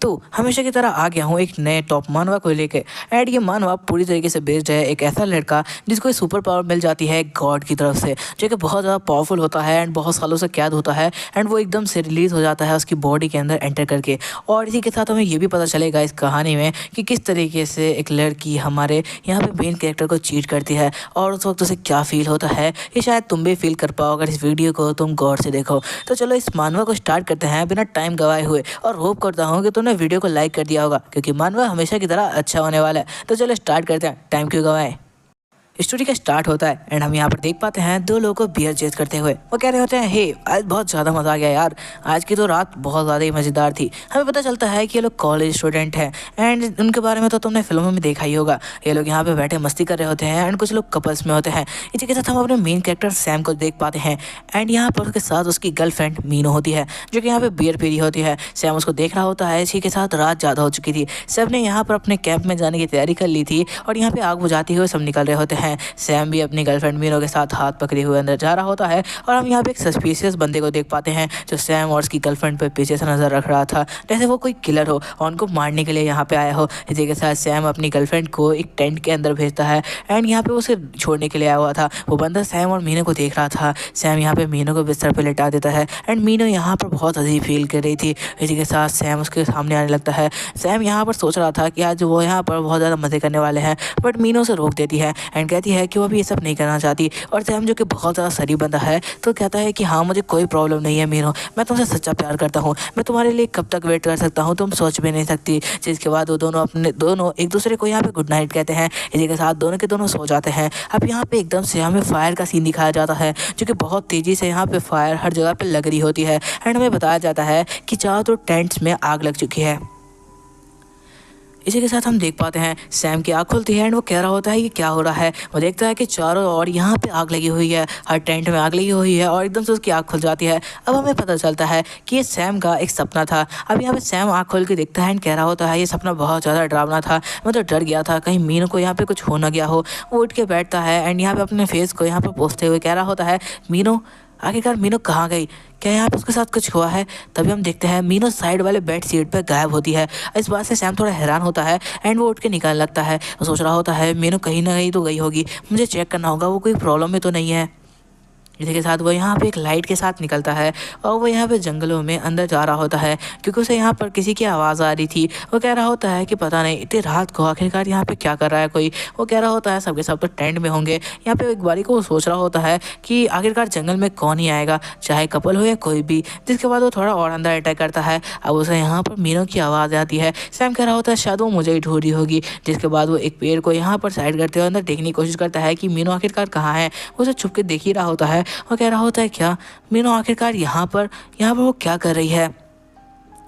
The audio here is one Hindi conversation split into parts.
तो हमेशा की तरह आ गया हूँ एक नए टॉप मानवा को लेके। एंड ये मानवा पूरी तरीके से बेस्ड है एक ऐसा लड़का जिसको सुपर पावर मिल जाती है गॉड की तरफ से, जो कि बहुत ज़्यादा पावरफुल होता है एंड बहुत सालों से कैद होता है एंड वो एकदम से रिलीज हो जाता है उसकी बॉडी के अंदर एंटर करके। और इसी के साथ हमें ये भी पता चलेगा इस कहानी में कि किस तरीके से एक लड़की हमारे यहाँ पे मेन कैरेक्टर को चीट करती है और उस वक्त उसे क्या फील होता है, ये शायद तुम भी फील कर पाओ अगर इस वीडियो को तुम गौर से देखो। तो चलो इस मानवा को स्टार्ट करते हैं बिना टाइम गवाए हुए, और होप करता हूँ कि तुमने वीडियो को लाइक कर दिया होगा क्योंकि मानवा हमेशा की तरह अच्छा होने वाला है। तो चलो स्टार्ट करते हैं, टाइम क्यों गवाएं। स्टोरी का स्टार्ट होता है एंड हम यहाँ पर देख पाते हैं दो लोगों को बियर चेस करते हुए। वो कह रहे होते हैं, हे आज बहुत ज़्यादा मज़ा आ गया यार, आज की तो रात बहुत ज़्यादा ही मज़ेदार थी। हमें पता चलता है कि ये लोग कॉलेज स्टूडेंट हैं एंड उनके बारे में तो तुमने फिल्मों में देखा ही होगा। ये लोग यहाँ पे बैठे मस्ती कर रहे होते हैं एंड कुछ लोग कपल्स में होते हैं। इसी के साथ हम अपने मेन कैरेक्टर सैम को देख पाते हैं एंड यहाँ पर उसके साथ उसकी गर्लफ्रेंड मीनू होती है जो कि यहाँ पे बियर पी रही होती है। सैम उसको देख रहा होता है। इसी के साथ रात ज़्यादा हो चुकी थी। सैम ने यहाँ पर अपने कैंप में जाने की तैयारी कर ली थी और यहाँ पे आग बुझाते हुए सब निकल रहे होते हैं। सैम भी अपनी गर्लफ्रेंड मीनो के साथ हाथ पकड़े हुए अंदर जा रहा होता है और हम यहाँ पे एक सस्पिशियस बंदे को देख पाते हैं जो सैम और उसकी गर्लफ्रेंड पे पीछे से नजर रख रहा था, जैसे वो कोई किलर हो और उनको मारने के लिए यहाँ पे आया हो। इसी के साथ सैम अपनी गर्लफ्रेंड को एक टेंट के अंदर भेजता है एंड यहाँ पे उसे छोड़ने के लिए आया हुआ था। वो बंदा सैम और मीनो को देख रहा था। सैम यहाँ पे मीनो को बिस्तर पर लेटा देता है एंड मीनो यहाँ पर बहुत अजीब फील कर रही थी। इसी के साथ सैम उसके सामने आने लगता है। सैम यहाँ पर सोच रहा था कि आज वो यहाँ पर बहुत ज़्यादा मज़े करने वाले हैं, बट मीनो से रोक देती है एंड कहती है कि वो भी ये सब नहीं करना चाहती। और सैम जो कि बहुत ज़्यादा सरी बंदा है तो कहता है कि हाँ मुझे कोई प्रॉब्लम नहीं है मीनो, मैं तुमसे सच्चा प्यार करता हूँ, मैं तुम्हारे लिए कब तक वेट कर सकता हूँ, तुम सोच भी नहीं सकती। जिसके बाद वो दोनों एक दूसरे को यहाँ पे गुड नाइट कहते हैं। इसी के साथ दोनों के दोनों सो जाते हैं। अब यहाँ पे एकदम से हमें फायर का सीन दिखाया जाता है जो कि बहुत तेज़ी से यहाँ पे फायर हर जगह पे लग रही होती है एंड हमें बताया जाता है कि चारों तो टेंट्स में आग लग चुकी है। इसी के साथ हम देख पाते हैं सैम की आँख खुलती है एंड वो कह रहा होता है कि क्या हो रहा है। वो देखता है कि चारों ओर यहाँ पे आग लगी हुई है, हर टेंट में आग लगी हुई है और एकदम से उसकी आँख खुल जाती है। अब हमें पता चलता है कि ये सैम का एक सपना था। अब यहाँ पे सैम आँख खोल के देखता है एंड कह रहा होता है ये सपना बहुत ज़्यादा डरावना था, मैं तो डर गया था कहीं मीनू को यहाँ पे कुछ हो ना गया हो। वो उठ के बैठता है एंड यहाँ पे अपने फेस को यहाँ पे पोंछते हुए कह रहा होता है, मीनू आखिरकार मीनू कहाँ गई, क्या यहाँ पे उसके साथ कुछ हुआ है। तभी हम देखते हैं मीनू साइड वाले बेड सीट पर गायब होती है। इस बात से सैम थोड़ा हैरान होता है एंड वो उठ के निकलने लगता है। वो सोच रहा होता है मीनू कहीं ना कहीं तो गई होगी, मुझे चेक करना होगा वो कोई प्रॉब्लम में तो नहीं है। इसी के साथ वो यहाँ पे एक लाइट के साथ निकलता है और वो यहाँ पे जंगलों में अंदर जा रहा होता है क्योंकि उसे यहाँ पर किसी की आवाज़ आ रही थी। वो कह रहा होता है कि पता नहीं इतनी रात को आखिरकार यहाँ पे क्या कर रहा है कोई। वो कह रहा होता है सबके सब तो टेंट में होंगे। यहाँ पे एक बारी को वो सोच रहा होता है कि आखिरकार जंगल में कौन ही आएगा, चाहे कपल हो या कोई भी। जिसके बाद वो थोड़ा और अंदर अटैक करता है। अब उसे यहाँ पर मीनू की आवाज़ आती है। सैम कह रहा होता है शायद वो मुझे ही ढूंढ रही होगी। जिसके बाद वो एक पेड़ को यहाँ पर साइड करते हुए अंदर देखने की कोशिश करता है कि मीनू आखिरकार कहाँ है। वो उसे छुप के देख ही रहा होता है और कह रहा होता है क्या मीनू आखिरकार यहाँ पर वो क्या कर रही है।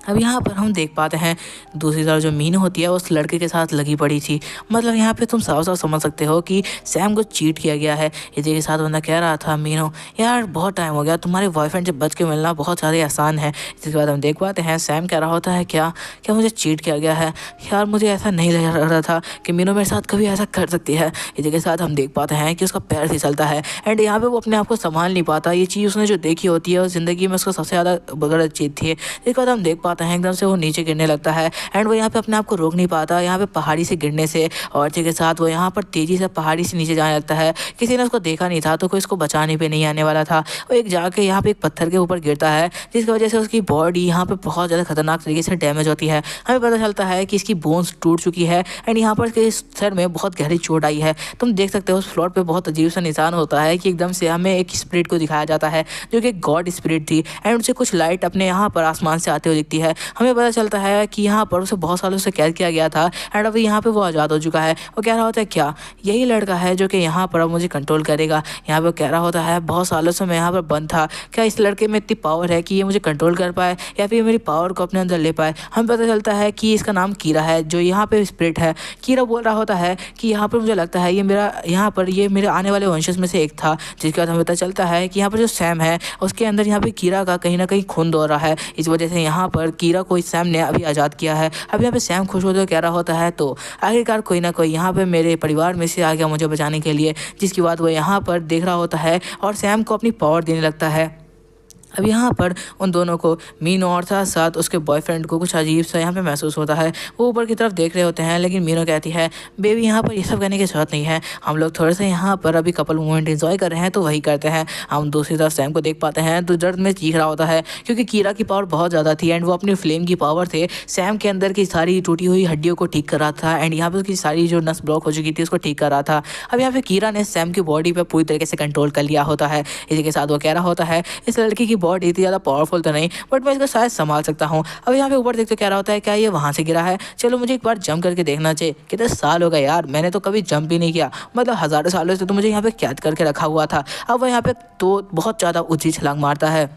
अब यहाँ पर हम देख पाते हैं दूसरी तरफ जो मीनू होती है उस लड़के के साथ लगी पड़ी थी। मतलब यहाँ पे तुम साफ साफ समझ सकते हो कि सैम को चीट किया गया है। इसी के साथ बंदा कह रहा था मीनू यार बहुत टाइम हो गया, तुम्हारे बॉयफ्रेंड से बच के मिलना बहुत ज़्यादा आसान है। इसके बाद हम देख पाते हैं सैम कह रहा होता है क्या क्या मुझे चीट किया गया है, यार मुझे ऐसा नहीं लग रहा था कि मीनू मेरे साथ कभी ऐसा कर सकती है। इसी के साथ हम देख पाते हैं कि उसका पैर फिसलता है एंड यहाँ पे वो अपने आप को संभाल नहीं पाता। ये चीज़ उसने जो देखी होती है उस ज़िंदगी में उसको सबसे ज़्यादा गलत चीज़ थी। इसके बाद हम देख पाते हैं एकदम से वो नीचे गिरने लगता है एंड वो यहाँ पे अपने आप को रोक नहीं पाता यहाँ पे पहाड़ी से गिरने से। और इसी के साथ वो यहाँ पर तेज़ी से पहाड़ी से नीचे जाने लगता है। किसी ने उसको देखा नहीं था तो कोई इसको बचाने पे नहीं आने वाला था। वो एक जाके यहाँ पे एक पत्थर के ऊपर गिरता है जिसकी वजह से उसकी बॉडी यहाँ पे बहुत ज़्यादा खतरनाक तरीके से डैमेज होती है। हमें पता चलता है कि इसकी बोन्स टूट चुकी है एंड यहाँ पर इसके सर में बहुत गहरी चोट आई है। तुम देख सकते हो उस फ्लोर पे बहुत अजीब सा निशान होता है कि एकदम से हमें एक स्पिरिट को दिखाया जाता है जो कि गॉड स्पिरिट थी एंड उसे कुछ लाइट अपने यहाँ पर आसमान से आते हुए दिखती है। हमें पता चलता है कि यहाँ पर उसे बहुत सालों से कैद किया गया था एंड अभी यहाँ पे वो आज़ाद हो चुका है। वो कह रहा होता है क्या यही लड़का है जो कि यहाँ पर अब मुझे कंट्रोल करेगा। यहाँ पे कह रहा होता है बहुत सालों से मैं यहाँ पर बंद था, क्या इस लड़के में इतनी पावर है कि ये मुझे कंट्रोल कर पाए या फिर मेरी पावर को अपने अंदर ले पाए। हमें पता चलता है कि इसका नाम कीरा है जो यहाँ पे स्पिरिट है। कीरा बोल रहा होता है कि यहाँ पर मुझे लगता है ये मेरे आने वाले वंशज में से एक था। जिसके बाद हमें पता चलता है कि यहाँ पर जो सैम है उसके अंदर यहाँ पे कीरा का कहीं ना कहीं खून दौड़ रहा है। इस वजह से यहाँ पर कीरा को इस सैम ने अभी आज़ाद किया है। अब यहाँ पे सैम खुश होते हुए कह रहा होता है तो आखिरकार कोई ना कोई यहाँ पे मेरे परिवार में से आ गया मुझे बचाने के लिए। जिसकी बात वो यहाँ पर देख रहा होता है और सैम को अपनी पावर देने लगता है। अब यहाँ पर उन दोनों को मीनो और साथ साथ उसके बॉयफ्रेंड को कुछ अजीब सा यहाँ पे महसूस होता है। वो ऊपर की तरफ देख रहे होते हैं, लेकिन मीनो कहती है बेबी यहाँ पर ये सब करने की ज़रूरत नहीं है, हम लोग थोड़ा सा यहाँ पर अभी कपल मोमेंट एंजॉय कर रहे हैं तो वही करते हैं। हम दूसरी तरफ सैम को देख पाते हैं तो दर्द में चीख रहा होता है क्योंकि कीरा की पावर बहुत ज़्यादा थी एंड वो अपनी फ्लेम की पावर से सैम के अंदर की सारी टूटी हुई हड्डियों को ठीक कर रहा था एंड यहाँ पर उसकी सारी जो नस ब्लॉक हो चुकी थी उसको ठीक कर रहा था। अब यहाँ पे कीरा ने सैम की बॉडी पर पूरी तरीके से कंट्रोल कर लिया होता है। इसी के साथ वो कह रहा होता है इस लड़की की बॉडी इतनी ज़्यादा पावरफुल तो नहीं, बट मैं इसको शायद संभाल सकता हूँ। अब यहाँ पे ऊपर देखते कह रहा होता है क्या ये वहाँ से गिरा है, चलो मुझे एक बार जंप करके देखना चाहिए। कितने साल हो गए यार, मैंने तो कभी जंप भी नहीं किया, मतलब हज़ारों सालों से तो मुझे यहाँ पे कैद करके रखा हुआ था। अब वो यहाँ पे तो बहुत ज़्यादा ऊंची छलांग मारता है।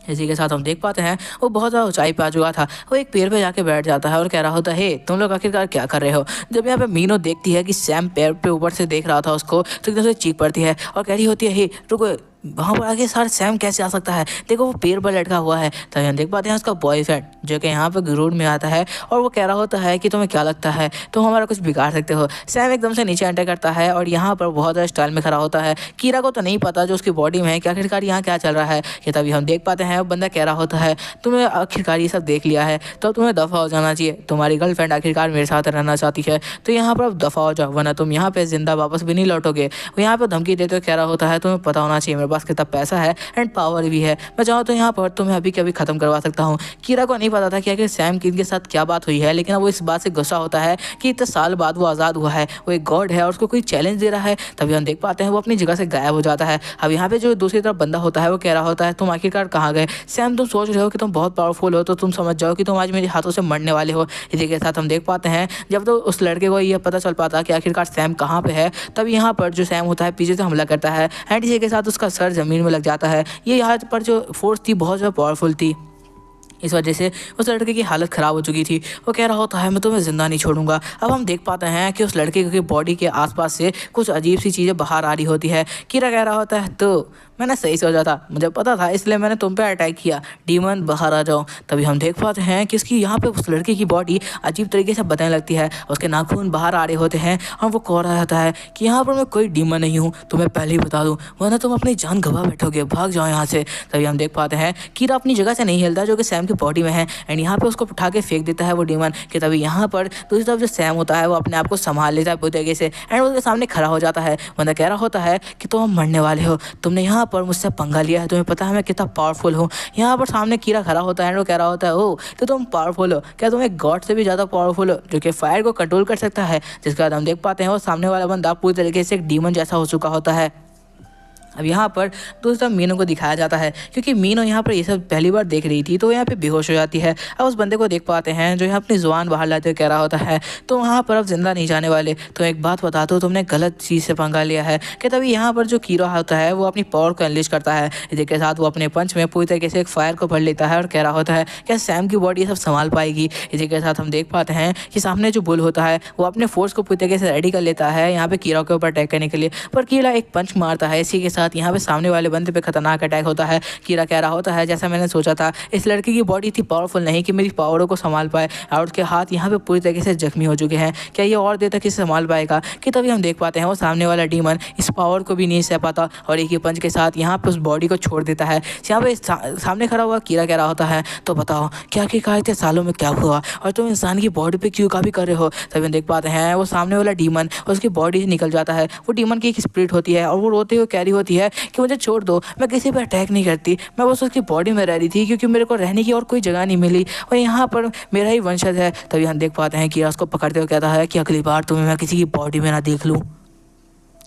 इसी के साथ हम देख पाते हैं वो बहुत ज़्यादा ऊंचाई पे आ चुका था। वो एक पेड़ पे जाके बैठ जाता है और कह रहा होता है तुम लोग आखिरकार क्या कर रहे हो। जब यहाँ पे मीनो देखती है कि सैम पेड़ पे ऊपर से देख रहा था उसको तो एकदम से चीख पड़ती है और कह रही होती है हे रुको, वहाँ पर आगे सर सैम कैसे आ सकता है, देखो वो पेड़ पर लटका हुआ है। तभी हम देख पाते हैं उसका बॉयफ्रेंड जो कि यहाँ पर गुरूर में आता है और वो कह रहा होता है कि तुम्हें क्या लगता है तुम हमारा कुछ बिगाड़ सकते हो। सैम एकदम से नीचे एंटर करता है और यहाँ पर बहुत ज़्यादा स्टाइल में खड़ा होता है। कीरा को तो नहीं पता जो उसकी बॉडी में है कि आखिरकार यहाँ क्या चल रहा है। कि तभी हम देख पाते हैं वो बंदा कह रहा होता है तुम्हें आखिरकार ये सब देख लिया है तो तुम्हें दफ़ा हो जाना चाहिए, तुम्हारी गर्लफ्रेंड आखिरकार मेरे साथ रहना चाहती है तो यहाँ पर अब दफ़ा हो जाओ वरना तुम यहाँ पे जिंदा वापस भी नहीं लौटोगे। वो यहाँ पर धमकी देते हुए कह रहा होता है तुम्हें पता होना चाहिए मेरे पास कितना पैसा है एंड पावर भी है, मैं चाहूँ तो यहाँ पर तुम्हें अभी के अभी खत्म करवा सकता हूँ। कीरा को नहीं पता था कि आखिर सैम किंग के साथ क्या बात हुई है, लेकिन अब वो इस बात से गुस्सा होता है कि इतने साल बाद वो आज़ाद हुआ है, वो एक गॉड है और उसको कोई चैलेंज दे रहा है। तभी हम देख पाते हैं वो अपनी जगह से गायब हो जाता है। अब यहाँ पे जो दूसरी तरफ बंदा होता है वो कह रहा होता है तुम आखिरकार कहाँ गए। सैम तुम सोच रहे हो कि तुम बहुत पावरफुल हो तो तुम समझ जाओ कि तुम आज मेरे हाथों से मरने वाले हो। इसी के साथ हम देख पाते हैं जब तो उस लड़के को यह पता चल पाता कि आखिरकार सैम कहाँ पे है, तब यहाँ पर जो सैम होता है पीछे से हमला करता है एंड इसी के साथ उसका सर जमीन में लग जाता है। ये यहाँ पर जो फोर्स थी बहुत ज़्यादा पावरफुल थी, इस वजह से उस लड़के की हालत ख़राब हो चुकी थी। वो कह रहा होता है मैं तुम्हें ज़िंदा नहीं छोड़ूंगा। अब हम देख पाते हैं कि उस लड़के की बॉडी के आसपास से कुछ अजीब सी चीज़ें बाहर आ रही होती है। कीरा कह रहा होता है तो मैंने सही सोचा था, मुझे पता था इसलिए मैंने तुम पे अटैक किया, डीमन बाहर आ जाओ। तभी हम देख पाते हैं कि इसकी यहाँ पे उस लड़के की बॉडी अजीब तरीके से बदलने लगती है, उसके नाखून बाहर आ रहे होते हैं और वो कह रहा होता है कि यहाँ पर मैं कोई डीमन नहीं हूँ, तुम्हें पहले ही बता दूँ वरना तुम अपनी जान गंवा बैठोगे, भाग जाओ यहाँ से। तभी हम देख पाते हैं कीरा अपनी जगह से नहीं हिलता जो कि सैम की बॉडी में है एंड यहाँ पे उसको उठा के फेंक देता है वो डीमन। कि तभी यहाँ पर दूसरी तरफ जो सैम होता है वो अपने आप को संभाल लेता है पूरी तरीके से एंड उसके सामने खड़ा हो जाता है। बंदा कह रहा होता है कि तुम मरने वाले हो, तुमने यहाँ पर मुझसे पंगा लिया है, तुम्हें पता है मैं कितना पावरफुल हूँ। यहाँ पर सामने कीरा खड़ा होता है एंड वो कह रहा होता है ओ तो तुम पावरफुल हो, क्या तुम एक गॉड से भी ज़्यादा पावरफुल हो जो कि फायर को कंट्रोल कर सकता है। जिसके बाद हम देख पाते हैं वो सामने वाला बंदा पूरी तरीके से एक डीमन जैसा हो चुका होता है। अब यहाँ पर दूसरा मीनो को दिखाया जाता है क्योंकि मीनो यहाँ पर ये सब पहली बार देख रही थी तो यहाँ पे बेहोश हो जाती है। अब उस बंदे को देख पाते हैं जो यहाँ अपनी जुबान बाहर लाते हुए कह रहा होता है तो वहाँ पर अब जिंदा नहीं जाने वाले, तो एक बात बता दो तुमने गलत चीज़ से पंगा लिया है। कि तभी यहाँ पर जो कीरा होता है वो अपनी पावर को अनलिश करता है। इसी के साथ वो अपने पंच में पूरी तरीके से एक फायर को भर लेता है और कह रहा होता है क्या सैम की बॉडी सब संभाल पाएगी। इसी के साथ हम देख पाते हैं कि सामने जो बुल होता है वो अपने फोर्स को पूरी तरीके से रेडी कर लेता है यहाँ पे कीरा के ऊपर अटैक करने के लिए, पर कीरा एक पंच मारता है। इसी के साथ यहाँ पे सामने वाले बंदे पे खतरनाक अटैक होता है। कीरा कह रहा होता है जैसा मैंने सोचा था, इस लड़की की बॉडी इतनी पावरफुल नहीं कि मेरी पावरों को संभाल पाए और उसके हाथ यहाँ पे पूरी तरीके से जख्मी हो चुके हैं, क्या ये और देर तक इसे संभाल पाएगा। कि तभी हम देख पाते हैं वो सामने वाला डीमन इस पावर को भी नहीं सह पाता और एक ही पंच के साथ यहाँ पे उस बॉडी को छोड़ देता है। यहाँ पे सामने खड़ा हुआ कीरा कह रहा होता है तो बताओ क्या क्या इतने सालों में क्या हुआ और तुम इंसान की बॉडी पे क्यों काफी कर रहे हो। तभी हम देख पाते हैं वो सामने वाला डीमन उसकी बॉडी से निकल जाता है। वो डीमन की एक स्पिरिट होती है और वो रोते हुए कह रही होती है कि मुझे छोड़ दो, मैं किसी पर अटैक नहीं करती, मैं बस उसकी बॉडी में रह रही थी क्योंकि मेरे को रहने की और कोई जगह नहीं मिली और यहाँ पर मेरा ही वंशज है। तभी हम देख पाते हैं कि उसको पकड़ते हुए कहता है कि अगली बार तुम्हें मैं किसी की बॉडी में ना देख लूँ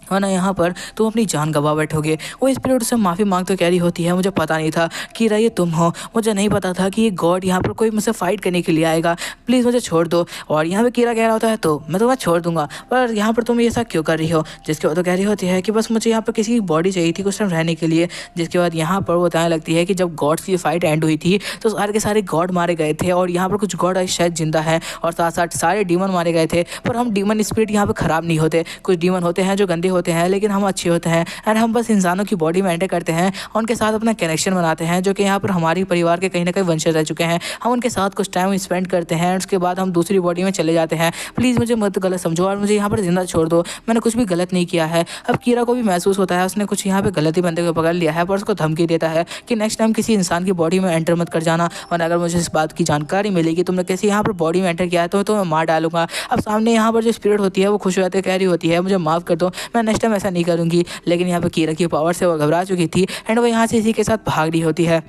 वरना यहाँ पर तुम अपनी जान गंवा बैठोगे। वो स्पिरिट से माफ़ी मांगते कह रही होती है मुझे पता नहीं था कि ये तुम हो, मुझे नहीं पता था कि ये गॉड यहाँ पर कोई मुझसे फाइट करने के लिए आएगा, प्लीज़ मुझे छोड़ दो। और यहाँ पे कीरा कह रहा होता है तो मैं तुम्हें छोड़ दूंगा, पर यहाँ पर तुम ये सब क्यों कर रही हो। जिसके बाद तो कह रही होती है कि बस मुझे यहाँ पर किसी की बॉडी चाहिए थी कुछ टाइम रहने के लिए। जिसके बाद यहाँ पर वो बताने लगती है कि जब गॉड्स की फाइट एंड हुई थी तो सारे के सारे गॉड मारे गए थे और यहाँ पर कुछ गॉड शायद जिंदा है और साथ साथ सारे डीमन मारे गए थे। पर हम डीमन स्पिरिट यहाँ पर ख़राब नहीं होते, कुछ डीमन होते हैं जो गंदे होते हैं लेकिन हम अच्छे होते हैं एंड हम बस इंसानों की बॉडी में एंटर करते हैं और उनके साथ अपना कनेक्शन बनाते हैं, जो कि यहाँ पर हमारी परिवार के कहीं ना कहीं वंशज रह चुके हैं। हम उनके साथ कुछ टाइम स्पेंड करते हैं, उसके बाद हम दूसरी बॉडी में चले जाते हैं। प्लीज़ मुझे मत गलत समझो और मुझे यहाँ पर जिंदा छोड़ दो, मैंने कुछ भी गलत नहीं किया है। अब कीरा को भी महसूस होता है उसने कुछ यहाँ पे गलती बंदे को पकड़ लिया है, पर उसको धमकी देता है कि नेक्स्ट टाइम किसी इंसान की बॉडी में एंटर मत कर जाना, और अगर मुझे इस बात की जानकारी मिलेगी तुमने किसी यहाँ पर बॉडी में एंटर किया है तो मैं मार डालूंगा। अब सामने यहाँ पर जो स्पिरिट होती है वो खुश हो जाती है, कह रही होती है मुझे माफ़ कर दो, मैं नेक्स्ट टाइम ऐसा नहीं करूँगी। लेकिन यहाँ पर कीरा की पावर से वो घबरा चुकी थी एंड वो यहाँ से इसी के साथ भाग रही होती है,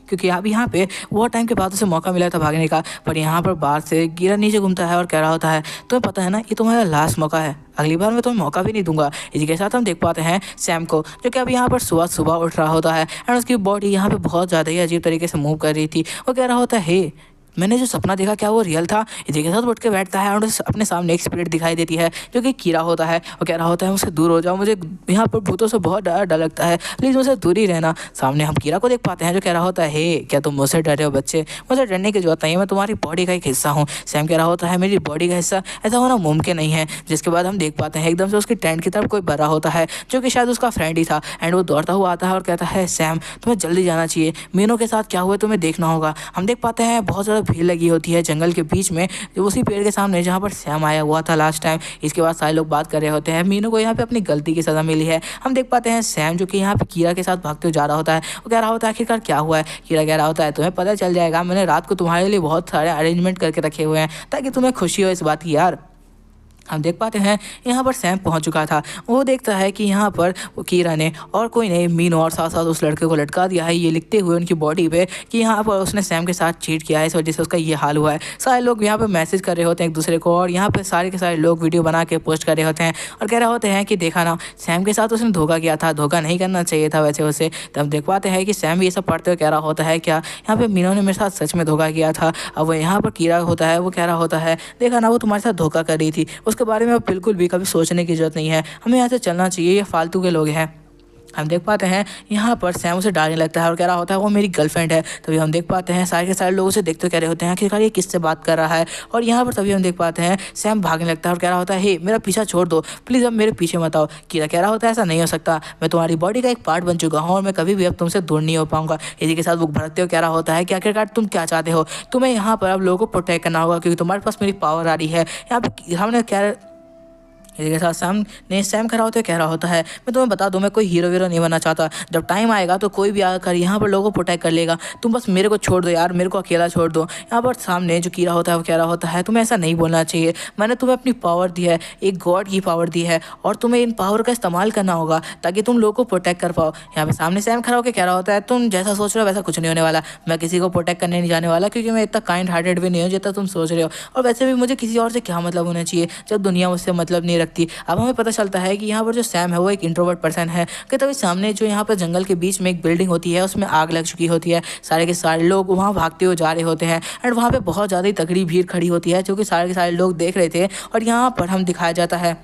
क्योंकि अब यहाँ पे बहुत टाइम के बाद उसे मौका मिला था भागने का। पर यहाँ पर बाहर से कीरा नीचे घूमता है और कह रहा होता है तुम्हें पता है ना ये तुम्हारा लास्ट मौका है, अगली बार मैं तुम्हें मौका भी नहीं दूंगा। इसी के साथ हम देख पाते हैं सैम को, जो कि अब यहाँ पर सुबह सुबह उठ रहा होता है एंड उसकी बॉडी यहाँ पे बहुत ज़्यादा ही अजीब तरीके से मूव कर रही थी। वो कह रहा होता है हे मैंने जो सपना देखा क्या वो रियल था। इसी के साथ उठ के बैठता है और अपने सामने एक स्पिरिट दिखाई देती है जो कि कीरा होता है। वो कह रहा होता है मुझसे दूर हो जाओ, मुझे यहाँ पर भूतों से बहुत डर लगता है, प्लीज़ मुझसे दूर ही रहना। सामने हम कीरा को देख पाते हैं जो कह रहा होता है हे क्या तुम मुझसे डरे हो बच्चे, मुझे डरने की जरूरत नहीं है, मैं तुम्हारी बॉडी का एक हिस्सा हूँ। सैम कह रहा होता है मेरी बॉडी का हिस्सा, ऐसा होना मुमकिन नहीं है। जिसके बाद हम देख पाते हैं एकदम से उसकी टेंट की तरफ कोई बढ़ रहा होता है जो कि शायद उसका फ्रेंड ही था एंड वो दौड़ता हुआ आता है और कहता है सैम तुम्हें जल्दी जाना चाहिए, मीनू के साथ क्या हुआ तुम्हें देखना होगा। हम देख पाते हैं बहुत ज़्यादा भीड़ लगी होती है जंगल के बीच में, जो उसी पेड़ के सामने जहाँ पर सैम आया हुआ था लास्ट टाइम। इसके बाद सारे लोग बात कर रहे होते हैं, मीनू को यहाँ पे अपनी गलती की सज़ा मिली है। हम देख पाते हैं सैम जो कि यहाँ पे कीरा के साथ भागते हुए जा रहा होता है। वो कह रहा होता है आखिरकार क्या हुआ है। कीरा कह रहा होता है तुम्हें पता चल जाएगा, मैंने रात को तुम्हारे लिए बहुत सारे अरेंजमेंट करके रखे हुए हैं ताकि तुम्हें खुशी हो इस बात की यार। हम देख पाते हैं यहाँ पर सैम पहुँच चुका था। वो देखता है कि यहाँ पर कीरा ने और कोई नहीं मीनू और साथ साथ उस लड़के को लटका दिया है, ये लिखते हुए उनकी बॉडी पे कि यहाँ पर उसने सैम के साथ चीट किया है, इस वजह से उसका ये हाल हुआ है। सारे लोग यहाँ पर मैसेज कर रहे होते हैं एक दूसरे को और यहाँ पर सारे के सारे लोग वीडियो बना के पोस्ट कर रहे होते हैं और कह रहे होते हैं कि देखा ना सैम के साथ उसने धोखा किया था, धोखा नहीं करना चाहिए था वैसे उसे। तो हम देख पाते हैं कि सैम ये सब पढ़ते हुए कह रहा होता है क्या यहाँ पर मीनू ने मेरे साथ सच में धोखा किया था। अब वो यहाँ पर कीरा होता है वो कह रहा होता है देखा ना वो तुम्हारे साथ धोखा कर रही थी, उसके बारे में बिल्कुल भी कभी सोचने की जरूरत नहीं है, हमें यहाँ से चलना चाहिए, ये फालतू के लोग हैं। हम देख पाते हैं यहाँ पर सैम उसे डालने लगता है और कह रहा होता है वो मेरी गर्लफ्रेंड है। तभी हम देख पाते हैं सारे के सारे लोग उसे देखते कह रहे होते हैं आखिरकार ये किससे बात कर रहा है। और यहाँ पर तभी हम देख पाते हैं सैम भागने लगता है और कह रहा होता है हे मेरा पीछा छोड़ दो प्लीज़, अब मेरे पीछे मत आओ। कीरा कह रहा होता है ऐसा नहीं हो सकता, मैं तुम्हारी बॉडी का एक पार्ट बन चुका हूँ और मैं कभी भी अब तुमसे दूर नहीं हो पाऊंगा। इसी के साथ वो भड़कते हुए कह रहा होता है कि आखिरकार तुम क्या चाहते हो, तुम्हें यहाँ पर अब लोगों को प्रोटेक्ट करना होगा क्योंकि तुम्हारे पास मेरी पावर आ रही है। यहाँ पर हमने क्या इसके साथ सैम खड़ा होते कह रहा होता है मैं तुम्हें बता दूं मैं कोई हीरो वीरो नहीं बनना चाहता, जब टाइम आएगा तो कोई भी आकर यहाँ पर लोगों को प्रोटेक्ट कर लेगा, तुम बस मेरे को छोड़ दो यार, मेरे को अकेला छोड़ दो। यहाँ पर सामने जो कीरा होता है वो कह रहा होता है तुम्हें ऐसा नहीं बोलना चाहिए, मैंने तुम्हें अपनी पावर दी है, एक गॉड की पावर दी है और तुम्हें इन पावर का इस्तेमाल करना होगा ताकि तुम लोगों को प्रोटेक्ट कर पाओ। यहाँ पे सामने सैम खड़ा होकर कह रहा होता है तुम जैसा सोच रहे हो वैसा कुछ नहीं होने वाला, मैं किसी को प्रोटेक्ट करने नहीं जाने वाला क्योंकि मैं इतना काइंड हार्टेड भी नहीं हूँ जितना तुम सोच रहे हो, और वैसे भी मुझे किसी और से क्या मतलब होना चाहिए जब दुनिया मुझसे मतलब नहीं रखती। अब हमें पता चलता है कि यहाँ पर जो सैम है वो एक इंट्रोवर्ट पर्सन है कि तभी सामने जो यहाँ पर जंगल के बीच में एक बिल्डिंग होती है उसमें आग लग चुकी होती है, सारे के सारे लोग वहाँ भागते हुए जा रहे होते हैं एंड वहाँ पे बहुत ज़्यादा ही तगड़ी भीड़ खड़ी होती है जो कि सारे के सारे लोग देख रहे थे। और यहाँ पर हम दिखाया जाता है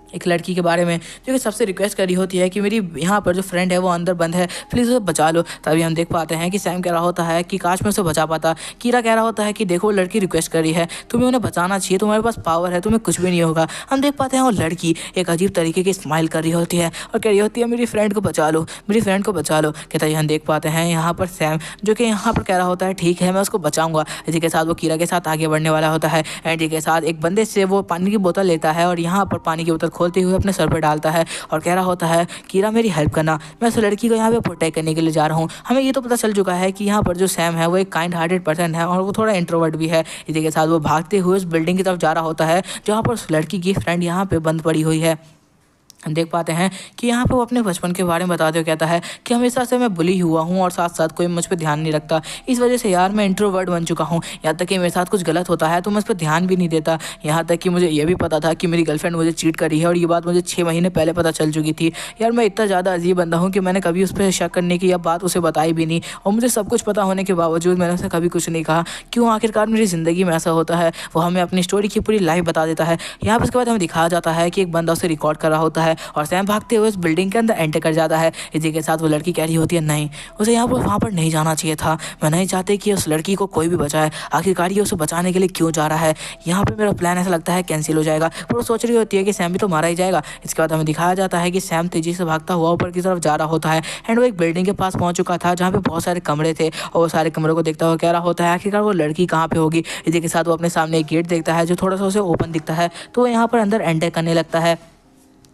एक लड़की के बारे में जो कि सबसे रिक्वेस्ट करी होती है कि मेरी यहाँ पर जो फ्रेंड है वो अंदर बंद है, प्लीज़ उसे बचा लो। तभी हम देख पाते हैं कि सैम कह रहा होता है कि काश मैं उसे बचा पाता। कीरा कह रहा होता है कि देखो लड़की रिक्वेस्ट करी है, तुम्हें उन्हें बचाना चाहिए, तुम्हारे पास पावर है, तुम्हें कुछ भी नहीं होगा। हम देख पाते हैं वो लड़की एक अजीब तरीके की स्माइल कर रही होती है और कह रही होती है मेरी फ्रेंड को बचा लो, मेरी फ्रेंड को बचा लो। कहता है हम देख पाते हैं यहाँ पर सैम जो कि यहाँ पर कह रहा होता है ठीक है मैं उसको बचाऊंगा। इसी के साथ वो कीरा के साथ आगे बढ़ने वाला होता है एंड के साथ एक बंदे से वो पानी की बोतल लेता है और यहाँ पर पानी की बोतल खोलते हुए अपने सर पर डालता है और कह रहा होता है कीरा मेरी हेल्प करना, मैं उस लड़की को यहाँ पे प्रोटेक्ट करने के लिए जा रहा हूँ। हमें ये तो पता चल चुका है कि यहाँ पर जो सैम है वो एक काइंड हार्टेड पर्सन है और वो थोड़ा इंट्रोवर्ट भी है। इसी के साथ वो भागते हुए उस बिल्डिंग की तरफ जा रहा होता है जहाँ पर उस लड़की की फ्रेंड यहाँ पे बंद पड़ी हुई है। हम देख पाते हैं कि यहाँ पे वो अपने बचपन के बारे में बताते हुए कहता है कि हमेशा से मैं बुली हुआ हूँ और साथ साथ कोई मुझ पर ध्यान नहीं रखता, इस वजह से यार मैं इंट्रोवर्ट बन चुका हूँ। यहाँ तक कि मेरे साथ कुछ गलत होता है तो मैं उस पर ध्यान भी नहीं देता। यहाँ तक कि मुझे ये भी पता था कि मेरी गर्लफ्रेंड मुझे चीट करी है और ये बात मुझे 6 महीने पहले पता चल चुकी थी। यार मैं इतना ज़्यादा अजीब बंदा हूँ कि मैंने कभी उस पर शक करने की या बात उसे बताई भी नहीं, और मुझे सब कुछ पता होने के बावजूद मैंने उसे कभी कुछ नहीं कहा। क्यों आखिरकार मेरी ज़िंदगी में ऐसा होता है। वो हमें अपनी स्टोरी की पूरी लाइफ बता देता है। यहाँ पर उसके बाद हमें दिखाया जाता है कि एक बंदा उसे रिकॉर्ड कर रहा होता है है और सैम भागते हुए उस बिल्डिंग के अंदर एंटर कर जाता है। इसी के साथ वो लड़की कह रही होती है नहीं, उसे यहाँ पर वहाँ पर नहीं जाना चाहिए था, मैं नहीं चाहती कि उस लड़की को कोई भी बचाए, आखिरकार ये उसे बचाने के लिए क्यों जा रहा है, यहाँ पे मेरा प्लान ऐसा लगता है कैंसिल हो जाएगा। पर वो सोच रही होती है कि सैम भी तो मारा ही जाएगा। इसके बाद हमें दिखाया जाता है कि सैम तेजी से भागता हुआ ऊपर की तरफ जा रहा होता है एंड वो एक बिल्डिंग के पास पहुंच चुका था जहाँ पे बहुत सारे कमरे थे और वो सारे कमरों को देखता हुआ कह रहा होता है आखिरकार वो लड़की कहाँ पे होगी। इसी के साथ वो अपने सामने एक गेट देखता है जो थोड़ा सा उसे ओपन दिखता है, तो वो यहाँ पर अंदर एंटर करने लगता है।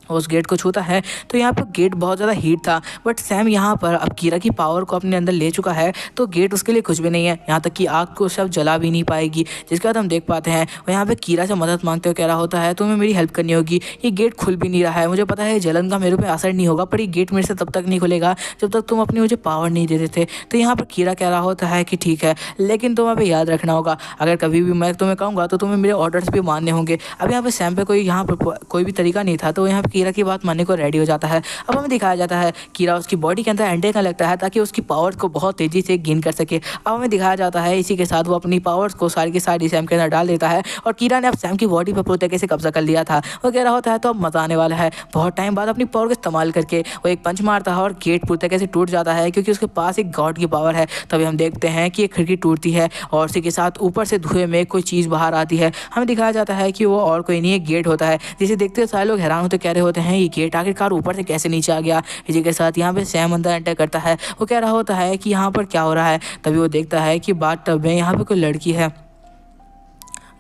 उस गेट को छूता है तो यहाँ पर गेट बहुत ज़्यादा हीट था, बट सैम यहाँ पर अब कीरा की पावर को अपने अंदर ले चुका है तो गेट उसके लिए कुछ भी नहीं है, यहाँ तक कि आग को सब जला भी नहीं पाएगी। जिसके बाद हम देख पाते हैं वो यहाँ पे कीरा से मदद मांगते हुए कह रहा होता है तुम्हें मेरी हेल्प करनी होगी, ये गेट खुल भी नहीं रहा है, मुझे पता है जलन का मेरे पे असर नहीं होगा पर ये गेट मेरे से तब तक नहीं खुलेगा जब तक तुम अपनी मुझे पावर नहीं देते थे। तो यहाँ पर कीरा कह रहा होता है कि ठीक है, लेकिन तुम्हें पे याद रखना होगा अगर कभी भी मैं तुम्हें कहूँगा तो तुम्हें मेरे ऑर्डर्स भी मानने होंगे। अब यहाँ पे सैम पे कोई यहाँ पर कोई भी तरीका नहीं था तो यहाँ पर कीरा की बात मानने को रेडी हो जाता है। अब हमें दिखाया जाता है कीरा उसकी बॉडी के अंदर एंटर करने लगता है ताकि उसकी पावर्स को बहुत तेजी से गेन कर सके। अब हमें दिखाया जाता है इसी के साथ वो अपनी पावर्स को सारी की सारी सैम के अंदर डाल देता है और कीरा ने अब सैम की बॉडी पर पूरी तरीके से कब्जा कर लिया था। वो कह रहा होता है तो अब मजा आने वाला है। बहुत टाइम बाद अपनी पावर का इस्तेमाल करके वो एक पंच मारता है और गेट पूरी तरीके से टूट जाता है क्योंकि उसके पास एक गॉड की पावर है। तभी हम देखते हैं कि एक खिड़की टूटती है और उसी के साथ ऊपर से धुएं में कोई चीज़ बाहर आती है। हमें दिखाया जाता है कि वो और कोई नहीं एक गेट होता है, जिसे देखते हुए सारे लोग हैरान होते कह रहे होते हैं ये गेट आखिरकार ऊपर से कैसे नीचे आ गया। इसी के साथ यहाँ पे सैम अंदर एंटर करता है, वो कह रहा होता है कि यहाँ पर क्या हो रहा है। तभी वो देखता है कि बाथ टब में यहाँ पे कोई लड़की है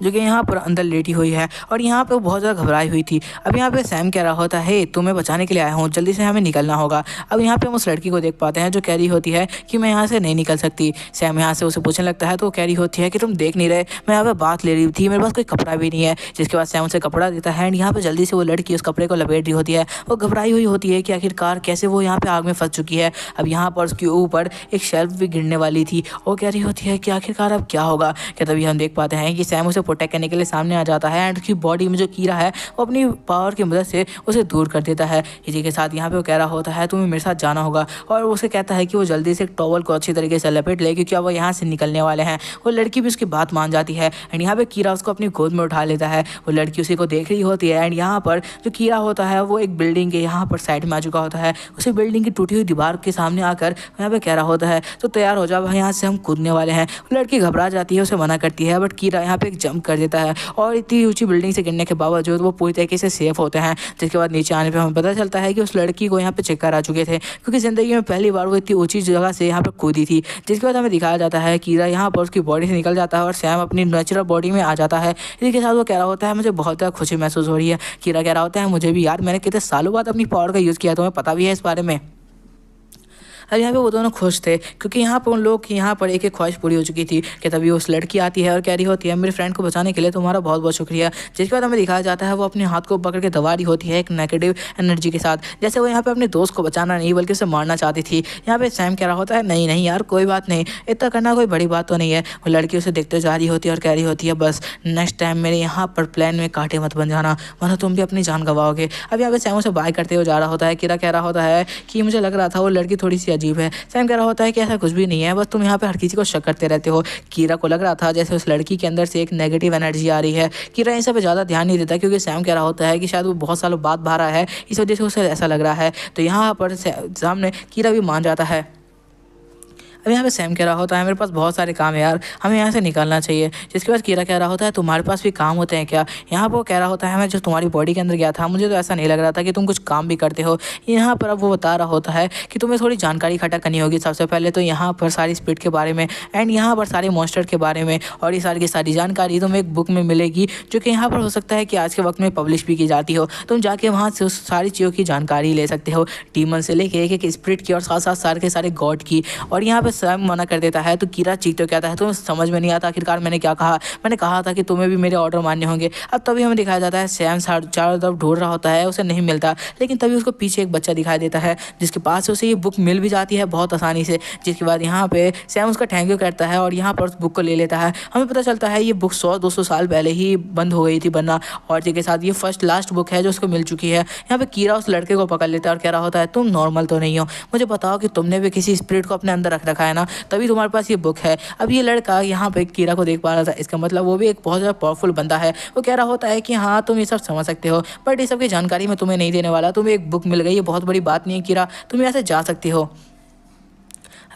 जो कि यहाँ पर अंदर लेटी हुई है और यहाँ पे वो बहुत ज़्यादा घबराई हुई थी। अब यहाँ पे सैम कह रहा होता है तुम्हें बचाने के लिए आया हूँ, जल्दी से हमें निकलना होगा। अब यहाँ पे हम उस लड़की को देख पाते हैं जो कह रही होती है कि मैं यहाँ से नहीं निकल सकती। सैम यहाँ से उसे पूछने लगता है तो वो कह रही होती है कि तुम देख नहीं रहे मैं यहाँ पे बात ले रही थी, मेरे पास कोई कपड़ा भी नहीं है। जिसके बाद सैम उसे कपड़ा देता है एंड यहाँ पर जल्दी से वो लड़की उस कपड़े को लपेट रही होती है। वो घबराई हुई होती है कि आखिरकार कैसे वो यहाँ पर आग में फंस चुकी है। अब यहाँ पर उसके ऊपर एक शेल्फ भी गिरने वाली थी। वो कह रही होती है कि आखिरकार अब क्या होगा। क्या तभी हम देख पाते हैं कि सैम उसे प्रोटेक्ट करने के लिए सामने आ जाता है एंड उसकी बॉडी में जो कीड़ा है वो अपनी पावर की मदद से उसे दूर कर देता है। इसी के साथ यहाँ पे वो कह रहा होता है तुम्हें मेरे साथ जाना होगा और उसे कहता है कि वो जल्दी से एक टॉवल को अच्छी तरीके से लपेट ले क्योंकि अब वो यहाँ से निकलने वाले हैं। वो लड़की भी उसकी बात मान जाती है एंड यहाँ पे कीड़ा उसको अपनी गोद में उठा लेता है। वो लड़की उसी को देख रही होती है एंड यहाँ पर जो कीड़ा होता है वो एक बिल्डिंग के यहाँ पर साइड में आ चुका होता है। उसी बिल्डिंग की टूटी हुई दीवार के सामने आकर यहाँ पे कह रहा होता है तो तैयार हो जाओ, यहाँ से हम कूदने वाले हैं। वो लड़की घबरा जाती है, उसे मना करती है, बट कीड़ा यहाँ पे एक जंप कर देता है और इतनी ऊंची बिल्डिंग से गिरने के बावजूद वो पूरी तरीके से सेफ होते हैं। जिसके बाद नीचे आने पे हमें पता चलता है कि उस लड़की को यहाँ पे चक्कर आ चुके थे क्योंकि ज़िंदगी में पहली बार वो इतनी ऊंची जगह से यहाँ पर कूदी थी। जिसके बाद हमें दिखाया जाता है कीड़ा यहाँ पर उसकी बॉडी से निकल जाता है और सैम अपनी नेचुरल बॉडी में आ जाता है। इसी के साथ वो कह रहा होता है मुझे बहुत ज़्यादा खुशी महसूस हो रही है। कीड़ा कह रहा होता है मुझे भी यार, मैंने कितने सालों बाद अपनी पावर का यूज़ किया, तुम्हें पता भी है इस बारे में। अब यहाँ पे वो दोनों खुश थे क्योंकि यहाँ पर उन लोग की यहाँ पर एक एक ख्वाहिश पूरी हो चुकी थी कि तभी उस लड़की आती है और कह रही होती है मेरे फ्रेंड को बचाने के लिए तुम्हारा बहुत बहुत शुक्रिया। जिसके बाद हमें दिखाया जाता है वो अपने हाथ को पकड़ के दबा रही होती है एक नेगेटिव एनर्जी के साथ, जैसे वो यहाँ पे अपने दोस्त को बचाना नहीं बल्कि उसे मारना चाहती थी। यहाँ पे सैम कह रहा होता है नहीं नहीं यार कोई बात नहीं, इतना करना कोई बड़ी बात तो नहीं है। वो लड़की उसे देखते जा रही होती है और कह रही होती है बस नेक्स्ट टाइम मेरे यहाँ पर प्लान में कांटे मत बन जाना वरना तुम भी अपनी जान गवाओगे। अब यहाँ पे सैम उसे बाय करते हुए जा रहा होता है। कीरा कह रहा होता है कि मुझे लग रहा था वो लड़की थोड़ी सी अजीब है। सैम कह रहा होता है कि ऐसा कुछ भी नहीं है, बस तुम यहाँ पे हर किसी को शक करते रहते हो। कीरा को लग रहा था जैसे उस लड़की के अंदर से एक नेगेटिव एनर्जी आ रही है। कीरा इन सब पे ज़्यादा ध्यान नहीं देता क्योंकि सैम कह रहा होता है कि शायद वो बहुत सालों बाद बाहर आया है, इस वजह से उसे ऐसा लग रहा है। तो यहाँ पर सामने कीरा भी मान जाता है। अब यहाँ पे सैम कह रहा होता है मेरे पास बहुत सारे काम है यार, हमें यहाँ से निकलना चाहिए। जिसके बाद कीरा कह रहा होता है तुम्हारे पास भी काम होते हैं क्या। यहाँ पर वो कह रहा होता है मैं जो तुम्हारी बॉडी के अंदर गया था मुझे तो ऐसा नहीं लग रहा था कि तुम कुछ काम भी करते हो। यहाँ पर अब वो बता रहा होता है कि तुम्हें थोड़ी जानकारी इकट्ठा करनी होगी। सबसे पहले तो यहाँ पर सारी स्पिरिट के बारे में एंड यहाँ पर सारे मॉन्स्टर के बारे में और ये सारी की सारी जानकारी तुम्हें एक बुक में मिलेगी जो कि यहाँ पर हो सकता है कि आज के वक्त में पब्लिश भी की जाती हो। तुम जाके वहाँ से उस सारी चीज़ों की जानकारी ले सकते हो, डीमन से लेके एक एक स्पिरिट की और साथ साथ सारे के सारे गॉड की। और यहाँ पर सैम मना कर देता है तो कीरा चीखते कहता है तुम्हें समझ में नहीं आता आखिरकार मैंने क्या कहा, मैंने कहा था कि तुम्हें भी मेरे ऑर्डर मानने होंगे। अब तभी हमें दिखाया जाता है सैम चारों तरफ ढूंढ रहा होता है, उसे नहीं मिलता, लेकिन तभी उसको पीछे एक बच्चा दिखाई देता है जिसके पास उसे ये बुक मिल भी जाती है बहुत आसानी से। जिसके बाद यहाँ पे सैम उसका थैंक यू करता है और यहाँ पर उस बुक को ले लेता है। हमें पता चलता है ये बुक 100-200 साल पहले ही बंद हो गई थी बनना और इसके साथ ये फर्स्ट लास्ट बुक है जो उसको मिल चुकी है। यहाँ पे कीरा उस लड़के को पकड़ लेता है और कह रहा होता है तुम नॉर्मल तो नहीं हो, मुझे बताओ कि तुमने भी किसी स्पिरिट को अपने अंदर रख रखा रखा है ना, तभी तुम्हारे पास ये बुक है। अब ये लड़का यहाँ पे कीरा को देख पा रहा था, इसका मतलब वो भी एक बहुत ज़्यादा पावरफुल बंदा है। वो कह रहा होता है कि हाँ तुम ये सब समझ सकते हो, बट ये सब की जानकारी मैं तुम्हें नहीं देने वाला। तुम्हें एक बुक मिल गई, ये बहुत बड़ी बात नहीं है कीरा, तुम यहाँ से जा सकती हो।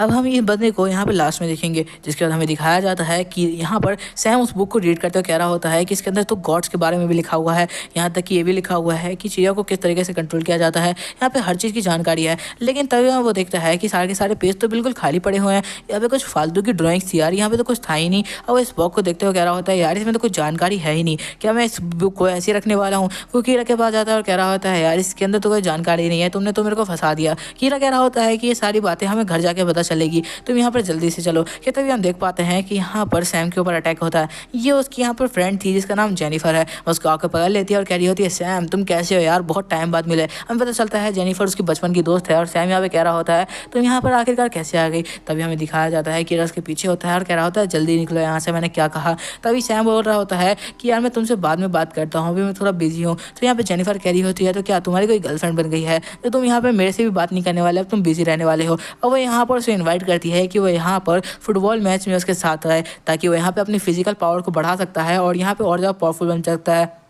अब हम इस बंदे को यहाँ पे लास्ट में देखेंगे, जिसके बाद हमें दिखाया जाता है कि यहाँ पर सैम उस बुक को रीड करते हुए कह रहा होता है कि इसके अंदर तो गॉड्स के बारे में भी लिखा हुआ है, यहाँ तक कि ये भी लिखा हुआ है कि चिड़िया को किस तरीके से कंट्रोल किया जाता है। यहाँ पे हर चीज़ की जानकारी है। लेकिन तभी वो देखता है कि सारे के सारे पेज तो बिल्कुल खाली पड़े हुए हैं, यहाँ पे कुछ फालतू की ड्राइंग्स थी यार, यहाँ पे तो कुछ था ही नहीं। और वो इस बुक को देखते हुए कह रहा होता है यार इसमें तो कुछ जानकारी है ही नहीं, क्या मैं इस बुक को ऐसे ही रखने वाला हूँ। वो कीरा के पास जाता है और कह रहा होता है यार इसके अंदर तो कोई जानकारी नहीं है, तुमने तो मेरे को फंसा दिया। कीरा कह रहा होता है कि ये सारी बातें हमें घर जाके पता चलेगी, तुम यहाँ पर जल्दी से चलो। कि तभी हम देख पाते हैं कि यहाँ पर सैम के ऊपर अटैक होता है। ये उसकी यहाँ पर फ्रेंड थी जिसका नाम जेनिफर है, उसको आकर पकड़ लेती है और कह रही होती है सैम तुम कैसे हो यार, बहुत टाइम बाद मिले। हमें पता चलता है जेनिफर उसकी बचपन की दोस्त है और सैम यहाँ पे कह रहा होता है तुम यहाँ पर आखिरकार कैसे आ गई। तभी हमें दिखाया जाता है कि रस के पीछे होता है और कह रहा होता है जल्दी निकलो यहाँ से, मैंने क्या कहा। तभी सैम बोल रहा होता है कि यार मैं तुमसे बाद में बात करता हूँ, अभी मैं थोड़ा बिजी हूँ। तो यहाँ पे जेनिफर कह रही होती है तो क्या तुम्हारी कोई गर्लफ्रेंड बन गई है तो तुम यहाँ पे मेरे से भी बात नहीं करने वाले, अब तुम बिजी रहने वाले हो। और वो यहाँ पर उसे इन्वाइट करती है कि वो यहाँ पर फुटबॉल मैच में उसके साथ आए, ताकि वो यहाँ पे अपनी फिजिकल पावर को बढ़ा सकता है और यहाँ पे और ज़्यादा पावरफुल बन सकता है।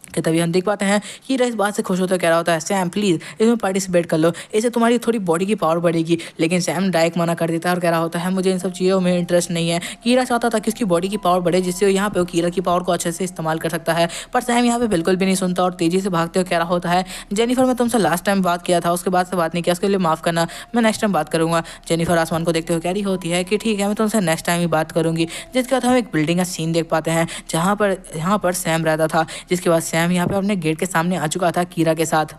कि तभी हम देख पाते हैं कि इस बात से खुश होता है, कह रहा होता है सैम प्लीज़ इसमें पार्टिसिपेट कर लो, इससे तुम्हारी थोड़ी बॉडी की पावर बढ़ेगी। लेकिन सैम डायरेक्ट मना कर देता है और कह रहा होता है मुझे इन सब चीज़ों में इंटरेस्ट नहीं है। कीरा चाहता था कि उसकी बॉडी की पावर बढ़े, जिससे यहाँ पे वो कीरा की पावर को अच्छे से इस्तेमाल कर सकता है। पर सैम यहाँ पे बिल्कुल भी नहीं सुनता और तेज़ी से भागते हुए कह रहा होता है जेनिफर मैं तुमसे लास्ट टाइम बात किया था, उसके बाद से बात नहीं किया, उसके लिए माफ़ करना, मैं नेक्स्ट टाइम बात करूँगा। जेनिफर आसमान को देखते हुए कह रही होती है कि ठीक है मैं तुमसे नेक्स्ट टाइम ही बात करूँगी। जिसके बाद हम एक बिल्डिंग का सीन देख पाते हैं जहाँ पर सैम रहता था। जिसके बाद सैम यहाँ पे अपने गेट के सामने आ चुका था कीरा के साथ।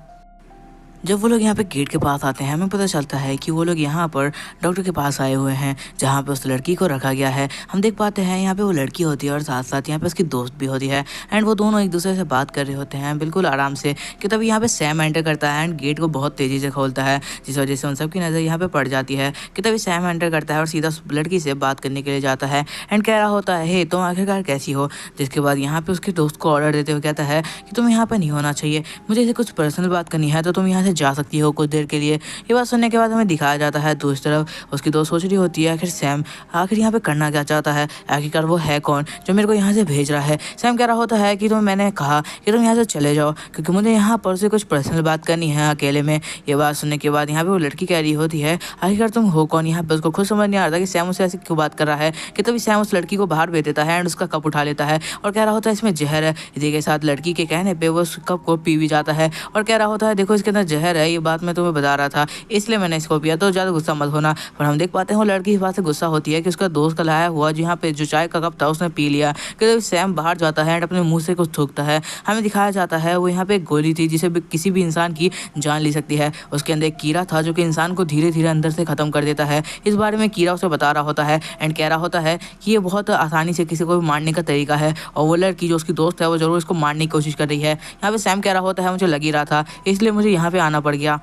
जब वो लोग यहाँ पे गेट के पास आते हैं हमें पता चलता है कि वो लोग यहाँ पर डॉक्टर के पास आए हुए हैं, जहाँ पे उस लड़की को रखा गया है। हम देख पाते हैं यहाँ पे वो लड़की होती है और साथ साथ यहाँ पे उसकी दोस्त भी होती है एंड वो दोनों एक दूसरे से बात कर रहे होते हैं बिल्कुल आराम से। कि तभी यहाँ पे सैम एंटर करता है एंड गेट को बहुत तेज़ी से खोलता है, जिस वजह से उन सबकी नज़र यहाँ पे पड़ जाती है। कि तभी सैम एंटर करता है और सीधा उस लड़की से बात करने के लिए जाता है एंड कह रहा होता है हे तुम आखिरकार कैसी हो। जिसके बाद यहाँ पे उसके दोस्त को ऑर्डर देते हुए कहता है कि तुम यहाँ पर नहीं होना चाहिए, मुझे इसे कुछ पर्सनल बात करनी है तो तुम यहाँ से जा सकती हो कुछ देर के लिए। ये बात सुनने के बाद हमें दिखाया जाता है दूसरी तरफ उसकी दोस्त सोच रही होती है आखिर सैम आखिर यहाँ पे करना क्या चाहता है, आखिरकार वो है कौन जो मेरे को यहाँ से भेज रहा है। सैम कह रहा होता है कि मैंने कहा कि तुम यहाँ से चले जाओ क्योंकि मुझे यहाँ पर से कुछ पर्सनल बात करनी है अकेले में। ये बात सुनने के बाद यहाँ पे वो लड़की कह रही होती है आखिरकार तुम हो कौन। यहाँ पे उसको खुद समझ नहीं आ रहा कि सैम उसे ऐसे क्यों बात कर रहा है। कि तभी सैम उस लड़की को बाहर भेज देता है एंड उसका कप उठा लेता है और कह रहा होता है इसमें जहर है। इसी के साथ लड़की के कहने पे वो उस कप को पी भी जाता है और कह रहा होता है देखो इसके अंदर जहर है, ये बात मैं तुम्हें बता रहा था इसलिए मैंने इसको पिया, तो ज़्यादा गुस्सा मत होना। पर हम देख पाते हैं वो लड़की इस बात से गुस्सा होती है कि उसका दोस्त का लाया हुआ जो यहाँ पे जो चाय का कप था उसने पी लिया। कि सैम बाहर जाता है एंड अपने मुंह से कुछ थूकता है। हमें दिखाया जाता है वो यहाँ पे एक गोली थी जिसे किसी भी इंसान की जान ले सकती है। उसके अंदर एक कीड़ा था जो कि इंसान को धीरे धीरे अंदर से ख़त्म कर देता है। इस बारे में कीड़ा उसे बता रहा होता है एंड कह रहा होता है कि ये बहुत आसानी से किसी को भी मारने का तरीका है और वो लड़की जो उसकी दोस्त है वो जरूर इसको मारने की कोशिश कर रही है। यहाँ पे सैम कह रहा होता है मुझे लग ही रहा था इसलिए मुझे यहाँ पे आना पड़ गया।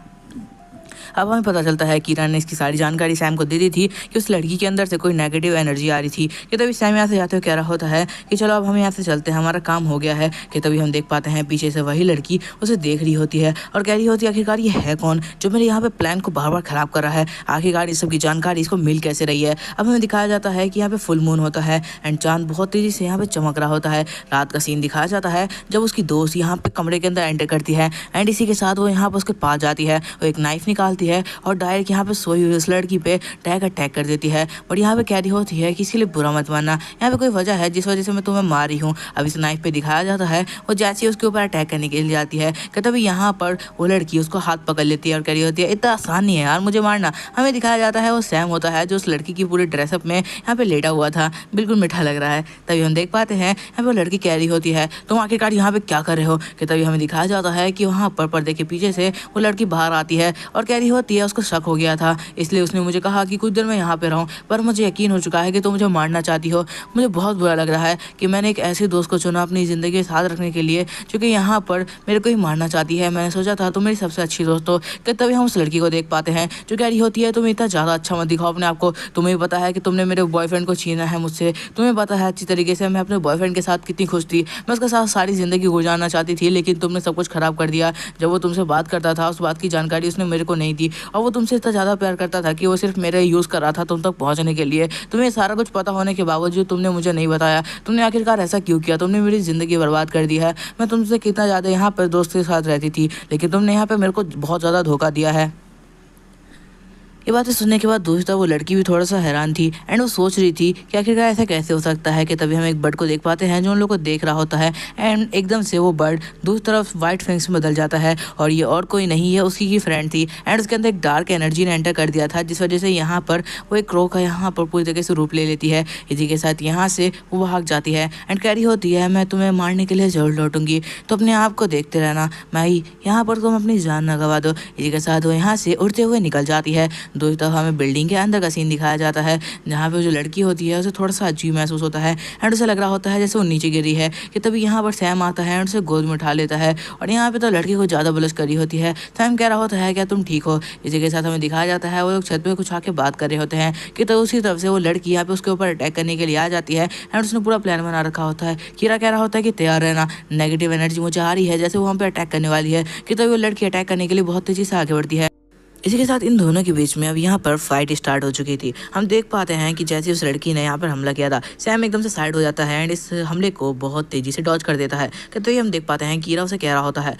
अब हमें पता चलता है किरण ने इसकी सारी जानकारी सैम को दे दी थी कि उस लड़की के अंदर से कोई नेगेटिव एनर्जी आ रही थी। कि तभी सैम यहाँ से जाते हुए कह रहा होता है कि चलो अब हम यहाँ से चलते हैं, हमारा काम हो गया है। कि तभी हम देख पाते हैं पीछे से वही लड़की उसे देख रही होती है और कह रही होती है आखिरकार ये है कौन जो मेरे यहाँ पे प्लान को बार बार ख़राब कर रहा है, आखिरकार इस सब की जानकारी इसको मिल कैसे रही है। अब हमें दिखाया जाता है कि यहाँ पे फुल मून होता है एंड चांद बहुत तेज़ी से यहाँ पे चमक रहा होता है। रात का सीन दिखाया जाता है जब उसकी दोस्त यहाँ पे कमरे के अंदर एंटर करती है एंड इसी के साथ वो यहाँ पर उसके पास जाती है, वो एक नाइफ निकालती है और डायरेक्ट यहाँ पे सोई हुई उस लड़की पे अटैक कर देती है। बट यहाँ पे कह रही होती है कि इसके लिए बुरा मत मानना, यहाँ पे कोई वजह है जिस वजह से मैं तुम्हें मार रही हूँ। अब इस नाइफ पे दिखाया जाता है वो जैसे उसके ऊपर अटैक करने के लिए जाती है कि तभी यहाँ पर वो लड़की उसको हाथ पकड़ लेती है और कह रही होती है इतना आसान नहीं है यार मुझे मारना। हमें दिखाया जाता है वो सैम होता है जो उस लड़की की पूरी ड्रेसअप में यहाँ पे लेटा हुआ था, बिल्कुल मीठा लग रहा है। तभी हम देख पाते हैं यहाँ पे वो लड़की कह रही होती है तुम आखिरकार यहाँ पे क्या कर रहे हो। कि तभी हमें दिखाया जाता है कि वहाँ पर पर्दे के पीछे से वो लड़की बाहर आती है और कह रही होती है उसको शक हो गया था इसलिए उसने मुझे कहा कि कुछ देर मैं यहाँ पे रहूँ, पर मुझे यकीन हो चुका है कि तुम मुझे मारना चाहती हो। मुझे बहुत बुरा लग रहा है कि मैंने एक ऐसे दोस्त को चुना अपनी ज़िंदगी के साथ रखने के लिए जो कि यहाँ पर मेरे को ही मारना चाहती है। मैंने सोचा था तुम मेरी सबसे अच्छी दोस्त हो। कि तभी हम उस लड़की को देख पाते हैं जो कह रही होती है तुम इतना ज़्यादा अच्छा मत दिखाओ अपने आप को, तुम्हें पता है कि तुमने मेरे बॉयफ्रेंड को छीना है मुझसे, तुम्हें पता है अच्छी तरीके से मैं अपने बॉयफ्रेंड के साथ कितनी खुश थी, मैं उसके साथ सारी ज़िंदगी गुजारना चाहती थी, लेकिन तुमने सब कुछ ख़राब कर दिया। जब वो तुमसे बात करता था उस बात की जानकारी उसने मेरे को नहीं नहीं थी और वो तुमसे इतना ज़्यादा प्यार करता था कि वो सिर्फ मेरा यूज़ कर रहा था तुम तक पहुँचने के लिए। तुम्हें सारा कुछ पता होने के बावजूद तुमने मुझे नहीं बताया। तुमने आखिरकार ऐसा क्यों किया? तुमने मेरी ज़िंदगी बर्बाद कर दी है। मैं तुमसे कितना ज़्यादा यहाँ पर दोस्त के साथ रहती थी, लेकिन तुमने यहाँ पर मेरे को बहुत ज़्यादा धोखा दिया है। ये बातें सुनने के बाद दूसरी तरफ वो लड़की भी थोड़ा सा हैरान थी एंड वो सोच रही थी कि आखिरकार ऐसा कैसे हो सकता है कि तभी हम एक बर्ड को देख पाते हैं जो उन लोग को देख रहा होता है एंड एकदम से वो बर्ड दूसरी तरफ वाइट फेंग्स में बदल जाता है और ये और कोई नहीं है, उसकी की फ्रेंड थी एंड उसके अंदर एक डार्क एनर्जी ने एंटर कर दिया था, जिस वजह से यहाँ पर वो एक क्रो का यहाँ पर पूरी तरीके से रूप ले लेती है। इसी के साथ यहाँ से वो भाग जाती है एंड कह रही होती है मैं तुम्हें मारने के लिए जरूर लौटूंगी, तो अपने आप को देखते रहना माई, यहाँ पर तुम अपनी जान न गवा दो। इसी के साथ वो यहाँ से उड़ते हुए निकल जाती है। दूसरी तरफ हमें बिल्डिंग के अंदर का सीन दिखाया जाता है जहाँ पे जो लड़की होती है उसे थोड़ा सा अजीब महसूस होता है एंड उसे लग रहा होता है जैसे वो नीचे गिरी है कि तभी यहाँ पर सैम आता है एंड उसे गोद में उठा लेता है और यहाँ पे तो लड़की को ज़्यादा बलश करी होती है। सैम कह रहा होता है क्या तुम ठीक हो? इसी के साथ हमें दिखाया जाता है वो लोग छत पे कुछ आके बात कर रहे होते हैं कि तो उसी तरफ से वो लड़की यहाँ पे उसके ऊपर अटैक करने के लिए आ जाती है एंड उसने पूरा प्लान बना रखा होता है। कीरा कह रहा होता है कि तैयार रहना, नेगेटिव एनर्जी मुझे आ रही है जैसे वो हम पे अटैक करने वाली है कि तभी वो लड़की अटैक करने के लिए बहुत तेजी से आगे बढ़ती है। इसी के साथ इन दोनों के बीच में अब यहाँ पर फाइट स्टार्ट हो चुकी थी। हम देख पाते हैं कि जैसे उस लड़की ने यहाँ पर हमला किया था, सैम एकदम से साइड हो जाता है एंड इस हमले को बहुत तेजी से डॉज कर देता है। तो ये हम देख पाते हैं कीरा उसे कह रहा होता है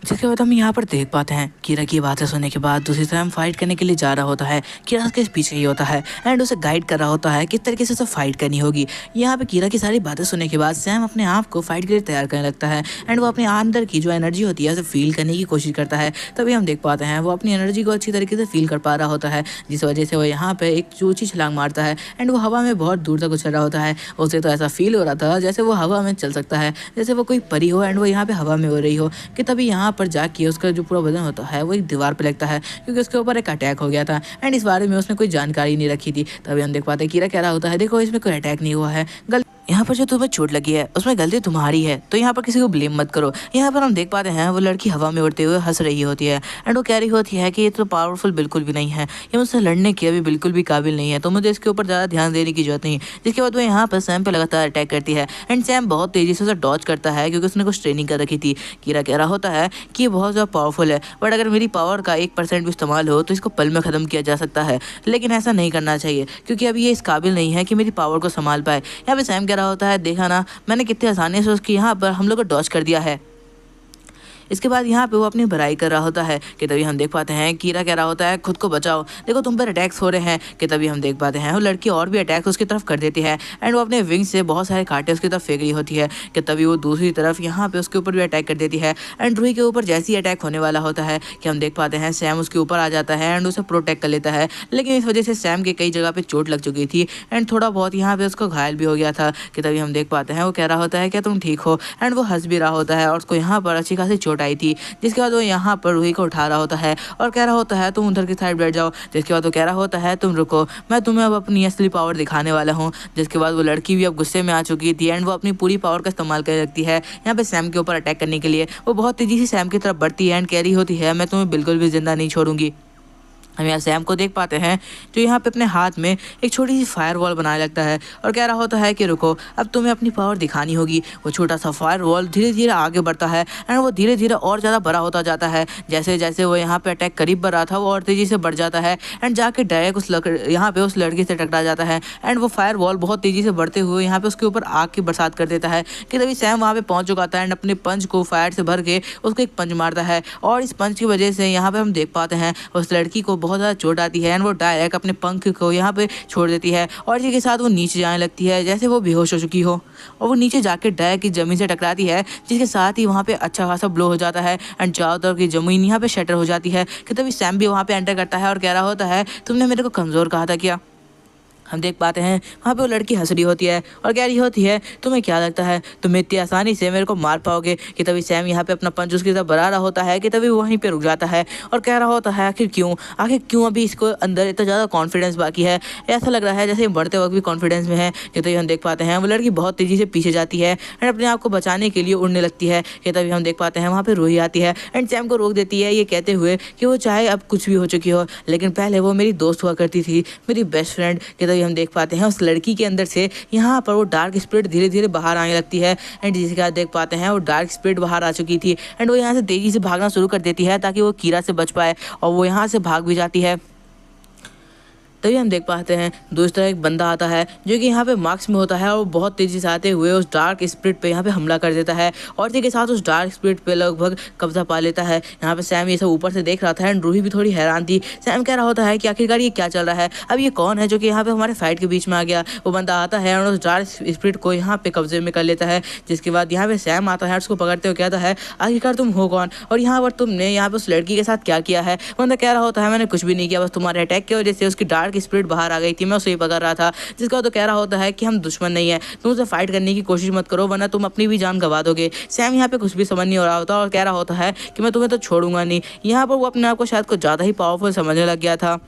जिसके बाद हम यहाँ पर देख पाते हैं कीरा की बातें सुनने के बाद दूसरी तरफ हम फाइट करने के लिए जा रहा होता है। कीरा उसके पीछे ही होता है एंड उसे गाइड कर रहा होता है किस तरीके से उसे फाइट करनी होगी। यहाँ पे कीरा की सारी बातें सुनने के बाद सैम अपने आप को फाइट के लिए तैयार करने लगता है एंड वो अपने अंदर की जो एनर्जी होती है उसे फील करने की कोशिश करता है। तभी हम देख पाते हैं वो अपनी एनर्जी को अच्छी तरीके से फील कर पा रहा होता है, जिस वजह से वो यहाँ पे एक ऊंची छलांग मारता है एंड वो हवा में बहुत दूर तक उछल रहा होता है। उसे तो ऐसा फील हो रहा था जैसे वो हवा में चल सकता है, जैसे वो कोई परी हो एंड वो यहाँ पे हवा में हो रही हो। कि तभी यहाँ पर जाके उसका जो पूरा बदन होता है वो एक दीवार पे लगता है क्योंकि उसके ऊपर एक अटैक हो गया था एंड इस बारे में उसने कोई जानकारी नहीं रखी थी। तभी हम देख पाते हैं कीरा कह रहा होता है देखो इसमें कोई अटैक नहीं हुआ है, यहाँ पर जो तुम्हें चोट लगी है उसमें गलती तुम्हारी है, तो यहाँ पर किसी को ब्लेम मत करो। यहाँ पर हम देख पाते हैं वो लड़की हवा में उड़ते हुए हंस रही होती है एंड वो कह रही होती है कि ये तो पावरफुल बिल्कुल भी नहीं है, ये मुझसे लड़ने के अभी बिल्कुल भी काबिल नहीं है, तो मुझे इसके ऊपर ज़्यादा ध्यान देने की जरूरत नहीं। जिसके बाद वो यहाँ पर सैम पे लगातार अटैक करती है एंड सैम बहुत तेज़ी से उसे डॉज करता है क्योंकि उसने कुछ ट्रेनिंग कर रखी थी। कीरा कह रहा होता है कि ये बहुत ज़्यादा पावरफुल है बट अगर मेरी पावर का 1% भी इस्तेमाल हो तो इसको पल में ख़त्म किया जा सकता है, लेकिन ऐसा नहीं करना चाहिए क्योंकि अभी ये इस काबिल नहीं है कि मेरी पावर को संभाल पाए। यहाँ पे सैम कह रहा होता है देखा ना मैंने कितनी आसानी से उसकी यहाँ पर हम लोग को डॉज कर दिया है। इसके बाद यहाँ पे वो अपनी भराई कर रहा होता है कि तभी हम देख पाते हैं कीरा कह रहा होता है खुद को बचाओ, देखो तुम पर अटैक्स हो रहे हैं। कि तभी हम देख पाते हैं वो लड़की और भी अटैक्स उसकी तरफ कर देती है एंड वो अपने विंग से बहुत सारे कांटे उसकी तरफ फेंक रही होती है। कि तभी वो दूसरी तरफ यहाँ पे उसके ऊपर भी अटैक कर देती है एंड रूही के ऊपर जैसे ही अटैक होने वाला होता है कि हम देख पाते हैं सैम उसके ऊपर आ जाता है एंड उसे प्रोटेक्ट कर लेता है, लेकिन इस वजह से सैम के कई जगह पे चोट लग चुकी थी एंड थोड़ा बहुत यहाँ पे उसको घायल भी हो गया था। कि तभी हम देख पाते हैं वो कह रहा होता है क्या तुम ठीक हो, एंड वो हंस भी रहा होता है और उसको यहाँ पर अच्छी खासी चोट आई थी। जिसके बाद वो यहाँ पर रूही को उठा रहा होता है और कह रहा होता है तुम उधर की साइड बैठ जाओ। जिसके बाद वो कह रहा होता है तुम रुको, मैं तुम्हें अब अपनी असली पावर दिखाने वाला हूँ। जिसके बाद वो लड़की भी अब गुस्से में आ चुकी थी एंड वो अपनी पूरी पावर का इस्तेमाल करने लगती है यहाँ पे सैम के ऊपर अटैक करने के लिए। वो बहुत तेजी से सैम की तरफ बढ़ती है एंड कह रही होती है मैं तुम्हें बिल्कुल भी जिंदा नहीं छोड़ूंगी। हम यहाँ सैम को देख पाते हैं जो यहाँ पे अपने हाथ में एक छोटी सी फायर वॉल बनाने लगता है और कह रहा होता है कि रुको अब तुम्हें अपनी पावर दिखानी होगी। वो छोटा सा फायर वॉल धीरे धीरे आगे बढ़ता है एंड वो धीरे धीरे और ज़्यादा बड़ा होता जाता है। जैसे जैसे वो यहाँ पे अटैक करीब बढ़ रहा था वो और तेज़ी से बढ़ जाता है एंड जाके डायरेक्ट यहाँ पे उस लड़की से टकरा जाता है एंड वो फायर वॉल बहुत तेज़ी से बढ़ते हुए यहाँ पे उसके ऊपर आग की बरसात कर देता है। कि तभी सैम वहाँ पे पहुँच चुका था एंड अपने पंच को फायर से भर के उसको एक पंच मारता है और इस पंच की वजह से यहाँ पे हम देख पाते हैं उस लड़की को बहुत ज़्यादा चोट आती है एंड वो डायरेक्ट अपने पंख को यहाँ पे छोड़ देती है और इसी के साथ वो नीचे जाने लगती है जैसे वो बेहोश हो चुकी हो और वो नीचे जाके डायरेक्ट की ज़मीन से टकराती है। जिसके साथ ही वहाँ पे अच्छा खासा ब्लो हो जाता है एंड चारों तरफ की ज़मीन यहाँ पे शटर हो जाती है। कि तभी सैम भी वहाँ पे एंटर करता है और कह रहा होता है तुमने मेरे को कमज़ोर कहा था क्या। हम देख पाते हैं वहाँ पे वो लड़की हंस रही होती है और कह रही होती है तुम्हें क्या लगता है तुम इतनी आसानी से मेरे को मार पाओगे। कि तभी सैम यहाँ पे अपना पंच उसकी तरफ बढ़ा रहा होता है कि तभी वहीं पे रुक जाता है और कह रहा होता है आखिर क्यों अभी इसको अंदर इतना ज़्यादा कॉन्फिडेंस बाकी है। ऐसा लग रहा है जैसे बढ़ते वक्त भी कॉन्फिडेंस में है। कि तभी हम देख पाते हैं वो लड़की बहुत तेज़ी से पीछे जाती है एंड अपने आप को बचाने के लिए उड़ने लगती है। कि तभी हम देख पाते हैं वहाँ पर रूही आती है एंड सैम को रोक देती है ये कहते हुए कि वो चाहे अब कुछ भी हो चुकी हो लेकिन पहले वो मेरी दोस्त हुआ करती थी, मेरी बेस्ट फ्रेंड। कि तभी हम देख पाते हैं उस लड़की के अंदर से यहाँ पर वो डार्क स्पिरिट धीरे धीरे बाहर आने लगती है। एंड जिसके बाद देख पाते हैं वो डार्क स्पिरिट बाहर आ चुकी थी एंड वो यहाँ से तेजी से भागना शुरू कर देती है ताकि वो कीरा से बच पाए, और वो यहाँ से भाग भी जाती है। तभी हम देख पाते हैं दूसरी तरफ एक बंदा आता है जो कि यहाँ पे मार्क्स में होता है और वो बहुत तेजी से आते हुए उस डार्क स्पिरिट पे यहाँ पे हमला कर देता है और इसी के साथ उस डार्क स्पिरिट पे लगभग कब्जा पा लेता है। यहाँ पे सैम ये सब ऊपर से देख रहा था एंड रूही भी थोड़ी हैरान थी। सैम कह रहा होता है कि आखिरकार ये क्या चल रहा है, अब ये कौन है जो कि यहाँ पे हमारे फाइट के बीच में आ गया। वो बंदा आता है और उस डार्क स्पिरिट को यहाँ पे कब्जे में कर लेता है, जिसके बाद यहाँ पे सैम आता है उसको पकड़ते हुए कहता है आखिरकार तुम हो कौन और यहाँ पर तुमने यहाँ पे उस लड़की के साथ क्या किया है। बंदा कह रहा होता है मैंने कुछ भी नहीं किया, बस तुम्हारे अटैक की वजह से उसकी डार्क स्पिरिट बाहर आ गई थी, मैं उसे ही पकड़ रहा था। जिसका तो कह रहा होता है कि हम दुश्मन नहीं है, तुम उसे फाइट करने की कोशिश मत करो वरना तुम अपनी भी जान गवा दोगे। सैम यहाँ पे कुछ भी समझ नहीं हो रहा होता और कह रहा होता है कि मैं तुम्हें तो छोड़ूंगा नहीं। यहाँ पर वो अपने आप को शायद कुछ ज़्यादा ही पावरफुल समझने लग गया था।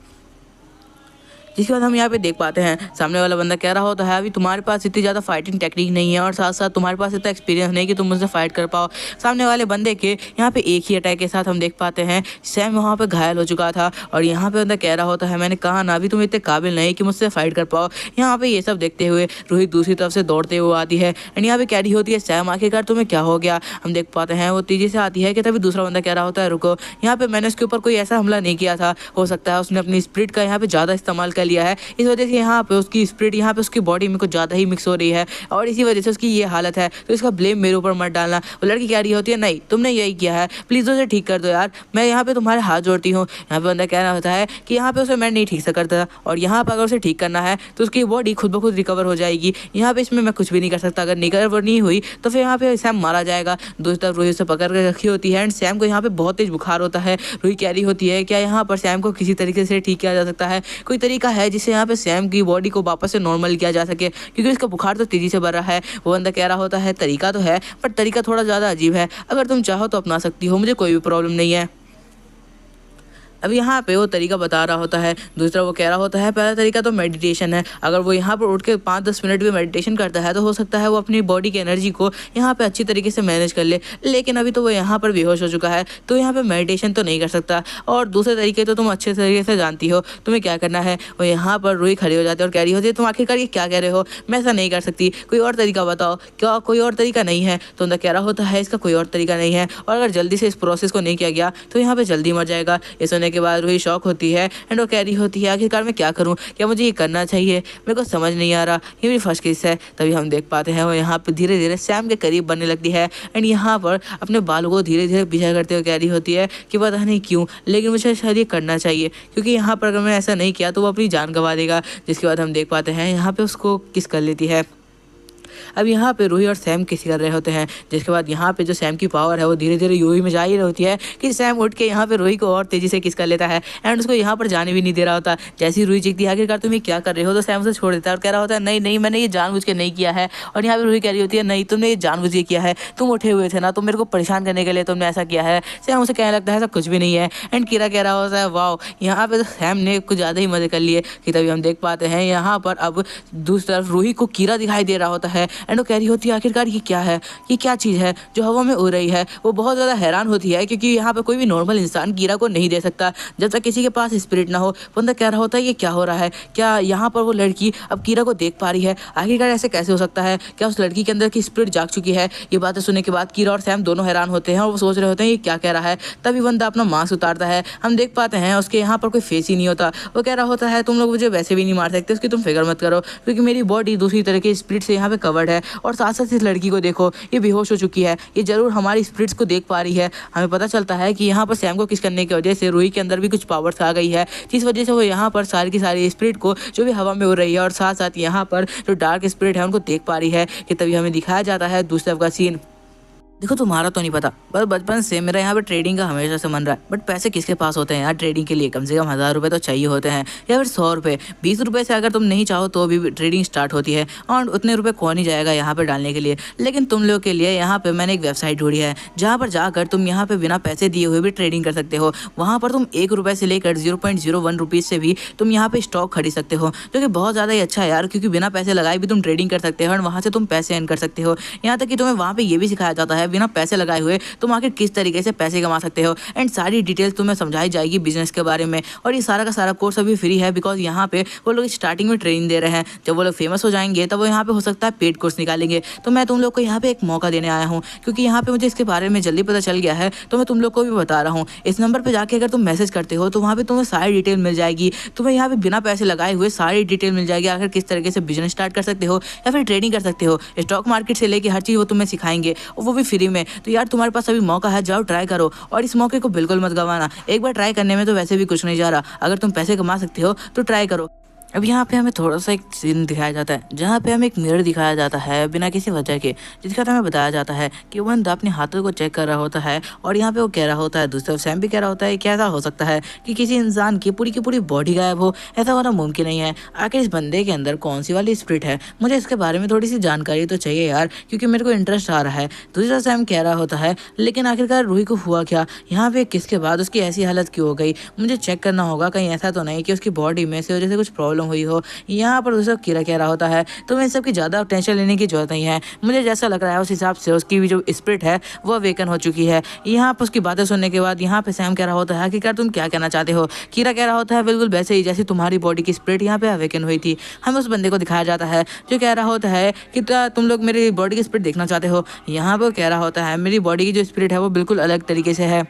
जिसके बाद हम यहाँ पे देख पाते हैं सामने वाला बंदा कह रहा होता है अभी तुम्हारे पास इतनी ज़्यादा फाइटिंग टेक्निक नहीं है और साथ साथ तुम्हारे पास इतना एक्सपीरियंस नहीं कि तुम मुझसे फाइट कर पाओ। सामने वाले बंदे के यहाँ पे एक ही अटैक के साथ हम देख पाते हैं सैम वहाँ पे घायल हो चुका था और यहाँ पे बंदा कह रहा होता है मैंने कहा ना अभी तुम इतने काबिल नहीं कि मुझसे फाइट कर पाओ। यहाँ पे ये सब देखते हुए रूही दूसरी तरफ से दौड़ते हुए आती है एंड यहाँ पे कह रही होती है सैम आखिरकार तुम्हें क्या हो गया। हम देख पाते हैं वो तेजी से आती है कि तभी दूसरा बंदा कह रहा होता है रुको, यहाँ पे मैंने उसके ऊपर कोई ऐसा हमला नहीं किया था, हो सकता है उसने अपनी स्पिरिट का यहाँ पे ज़्यादा इस्तेमाल कर लिया है, इस वजह से यहाँ पे उसकी स्पिरिट यहाँ पे उसकी बॉडी में कुछ ज़्यादा ही मिक्स हो रही है और इसी वजह से उसकी ये हालत है, तो इसका ब्लेम मेरे ऊपर मत डालना। वो लड़की कह रही होती है नहीं तुमने यही किया है, प्लीज़ उसे ठीक कर दो यार, मैं यहाँ पे तुम्हारे हाथ जोड़ती हूँ। यहाँ पे बंदा कह रहा होता है कि यहाँ पे उसे मैं नहीं ठीक से करता और यहाँ पर अगर उसे ठीक करना है तो उसकी बॉडी खुद ब खुद रिकवर हो जाएगी, यहाँ पे इसमें मैं कुछ भी नहीं कर सकता, अगर रिकवर नहीं हुई तो फिर यहाँ पे सैम मारा जाएगा। दूसरी तरफ रूही उसे पकड़ कर रखी होती है एंड सैम को यहाँ पे बहुत तेज बुखार होता है। रूही कह रही होती है क्या यहाँ पर सैम को किसी तरीके से ठीक किया जा सकता है, कोई तरीका है जिससे यहाँ पे सैम की बॉडी को वापस से नॉर्मल किया जा सके, क्योंकि इसका बुखार तो तेजी से बढ़ रहा है। वो बंदा कह रहा होता है तरीका तो है पर तरीका थोड़ा ज़्यादा अजीब है, अगर तुम चाहो तो अपना सकती हो, मुझे कोई भी प्रॉब्लम नहीं है। अब यहाँ पे वो तरीका बता रहा होता है, दूसरा वो कह रहा होता है पहला तरीका तो मेडिटेशन है, अगर वो यहाँ पर उठ के 5-10 मिनट भी मेडिटेशन करता है तो हो सकता है वो अपनी बॉडी की एनर्जी को यहाँ पे अच्छी तरीके से मैनेज कर ले, लेकिन अभी तो वो यहाँ पर बेहोश हो चुका है तो यहाँ पे मेडिटेशन तो नहीं कर सकता। और दूसरे तरीके तो तुम अच्छे तरीके से जानती हो, तुम्हें क्या करना है। वो यहाँ पर रूही खड़ी हो जाती है और कह रही होती है तुम आखिरकार ये क्या कह रहे हो, मैं ऐसा नहीं कर सकती, कोई और तरीका बताओ, क्या कोई और तरीका नहीं है। तो उनका कह रहा होता है इसका कोई और तरीका नहीं है और अगर जल्दी से इस प्रोसेस को नहीं किया गया तो यहाँ पर जल्दी मर जाएगा। ये सुनने के बाद रूही शौक होती है एंड वो कह रही होती है आखिरकार मैं क्या करूं, क्या मुझे ये करना चाहिए, मेरे को समझ नहीं आ रहा, ये मेरी फर्स्ट केस है। तभी हम देख पाते हैं वो यहाँ पे धीरे धीरे सैम के करीब बनने लगती है एंड यहाँ पर अपने बालों को धीरे धीरे पीछा करते हुए कह रही होती है कि पता नहीं क्यों लेकिन मुझे शायद ये करना चाहिए, क्योंकि यहाँ पर अगर मैं ऐसा नहीं किया तो वो अपनी जान गंवा देगा। जिसके बाद हम देख पाते हैं यहाँ पे उसको किस कर लेती है। अब यहाँ पे रूही और सैम किस कर रहे होते हैं, जिसके बाद यहाँ पे जो सैम की पावर है वो धीरे धीरे रूही में जा ही होती है कि सैम उठ के यहाँ पे रूही को और तेजी से किस कर लेता है एंड उसको यहाँ पर जाने भी नहीं दे रहा होता। जैसी रूही चीखती है आखिरकार तुम ये क्या कर रहे हो, तो सैम उसे छोड़ देता है और कह रहा होता है नहीं नहीं मैंने ये जानबूझ के नहीं किया है। और यहाँ पे रूही कह रही होती है नहीं तुमने ये जानबूझ के किया है, तुम उठे हुए थे ना, तुम मेरे को परेशान करने के लिए तुमने ऐसा किया है। सैम उसे कहने लगता है ऐसा कुछ भी नहीं है एंड कीरा कह रहा होता है वाह, यहाँ पे तो सैम ने कुछ ज़्यादा ही मजे कर लिए। कि तभी हम देख पाते हैं यहाँ पर अब दूसरी तरफ रूही को कीरा दिखाई दे रहा होता है एंड वो कह रही होती है आखिरकार ये क्या है, ये क्या चीज़ है जो हवा में उड़ रही है। वो बहुत ज़्यादा हैरान होती है क्योंकि यहाँ पे कोई भी नॉर्मल इंसान कीरा को नहीं दे सकता जब तक किसी के पास स्पिरिट ना हो। बंदा कह रहा होता है ये क्या हो रहा है, क्या यहाँ पर वो लड़की अब कीरा को देख पा रही है, आखिरकार ऐसे कैसे हो सकता है, क्या उस लड़की के अंदर की स्पिरिट जाग चुकी है। ये बातें सुनने के बाद कीरा और सैम दोनों हैरान होते हैं और वो सोच रहे होते हैं ये क्या कह रहा है। तभी बंदा अपना मास्क उतारता है, हम देख पाते हैं उसके यहाँ पर कोई फेस ही नहीं होता। वो कह रहा होता है तुम लोग मुझे वैसे भी नहीं मार सकते, उसकी तुम फिक्र मत करो क्योंकि मेरी बॉडी दूसरी तरह के स्पिरिट से यहाँ पे कवर्ड है। और साथ साथ इस लड़की को देखो ये बेहोश हो चुकी है, ये जरूर हमारी स्पिरिट्स को देख पा रही है। हमें पता चलता है कि यहाँ पर सैम को किस करने की वजह से रूही के अंदर भी कुछ पावर्स आ गई है, जिस वजह से वो यहाँ पर सारी की सारी स्पिरिट को जो भी हवा में उड़ रही है और साथ साथ यहाँ पर जो डार्क स्पिरिट है उनको देख पा रही है। कि तभी हमें दिखाया जाता है दूसरे तरफ का सीन। देखो तुम्हारा तो नहीं पता पर बचपन से मेरा यहाँ पे ट्रेडिंग का हमेशा से मन रहा है, बट पैसे किसके पास होते हैं यार ट्रेडिंग के लिए, कम से कम 1000 रुपये तो चाहिए होते हैं या फिर 100 रुपये। 20 रुपये से अगर तुम नहीं चाहो तो भी ट्रेडिंग स्टार्ट होती है और उतने रुपये कौन ही जाएगा यहाँ पे डालने के लिए। लेकिन तुम लोग के लिए यहाँ पे मैंने एक वेबसाइट ढूंढी है जहाँ पर जाकर तुम यहाँ पे बिना पैसे दिए हुए भी ट्रेडिंग कर सकते हो। वहाँ पर तुम 1 रुपये से लेकर 0.01 रुपीज़ से भी तुम यहाँ पे स्टॉक खरीद सकते हो, जो कि बहुत ज़्यादा ही अच्छा है यार, क्योंकि बिना पैसे लगाए भी तुम ट्रेडिंग कर सकते हो और वहाँ से तुम पैसे अर्न कर सकते हो। यहाँ तक कि तुम्हें वहाँ पे ये भी सिखाया जाता है है बिना पैसे लगाए हुए तुम आखिर किस तरीके से पैसे कमा सकते हो, एंड सारी डिटेल्स तुम्हें समझाई जाएगी बिजनेस के बारे में। और ये सारा का सारा कोर्स अभी फ्री है, बिकॉज यहाँ पे वो लोग स्टार्टिंग में ट्रेनिंग दे रहे हैं। जब वो लोग फेमस हो जाएंगे तब वो यहाँ पे हो सकता है पेड कोर्स निकालेंगे। तो मैं तुम लोग को यहाँ पे एक मौका देने आया हूँ, क्योंकि यहाँ पे मुझे इसके बारे में जल्दी पता चल गया है, तो मैं तुम लोग को भी बता रहा हूँ। इस नंबर पे जाके अगर तुम मैसेज करते हो तो वहाँ पे तुम्हें सारी डिटेल मिल जाएगी। तुम्हें यहाँ पे बिना पैसे लगाए हुए सारी डिटेल मिल जाएगी, आखिर किस तरीके से बिजनेस स्टार्ट कर सकते हो या फिर ट्रेडिंग कर सकते हो। स्टॉक मार्केट से लेके हर चीज़ वो तुम्हें सिखाएंगे, और वो भी फ्री में। तो यार तुम्हारे पास अभी मौका है, जाओ ट्राई करो, और इस मौके को बिल्कुल मत गंवाना। एक बार ट्राई करने में तो वैसे भी कुछ नहीं जा रहा, अगर तुम पैसे कमा सकते हो तो ट्राई करो। अब यहाँ पे हमें थोड़ा सा एक सीन दिखाया जाता है, जहाँ पे हमें एक मिरर दिखाया जाता है बिना किसी वजह के, जिसका हमें बताया जाता है कि वो बंदा अपने हाथों को चेक कर रहा होता है, और यहाँ पे वो कह रहा होता है, दूसरी तरफ सैम भी कह रहा होता है कि ऐसा हो सकता है कि किसी इंसान की पूरी बॉडी गायब हो, ऐसा होना मुमकिन नहीं है। आखिर इस बंदे के अंदर कौन सी वाली स्पिरिट है, मुझे इसके बारे में थोड़ी सी जानकारी तो चाहिए यार, क्योंकि मेरे को इंटरेस्ट आ रहा है। दूसरी तरफ सैम कह रहा होता है, लेकिन आखिरकार रूही को हुआ क्या, यहाँ पे किसके बाद उसकी ऐसी हालत क्यों हो गई, मुझे चेक करना होगा, कहीं ऐसा तो नहीं कि उसकी बॉडी में से वजह से कुछ प्रॉब्लम हुई हो। यहाँ पर दूसरा कीरा कह रहा होता है, तुम्हें इन सब की ज़्यादा टेंशन लेने की जरूरत नहीं है, मुझे जैसा लग रहा है उस हिसाब से उसकी भी जो स्पिरिट है वो अवेकन हो चुकी है। यहाँ पर उसकी बातें सुनने के बाद यहाँ पे सैम कह रहा होता है कि तुम क्या कहना चाहते हो। कीरा कह रहा होता है, बिल्कुल वैसे ही जैसे तुम्हारी बॉडी की स्पिरिट यहाँ पे अवेकन हुई थी। हमें उस बंदे को दिखाया जाता है जो कह रहा होता है कि तुम लोग मेरी बॉडी की स्पिरिट देखना चाहते हो। यहाँ पर कह रहा होता है, मेरी बॉडी की जो स्पिरिट है वो बिल्कुल अलग तरीके से है,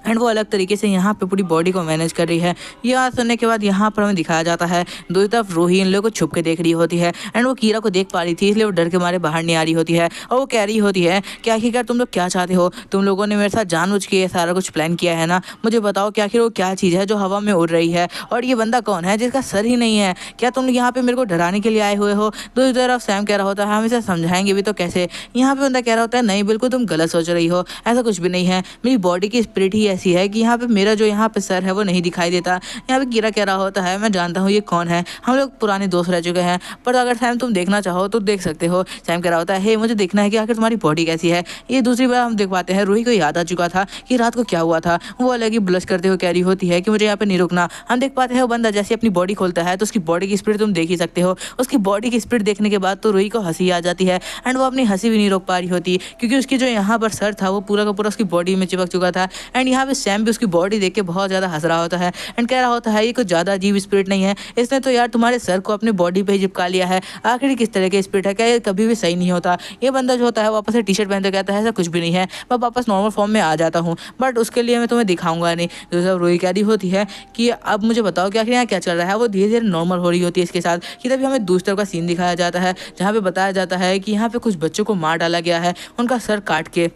एंड वो अलग तरीके से यहाँ पे पूरी बॉडी को मैनेज कर रही है। ये बात सुनने के बाद यहाँ पर हमें दिखाया जाता है दूसरी तरफ रूही इन लोगों को छुप के देख रही होती है, एंड वो कीरा को देख पा रही थी, इसलिए वो डर के मारे बाहर नहीं आ रही होती है। और वो कह रही होती है कि आखिरकार तुम लोग क्या चाहते हो, तुम लोगों ने मेरे साथ जानबूझ के ये सारा कुछ प्लान किया है ना, मुझे बताओ कि आखिर वो क्या चीज़ है जो हवा में उड़ रही है, और ये बंदा कौन है जिसका सर ही नहीं है, क्या तुम यहाँ पे मेरे को डराने के लिए आए हुए हो। दूसरी तरफ सैम कह रहा होता है, हम इसे समझाएंगे भी तो कैसे। यहाँ पे बंदा कह रहा होता है, नहीं बिल्कुल तुम गलत सोच रही हो, ऐसा कुछ भी नहीं है, मेरी बॉडी की स्पिरिट ही ऐसी है कि यहाँ पे मेरा जो यहाँ पे सर है वो नहीं दिखाई देता। यहाँ पे कीरा कह रहा होता है, मैं जानता हूँ ये कौन है, हम लोग पुराने दोस्त रह चुके हैं, पर अगर सैम तुम देखना चाहो तो देख सकते हो। सैम कह रहा होता है, हे मुझे देखना है कि आखिर तुम्हारी बॉडी कैसी है। ये दूसरी बार हम देख पाते हैं रूही को याद आ चुका था कि रात को क्या हुआ था, वो अलग ही ब्लश करते हुए कह रही होती है कि मुझे यहाँ पे नहीं रुकना। हम देख पाते हैं वो बंदा जैसे अपनी बॉडी खोलता है तो उसकी बॉडी की स्पिरिट तुम देख ही सकते हो। उसकी बॉडी की स्पिरिट देखने के बाद तो रूही को हंसी आ जाती है, एंड वो अपनी हंसी भी नहीं रोक पा रही होती, क्योंकि उसकी जो यहाँ पर सर था वो पूरा का पूरा उसकी बॉडी में चिपक चुका था। एंड यहाँ पे सैम भी उसकी बॉडी देख के बहुत ज़्यादा हंस रहा होता है, एंड कह रहा होता है, ये कुछ ज़्यादा अजीब स्पिरिट नहीं है, इसने तो यार तुम्हारे सर को अपनी बॉडी पे ही चिपका लिया है, आखिर किस तरह के स्पिरिट है, क्या ये कभी भी सही नहीं होता। ये बंदा जो होता है वापस से टी शर्ट पहनते कहता है, ऐसा कुछ भी नहीं है, मैं वापस नॉर्मल फॉर्म में आ जाता हूँ, बट उसके लिए मैं तुम्हें दिखाऊंगा नहीं। दूसरा रूही कह रही होती है कि अब मुझे बताओ कि आखिर यहाँ क्या चल रहा है। वो धीरे धीरे नॉर्मल हो रही होती है इसके साथ, कि तभी हमें दूसरी तरफ का सीन दिखाया जाता है, जहाँ पे बताया जाता है कि यहाँ पे कुछ बच्चों को मार डाला गया है, उनका सर काट के।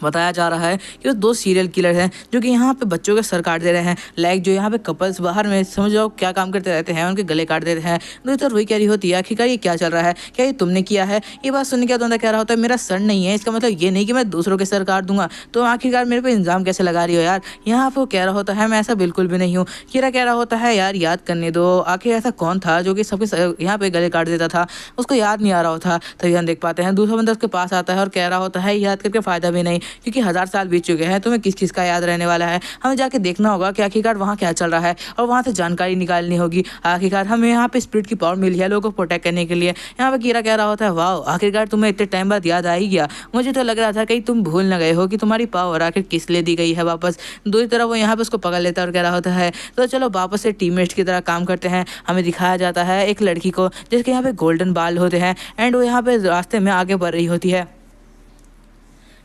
बताया जा रहा है कि वो दो सीरियल किलर हैं जो कि यहाँ पे बच्चों के सर काट दे रहे हैं, लाइक जो यहाँ पे कपल्स बाहर में समझ जाओ क्या काम करते रहते हैं, उनके गले काट देते हैं। दूसरी तरफ वही कह रही होती है, आखिरकार ये क्या चल रहा है, क्या ये तुमने किया है। ये बात सुनने के बाद कह रहा होता है, मेरा सर नहीं है, इसका मतलब ये नहीं कि मैं दूसरों के सर काट दूंगा, तो आखिरकार मेरे पे इल्ज़ाम कैसे लगा रही हो यार। यहाँ पे वो कह रहा होता है, मैं ऐसा बिल्कुल भी नहीं हूँ। कीरा कह रहा होता है, यार याद करने दो, आखिर ऐसा कौन था जो कि सबके यहाँ पे गले काट देता था, उसको याद नहीं आ रहा होता। तभी हम देख पाते हैं दूसरा बंदा उसके पास आता है और कह रहा होता है, याद करके फ़ायदा भी नहीं, क्योंकि 1000 साल बीत चुके हैं, तुम्हें किस किस का याद रहने वाला है। हमें जाके देखना होगा कि आखिरकार वहाँ क्या चल रहा है, और वहाँ से जानकारी निकालनी होगी। आखिरकार हमें यहाँ पे स्पिरिट की पावर मिली है लोगों को प्रोटेक्ट करने के लिए। यहाँ पे कीरा कह रहा होता है, वाह आखिरकार तुम्हें इतने टाइम बाद याद आ ही गया, मुझे तो लग रहा था कहीं तुम भूल न गए हो कि तुम्हारी पावर आखिर किस लिए दी गई है वापस। दूसरी तरफ वो यहाँ पे उसको पकड़ लेता है और कह रहा होता है, तो चलो वापस से टीममेट्स की तरह काम करते हैं। हमें दिखाया जाता है एक लड़की को जिसके यहाँ पे गोल्डन बाल होते हैं, एंड वो यहाँ पे रास्ते में आगे बढ़ रही होती है।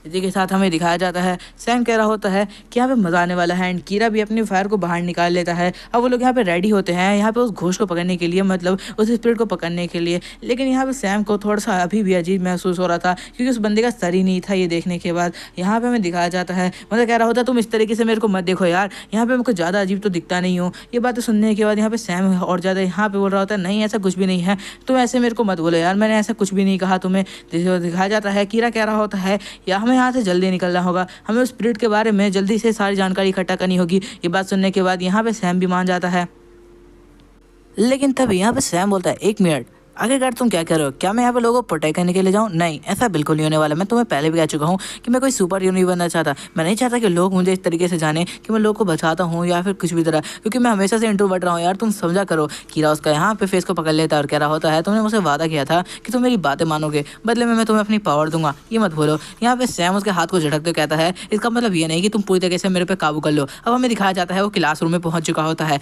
इसी के साथ हमें दिखाया जाता है सैम कह रहा होता है कि यहाँ पे मजा आने वाला है, एंड कीरा भी अपनी फायर को बाहर निकाल लेता है। अब वो लोग यहाँ पे रेडी होते हैं यहाँ पे उस घोष को पकड़ने के लिए, मतलब उस स्पिरिट को पकड़ने के लिए। लेकिन यहाँ पे सैम को थोड़ा सा अभी भी अजीब महसूस हो रहा था, क्योंकि उस बंदे का सर ही नहीं था। ये देखने के बाद यहाँ पे हमें दिखाया जाता है, मतलब कह रहा होता है, तुम इस तरीके से मेरे को मत देखो यार, यहाँ पे मैं कुछ ज़्यादा अजीब तो दिखता नहीं हूँ। ये बातें सुनने के बाद यहाँ पे सैम और ज़्यादा यहाँ पे बोल रहा होता है, नहीं ऐसा कुछ भी नहीं है, तुम ऐसे मेरे को मत बोलो यार, मैंने ऐसा कुछ भी नहीं कहा तुम्हें। दिखाया जाता है कीरा कह रहा होता है, या हमें यहाँ से जल्दी निकलना होगा, हमें उस स्पिरिट के बारे में जल्दी से सारी जानकारी इकट्ठा करनी होगी। ये बात सुनने के बाद यहाँ पे सैम भी मान जाता है। लेकिन तब यहाँ पे सैम बोलता है, एक मिनट, आखिरकार तुम क्या कर रहे हो? क्या मैं यहाँ पे लोगों को प्रोटेक्ट करने के लिए जाऊँ? नहीं, ऐसा बिल्कुल नहीं होने वाला। मैं तुम्हें पहले भी कह चुका हूँ कि मैं कोई सुपर हीरो नहीं बनना चाहता। मैं नहीं चाहता कि लोग मुझे इस तरीके से जाने कि मैं लोग को बचाता हूँ या फिर कुछ भी तरह, क्योंकि मैं हमेशा से इंट्रोवर्ट रहा हूँ यार, तुम समझा करो। कीरा उसका यहाँ पे फेस को पकड़ लेता है और कह रहा होता है, तुमने मुझसे वादा किया था कि तुम मेरी बातें मानोगे, बदले में मैं तुम्हें अपनी पावर दूंगा, ये मत भूलो। यहाँ पे सैम उसके हाथ को झटकते हुए कहता है, इसका मतलब ये नहीं कि तुम पूरी तरीके से मेरे पे काबू कर लो। अब हमें दिखाया जाता है वो क्लासरूम में पहुंच चुका होता है।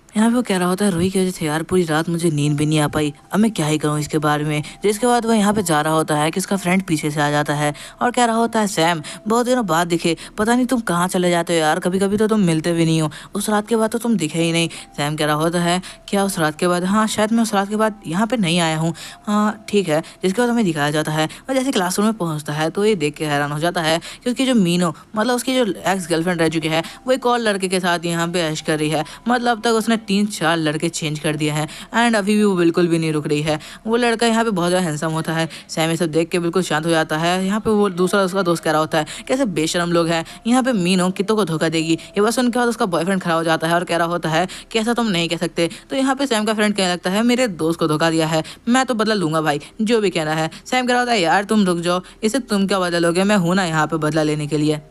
यहाँ पे वो कह रहा होता है, रूही की वजह से यार पूरी रात मुझे नींद भी नहीं आ पाई, अब मैं क्या ही करूँ इसके बारे में। जिसके बाद वो यहाँ पे जा रहा होता है कि उसका फ्रेंड पीछे से आ जाता है और कह रहा होता है, सैम बहुत दिनों बाद दिखे, पता नहीं तुम कहाँ चले जाते हो यार, कभी कभी तो तुम मिलते भी नहीं हो, उस रात के बाद तो तुम दिखे ही नहीं। सैम कह रहा होता है, क्या उस रात के बाद? हाँ शायद मैं उस रात के बाद यहाँ पे नहीं आया हूँ। हाँ ठीक है। जिसके बाद हमें दिखाया जाता है और जैसे क्लासरूम में पहुँचता है तो ये देख के हैरान हो जाता है कि उसकी जो मीनो, मतलब उसकी जो एक्स गर्लफ्रेंड रह चुकी है, वो एक और लड़के के साथ यहाँ पे ऐश कर रही है। मतलब अब तक उसने 3-4 लड़के चेंज कर दिया है एंड अभी भी वो बिल्कुल भी नहीं रुक रही है। वो लड़का यहाँ पे बहुत ज़्यादा हैंडसम होता है। सैम ये सब देख के बिल्कुल शांत हो जाता है। यहाँ पे वो दूसरा उसका दोस्त कह रहा होता है, कैसे बेशरम लोग हैं, यहाँ पे मीनो कितों को धोखा देगी। ये बात सुनने के बाद उसका बॉयफ्रेंड खड़ा हो जाता है और कह रहा होता है कि ऐसा तुम नहीं कह सकते। तो यहाँ पे सैम का फ्रेंड कहने लगता है, मेरे दोस्त को धोखा दिया है, मैं तो बदला लूंगा भाई, जो भी कहना है। सैम कह रहा होता है, यार तुम रुक जाओ, इसे तुम क्या बदला लोगे, मैं हूं ना यहाँ पे बदला लेने के लिए।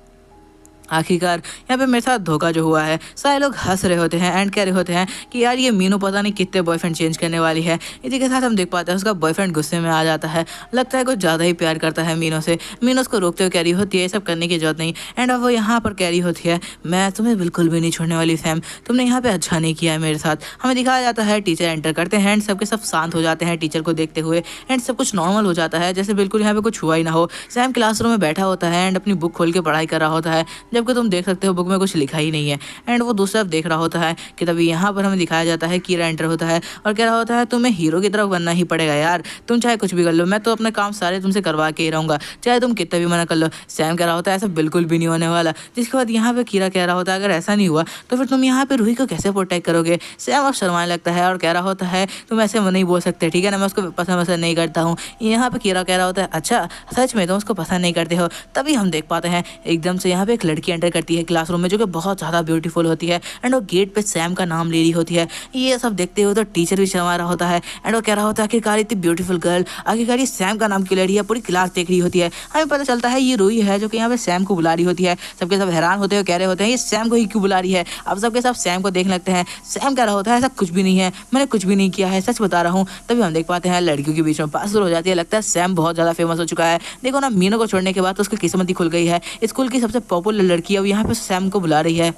आखिरकार यहाँ पे मेरे साथ धोखा जो हुआ है, सारे लोग हंस रहे होते हैं एंड कह रहे होते हैं कि यार ये मीनू पता नहीं कितने बॉयफ्रेंड चेंज करने वाली है। इसी के साथ हम देख पाते हैं उसका बॉयफ्रेंड गुस्से में आ जाता है, लगता है कुछ ज़्यादा ही प्यार करता है मीनू से। मीनू उसको रोकते हुए कह रही होती है, ये सब करने की जरूरत नहीं। एंड अब वो यहाँ पर कह रही होती है, मैं तुम्हें बिल्कुल भी नहीं छोड़ने वाली सैम, तुमने यहाँ पे अच्छा नहीं किया है मेरे साथ। हमें दिखाया जाता है टीचर एंटर करते हैं एंड सबके सब शांत हो जाते हैं टीचर को देखते हुए एंड सब कुछ नॉर्मल हो जाता है, जैसे बिल्कुल यहाँ पे कुछ हुआ ही ना हो। सैम क्लासरूम में बैठा होता है एंड अपनी बुक खोल के पढ़ाई कर रहा होता है, जबकि तुम देख सकते हो बुक में कुछ लिखा ही नहीं है। एंड वो दूसरा देख रहा होता है कि तभी यहाँ पर हमें दिखाया जाता है कीरा एंटर होता है और कह रहा होता है, तुम्हें हीरो की तरफ बनना ही पड़ेगा यार, तुम चाहे कुछ भी कर लो, मैं तो अपने काम सारे तुमसे करवा के ही रहूंगा, चाहे तुम कितना भी मना कर लो। सैम कह रहा होता है, ऐसा बिल्कुल भी नहीं होने वाला। जिसके बाद यहाँ पे कीरा कह रहा होता है, अगर ऐसा नहीं हुआ तो फिर तुम यहाँ पे रूही को कैसे प्रोटेक्ट करोगे। सैम अब शर्माने लगता है और कह रहा होता है, तुम ऐसे नहीं बोल सकते, ठीक है ना, मैं उसको पसंद नहीं करता हूँ। यहाँ पे कीरा कह रहा होता है, अच्छा सच में तुम उसको पसंद नहीं करते हो। तभी हम देख पाते हैं एकदम से यहाँ पे एक लड़की एंटर करती है क्लासरूम में, जो कि बहुत ज़्यादा ब्यूटीफुल होती है एंड वो गेट पे सैम का नाम ले रही होती है। ये सब देखते हुए तो टीचर भी शर्मा रहा होता है एंड वो कह रहा होता है, आखिरकार इतनी ब्यूटीफुल गर्ल, आखिरकार ये सैम का नाम क्यों ले रही है। पूरी क्लास देख रही होती है, हमें पता चलता है ये रूही है जो कि यहाँ पे सैम को बुला रही होती है। सबके सब हैरान होते हुए कह रहे होते हैं, ये सैम को ही क्यों बुला रही है। अब सबके सब सैम को देखने लगते हैं। सैम कह रहा होता है, ऐसा कुछ भी नहीं है, मैंने कुछ भी नहीं किया है, सच बता रहा हूँ। तभी हम देख पाते हैं लड़कियों के बीच में बात शुरू हो जाती है। लगता है सैम बहुत ज़्यादा फेमस हो चुका है। देखो ना, मीनू को छोड़ने के बाद तो उसकी किस्मत ही खुल गई है, स्कूल की सबसे पॉपुलर लड़की अब यहाँ पे सैम को बुला रही है।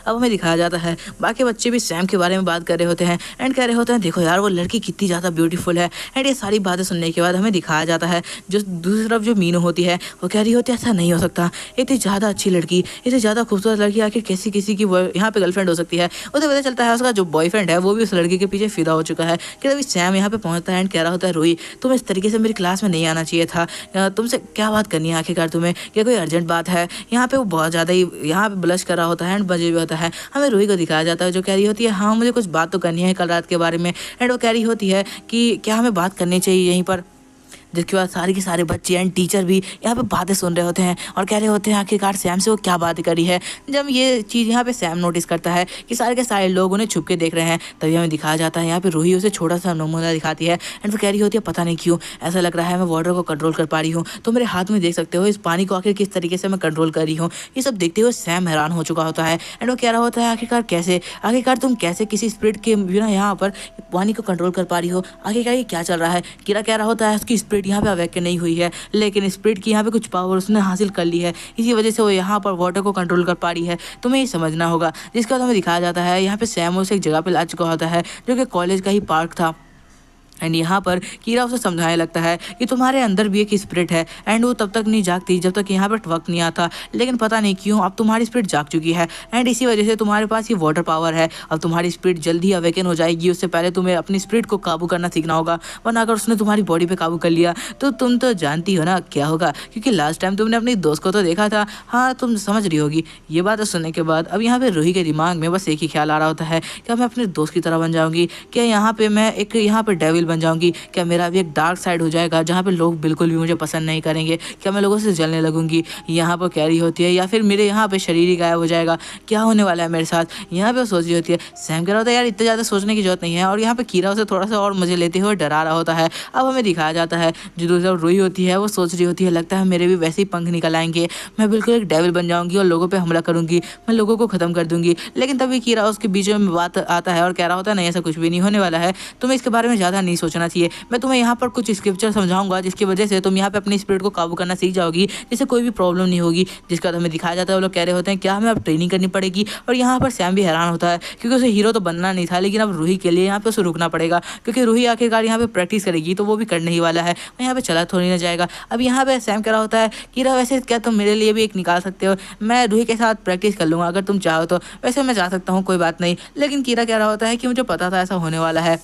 अब हमें दिखाया जाता है बाकी बच्चे भी सैम के बारे में बात कर रहे होते हैं एंड कह रहे होते हैं, देखो यार वो लड़की कितनी ज़्यादा ब्यूटीफुल है। एंड ये सारी बातें सुनने के बाद हमें दिखाया जाता है जो दूसरी तरफ जो मीनू होती है वो कह रही होती है, ऐसा नहीं हो सकता, इतनी ज़्यादा अच्छी लड़की, इतनी ज़्यादा खूबसूरत लड़की आखिर कैसी किसी की यहाँ पे गर्लफ्रेंड हो सकती है। उसे पता चलता है उसका जो बॉयफ्रेंड है वो भी उस लड़की के पीछे फिदा हो चुका है। कि तभी सैम यहाँ पे पहुँचता है एंड कह रहा होता है, रूही तुम इस तरीके से मेरी क्लास में नहीं आना चाहिए था, तुमसे क्या बात करनी है आखिरकार तुम्हें, क्या कोई अर्जेंट बात है। यहाँ पे वो बहुत ज़्यादा ही यहाँ पे ब्लश कर रहा होता है एंड बजे भी होता है। हमें रूही को दिखाया जाता है जो कह रही होती है, हाँ मुझे कुछ बात तो करनी है कल रात के बारे में। एंड वो कह रही होती है कि क्या हमें बात करनी चाहिए यहीं पर। जिसके बाद सारे के सारे बच्चे एंड टीचर भी यहाँ पे बातें सुन रहे होते हैं और कह रहे होते हैं आखिरकार सैम से वो क्या बात करी है। जब ये चीज़ यहाँ पे सैम नोटिस करता है कि सारे के सारे लोग उन्हें छुप के देख रहे हैं, तभी हमें दिखाया जाता है यहाँ पे रूही उसे छोटा सा नमूना दिखाती है एंड वो कह रही होती है, पता नहीं क्यों ऐसा लग रहा है मैं वाटर को कंट्रोल कर पा रही हूँ, तो मेरे हाथ में देख सकते हो इस पानी को आखिर किस तरीके से मैं कंट्रोल कर रही हूँ। ये सब देखते हुए सैम हैरान हो चुका होता है एंड वो कह रहा होता है, आखिरकार कैसे, आखिरकार तुम कैसे किसी स्पिरिट के बिना यहाँ पर पानी को कंट्रोल कर पा रही हो, आखिरकार ये क्या चल रहा है। कीरा कह रहा होता है उसकी स्पिरिट यहाँ पे अवेकन नहीं हुई है, लेकिन स्पिरिट की यहाँ पे कुछ पावर उसने हासिल कर ली है, इसी वजह से वो यहाँ पर वाटर को कंट्रोल कर पा रही है, तुम्हें ये समझना होगा। जिसके बाद हमें दिखाया जाता है यहाँ पे सैम उसे एक जगह पे ला चुका होता है जो कि कॉलेज का ही पार्क था एंड यहाँ पर कीरा उसे समझाने लगता है कि तुम्हारे अंदर भी एक स्पिरिट है एंड वो तब तक नहीं जागती जब तक यहाँ पर वक्त नहीं आता, लेकिन पता नहीं क्यों अब तुम्हारी स्पिरिट जाग चुकी है एंड इसी वजह से तुम्हारे पास ये वाटर पावर है। अब तुम्हारी स्पिरिट जल्दी ही अवेकन हो जाएगी, उससे पहले तुम्हें अपनी स्पिरिट को काबू करना सीखना होगा, वरना अगर उसने तुम्हारी बॉडी पे काबू कर लिया तो तुम तो जानती हो ना क्या होगा, क्योंकि लास्ट टाइम तुमने अपनी दोस्त को तो देखा था। हाँ तुम समझ रही होगी। ये बात सुनने के बाद अब यहाँ पे रूही के दिमाग में बस एक ही ख्याल आ रहा होता है कि मैं अपने दोस्त की तरह बन जाऊँगी, क्या यहाँ पे मैं एक यहाँ पे डेविल बन जाऊंगी? क्या मेरा भी एक डार्क साइड हो जाएगा जहाँ पे लोग बिल्कुल भी मुझे पसंद नहीं करेंगे? क्या मैं लोगों से जलने लगूंगी? यहाँ पर कैरी होती है, या फिर मेरे यहाँ पे शरीर ही गायब हो जाएगा? क्या होने वाला है मेरे साथ? यहाँ पे वो सोच रही होती है। सैम कह रहा होता है यार इतना ज़्यादा सोचने की जरूरत नहीं है, और यहाँ पे कीरा उसे थोड़ा सा और मजे लेते हुए डरा रहा होता है। अब हमें दिखाया जाता है जो दूसरा रूही होती है वो सोच रही होती है, लगता है मेरे भी वैसे ही पंख निकल आएंगे, मैं बिल्कुल एक डेविल बन जाऊंगी और लोगों पे हमला करूंगी, मैं लोगों को खत्म कर दूंगी। लेकिन तभी कीरा उसके बीच में बात आता है और कह रहा होता है नहीं, ऐसा कुछ भी नहीं होने वाला है, तुम्हें इसके बारे में ज़्यादा नहीं सोचना चाहिए। मैं तुम्हें यहाँ पर कुछ स्क्रिप्चर समझाऊंगा जिसकी वजह से तुम यहाँ पे अपनी स्पिरिट को काबू करना सीख जाओगी, जिससे कोई भी प्रॉब्लम नहीं होगी। जिसका हमें दिखाया जाता है वो लोग कह रहे होते हैं क्या हमें अब ट्रेनिंग करनी पड़ेगी। और यहाँ पर सैम भी हैरान होता है क्योंकि उसे हीरो तो बनना नहीं था, लेकिन अब रूही के लिए यहाँ पे उसे रुकना पड़ेगा, क्योंकि रूही आखिरकार यहाँ पे प्रैक्टिस करेगी तो वो भी करने ही वाला है, वो यहाँ पे चला थोड़ी ना जाएगा। अब यहाँ पे सैम कह रहा होता है कीरा वैसे क्या तुम मेरे लिए भी एक निकाल सकते हो, मैं रूही के साथ प्रैक्टिस कर लूँगा अगर तुम चाहो तो, वैसे मैं जा सकता हूँ कोई बात नहीं। लेकिन कीरा कह रहा होता है कि मुझे पता था ऐसा होने वाला है।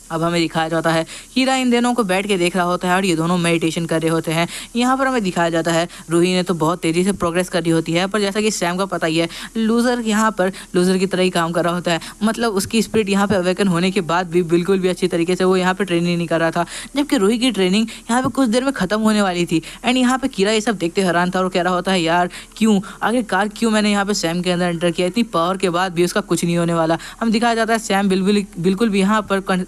अब हमें दिखाया जाता है हीरा इन दोनों को बैठ के देख रहा होता है और ये दोनों मेडिटेशन कर रहे होते हैं। यहाँ पर हमें दिखाया जाता है रूही ने तो बहुत तेज़ी से प्रोग्रेस कर रही होती है, पर जैसा कि सैम का पता ही है लूज़र यहाँ पर लूज़र की तरह ही काम कर रहा होता है। मतलब उसकी स्पिरिट यहाँ पे अवेकन होने के बाद भी बिल्कुल भी अच्छी तरीके से वो यहाँ पे ट्रेनिंग नहीं कर रहा था, जबकि रूही की ट्रेनिंग यहाँ पे कुछ देर में ख़त्म होने वाली थी। एंड यहाँ पे कीरा ये सब देखते हैरान था और कह रहा होता है यार क्यों, आखिरकार क्यों मैंने यहाँ पे सैम के अंदर एंटर किया, इतनी पावर के बाद भी उसका कुछ नहीं होने वाला। हम दिखाया जाता है सैम बिल्कुल भी यहाँ पर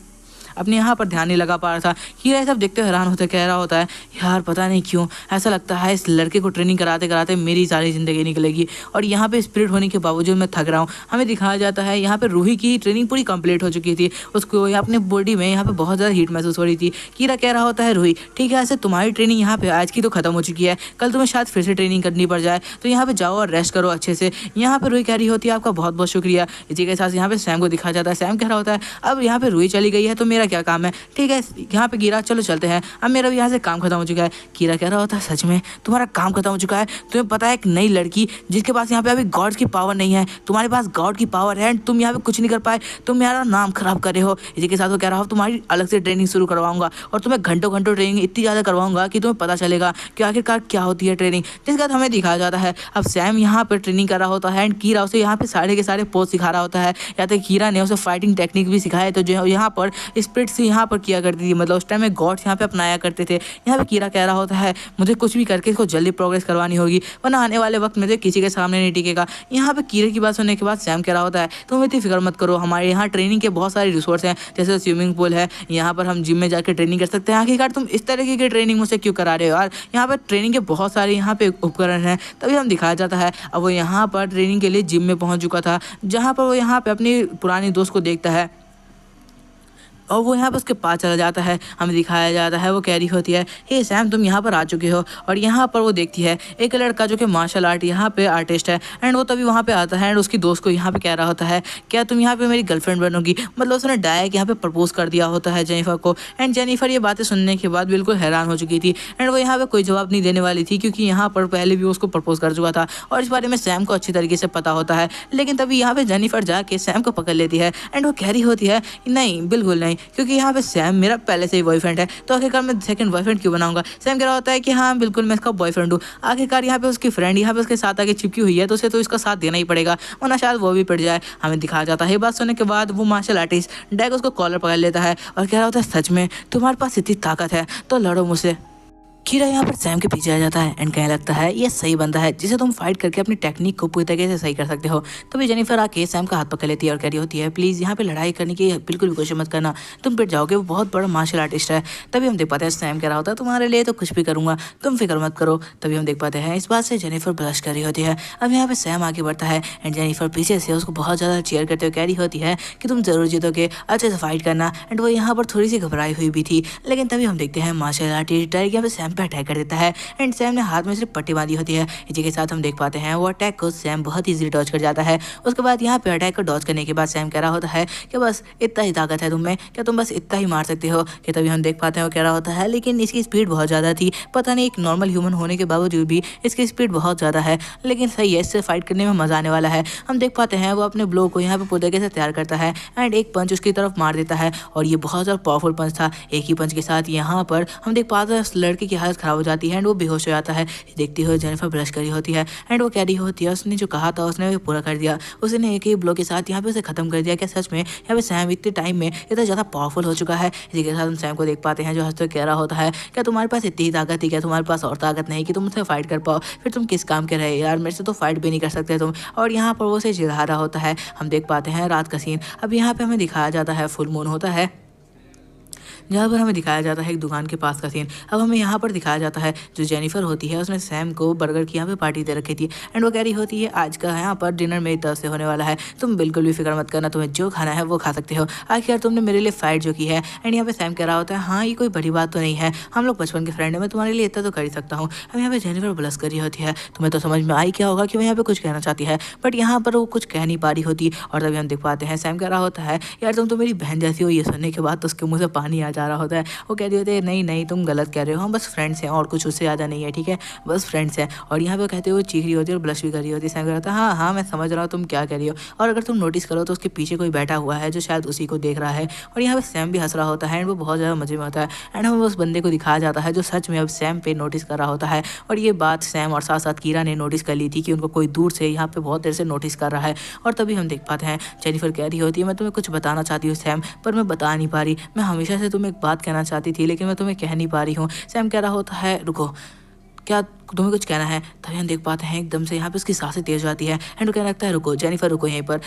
अपने यहाँ पर ध्यान नहीं लगा पा रहा था। हीरा सब देखते हैरान होते कह रहा होता है यार पता नहीं क्यों ऐसा लगता है इस लड़के को ट्रेनिंग कराते कराते मेरी सारी ज़िंदगी निकलेगी, और यहाँ पे स्पिरिट होने के बावजूद मैं थक रहा हूँ। हमें दिखाया जाता है यहाँ पे रूही की ट्रेनिंग पूरी कंप्लीट हो चुकी थी, उसको अपने बॉडी में यहाँ पे बहुत ज़्यादा हीट महसूस हो रही थी। हीरा कह रहा होता है रूही ठीक है, ऐसे तुम्हारी ट्रेनिंग यहाँ पे आज की तो खत्म हो चुकी है, कल तुम्हें शायद फिर से ट्रेनिंग करनी पड़ जाए, तो यहाँ पे जाओ और रेस्ट करो अच्छे से। यहाँ पे रूही कह रही होती है आपका बहुत बहुत शुक्रिया। इसी के साथ यहाँ पे सैम को दिखाया जाता है, सैम कह रहा होता है अब यहाँ पे रूही चली गई है तो मेरा क्या काम है, ठीक है यहाँ पे कीरा चलो चलते हैं, अब मेरा भी यहाँ से काम खत्म हो चुका है। कीरा कह रहा होता है सच में तुम्हारा काम खत्म हो चुका है, तुम्हें पता है एक नई लड़की जिसके पास यहाँ पे अभी गॉड्स की पावर नहीं है, तुम्हारे पास गॉड की पावर है एंड तुम यहाँ पे कुछ नहीं कर पाए, तुम मेरा नाम खराब कर रहे हो। इसी के साथ वो कह रहा हो तुम्हारी अलग से ट्रेनिंग शुरू करवाऊंगा और तुम्हें घंटों घंटों ट्रेनिंग इतनी ज़्यादा करवाऊंगा कि तुम्हें पता चलेगा कि आखिरकार क्या होती है ट्रेनिंग। जिसके बाद हमें दिखाया जाता है अब सैम यहाँ पर ट्रेनिंग कर रहा होता है एंड कीरा उसे यहाँ पे सारे के सारे पोज सिखा रहा होता है। या तो कीरा ने उसे फाइटिंग टेक्निक भी सिखाया, तो जो यहाँ पर स्पिरिट से यहाँ पर किया करती थी, मतलब उस टाइम में गॉड्स यहाँ पे अपनाया करते थे। यहाँ पे कीरा कह रहा होता है मुझे कुछ भी करके इसको जल्दी प्रोग्रेस करवानी होगी, वरना आने वाले वक्त में किसी के सामने नहीं टिकेगा। यहाँ पे कीरे की बात सुनने के बाद सैम कह रहा होता है तुम इतनी फिक्र मत करो, हमारे यहाँ ट्रेनिंग के बहुत सारे रिसोर्स हैं, जैसे स्विमिंग पूल है, यहाँ पर हम जिम में जाकर ट्रेनिंग कर सकते हैं। आखिरकार तुम इस तरीके की ट्रेनिंग मुझसे क्यों करा रहे हो यार, यहाँ पर ट्रेनिंग के बहुत सारे यहाँ पे उपकरण हैं। तभी हम दिखाया जाता है अब वो यहाँ पर ट्रेनिंग के लिए जिम में पहुँच चुका था, जहाँ पर वो यहाँ पे अपनी पुरानी दोस्त को देखता है और वो यहाँ पर उसके पास चला जाता है। हमें दिखाया जाता है वो कह रही होती है हे सैम तुम यहाँ पर आ चुके हो, और यहाँ पर वो देखती है एक लड़का जो कि मार्शल आर्ट यहाँ पे आर्टिस्ट है एंड वो तभी वहाँ पे आता है एंड उसकी दोस्त को यहाँ पे कह रहा होता है क्या तुम यहाँ पे मेरी गर्लफ्रेंड बनोगी। मतलब उसने डायरेक्ट यहाँ पे प्रपोज कर दिया होता है जेनिफर को, एंड जेनिफर ये बातें सुनने के बाद बिल्कुल हैरान हो चुकी थी एंड वो यहाँ पे कोई जवाब नहीं देने वाली थी, क्योंकि यहाँ पर पहले भी उसको प्रपोज कर चुका था और इस बारे में सैम को अच्छी तरीके से पता होता है। लेकिन तभी यहाँ पे जेनिफर जाके सैम को पकड़ लेती है एंड वो कह रही होती है नहीं बिल्कुल नहीं, क्योंकि यहाँ पे सैम मेरा पहले से ही बॉयफ्रेंड है, तो आखिरकार मैं सेकंड बॉयफ्रेंड क्यों बनाऊंगा। सैम कह रहा होता है कि हाँ बिल्कुल मैं इसका बॉयफ्रेंड हूँ, आखिरकार यहाँ पे उसकी फ्रेंड यहाँ पे उसके साथ आके चिपकी हुई है तो उसे तो इसका साथ देना ही पड़ेगा, वरना शायद वो भी पिट जाए। हमें दिखाया जाता है बात सुनने के बाद वो मार्शल आर्टिस्ट डैग उसको कॉलर पकड़ लेता है और कह रहा होता है सच में तुम्हारे पास इतनी ताकत है तो लड़ो मुझसे। कीरा यहाँ पर सैम के पीछे आ जाता है एंड कहने लगता है ये सही बंदा है जिसे तुम फाइट करके अपनी टेक्निक को पूरी तरीके से सही कर सकते हो। तभी जेनिफर आके सैम का हाथ पकड़ लेती है और कह रही होती है प्लीज़ यहाँ पे लड़ाई करने की बिल्कुल भी कोशिश मत करना, तुम पिट जाओगे, वो बहुत बड़ा मार्शल आर्टिस्ट है। तभी हम देख पाते हैं सैम कह रहा होता है तुम्हारे लिए तो कुछ भी करूँगा, तुम फिक्र मत करो। तभी हम देख पाते हैं इस बात से जेनिफर ब्लश कर रही होती है। अब यहाँ पे सैम आगे बढ़ता है एंड जेनिफर पीछे से उसको बहुत ज़्यादा चेयर करते हुए कह रही होती है कि तुम जरूर जीतोगे, अच्छे से फाइट करना। एंड वो यहाँ पर थोड़ी सी घबराई हुई भी थी, लेकिन तभी हम देखते हैं मार्शल आर्टिस्ट डायरेक्ट यहाँ पे सैम पे अटैक कर देता है एंड सैम ने हाथ में सिर्फ पट्टी बांधी होती है। इसी के साथ हम देख पाते हैं वो अटैक को सैम बहुत इजीली डॉज कर जाता है। उसके बाद यहाँ पे अटैक को डॉज करने के बाद सैम कह रहा होता है कि बस इतना ही ताकत है तुम में, क्या तुम बस इतना ही मार सकते हो। कि तभी हम देख पाते हैं वो कह रहा होता है लेकिन इसकी स्पीड बहुत ज़्यादा थी, पता नहीं एक नॉर्मल ह्यूमन होने के बावजूद भी इसकी स्पीड बहुत ज़्यादा है, लेकिन सही है, इससे फाइट करने में मज़ा आने वाला है। हम देख पाते हैं वो अपने ब्लो को यहाँ पे पूरी तरीके से तैयार करता है एंड एक पंच उसकी तरफ मार देता है और ये बहुत ज़्यादा पावरफुल पंच था। एक ही पंच के साथ यहाँ पर हम देख पाते हैं उस लड़के की हालत खराब हो जाती है एंड वो बेहोश हो जाता है। देखती हुए जेनिफर ब्रश करी होती है एंड वो कह रही होती है उसने जो कहा था उसने वो पूरा कर दिया। उसने एक ही ब्लो के साथ यहाँ पे उसे खत्म कर दिया। क्या सच में यहाँ पे सैम इतने टाइम में इतना ज़्यादा पावरफुल हो चुका है। इसी के साथ हम सैम को देख पाते हैं जो हंसते कह रहा होता है क्या तुम्हारे पास इतनी ताकत थी, क्या तुम्हारे पास और ताकत नहीं कि तुम मुझसे फाइट कर पाओ, फिर तुम किस काम के रहे यार, मेरे से तो फाइट भी नहीं कर सकते तुम। और यहाँ पर वो उसे चिढ़ा रहा होता है। हम देख पाते हैं रात का सीन। अब यहाँ पे हमें दिखाया जाता है फुल मून होता है जहाँ पर हमें दिखाया जाता है एक दुकान के पास का सीन। अब हमें यहाँ पर दिखाया जाता है जो जेनिफर होती है उसने सैम को बर्गर की यहाँ पे पार्टी दे रखी थी एंड वो कह रही होती है आज का यहाँ पर डिनर मेरी तरफ से होने वाला है, तुम बिल्कुल भी फिक्र मत करना, तुम्हें जो खाना है वो खा सकते हो। आखिर यार तुमने मेरे लिए फाइट जो की है। एंड यहाँ पे सैम कह रहा होता है हाँ ये कोई बड़ी बात तो नहीं है, हम लोग बचपन के फ्रेंड है, मैं तुम्हारे लिए इतना तो कर ही सकता हूँ। अब यहाँ पे जेनिफर ब्लश करी होती है। तुम्हें तो समझ में आई क्या होगा कि वो यहाँ पे कुछ कहना चाहती है बट यहाँ पर वो कुछ कह नहीं पा रही होती। और तभी हम देख पाते हैं सैम कह रहा होता है यार तुम तो मेरी बहन जैसी हो। ये सुनने के बाद तो उसके मुँह से पानी आ जा रहा होता है। वो कह रही होती है नहीं नहीं तुम गलत कह रहे हो, हम बस फ्रेंड्स हैं और कुछ उससे ज़्यादा नहीं है, ठीक है बस फ्रेंड्स हैं। और यहाँ पे कहते हुए चीख रही होती है और ब्लश भी कर रही होती है। सैम कहता है हाँ हाँ मैं समझ रहा हूँ तुम क्या कह रही हो, और अगर तुम नोटिस करो तो उसके पीछे कोई बैठा हुआ है जो शायद उसी को देख रहा है। और यहाँ पे सैम भी हंस रहा होता है एंड वो बहुत ज़्यादा मजे में होता है। एंड हमें उस बंदे को दिखाया जाता है जो सच में अब सैम पे नोटिस कर रहा होता है। और ये बात सैम और साथ साथ कीरा ने नोटिस कर ली थी कि उनको कोई दूर से यहाँ पे बहुत देर से नोटिस कर रहा है। और तभी हम देख पाते हैं जेनिफर कह रही होती है मैं तुम्हें कुछ बताना चाहती हूँ सैम, पर मैं बता नहीं पा रही, मैं हमेशा से तुम्हें एक बात कहना चाहती थी लेकिन मैं तुम्हें कह नहीं पा रही हूँ। सैम कह रहा होता है रुको क्या तुम्हें कुछ कहना है। तभी हम देख पाते हैं एकदम से यहाँ पे उसकी सांसें तेज हो जाती है एंड वो कहने लगता है रुको जेनिफर रुको यहीं पर,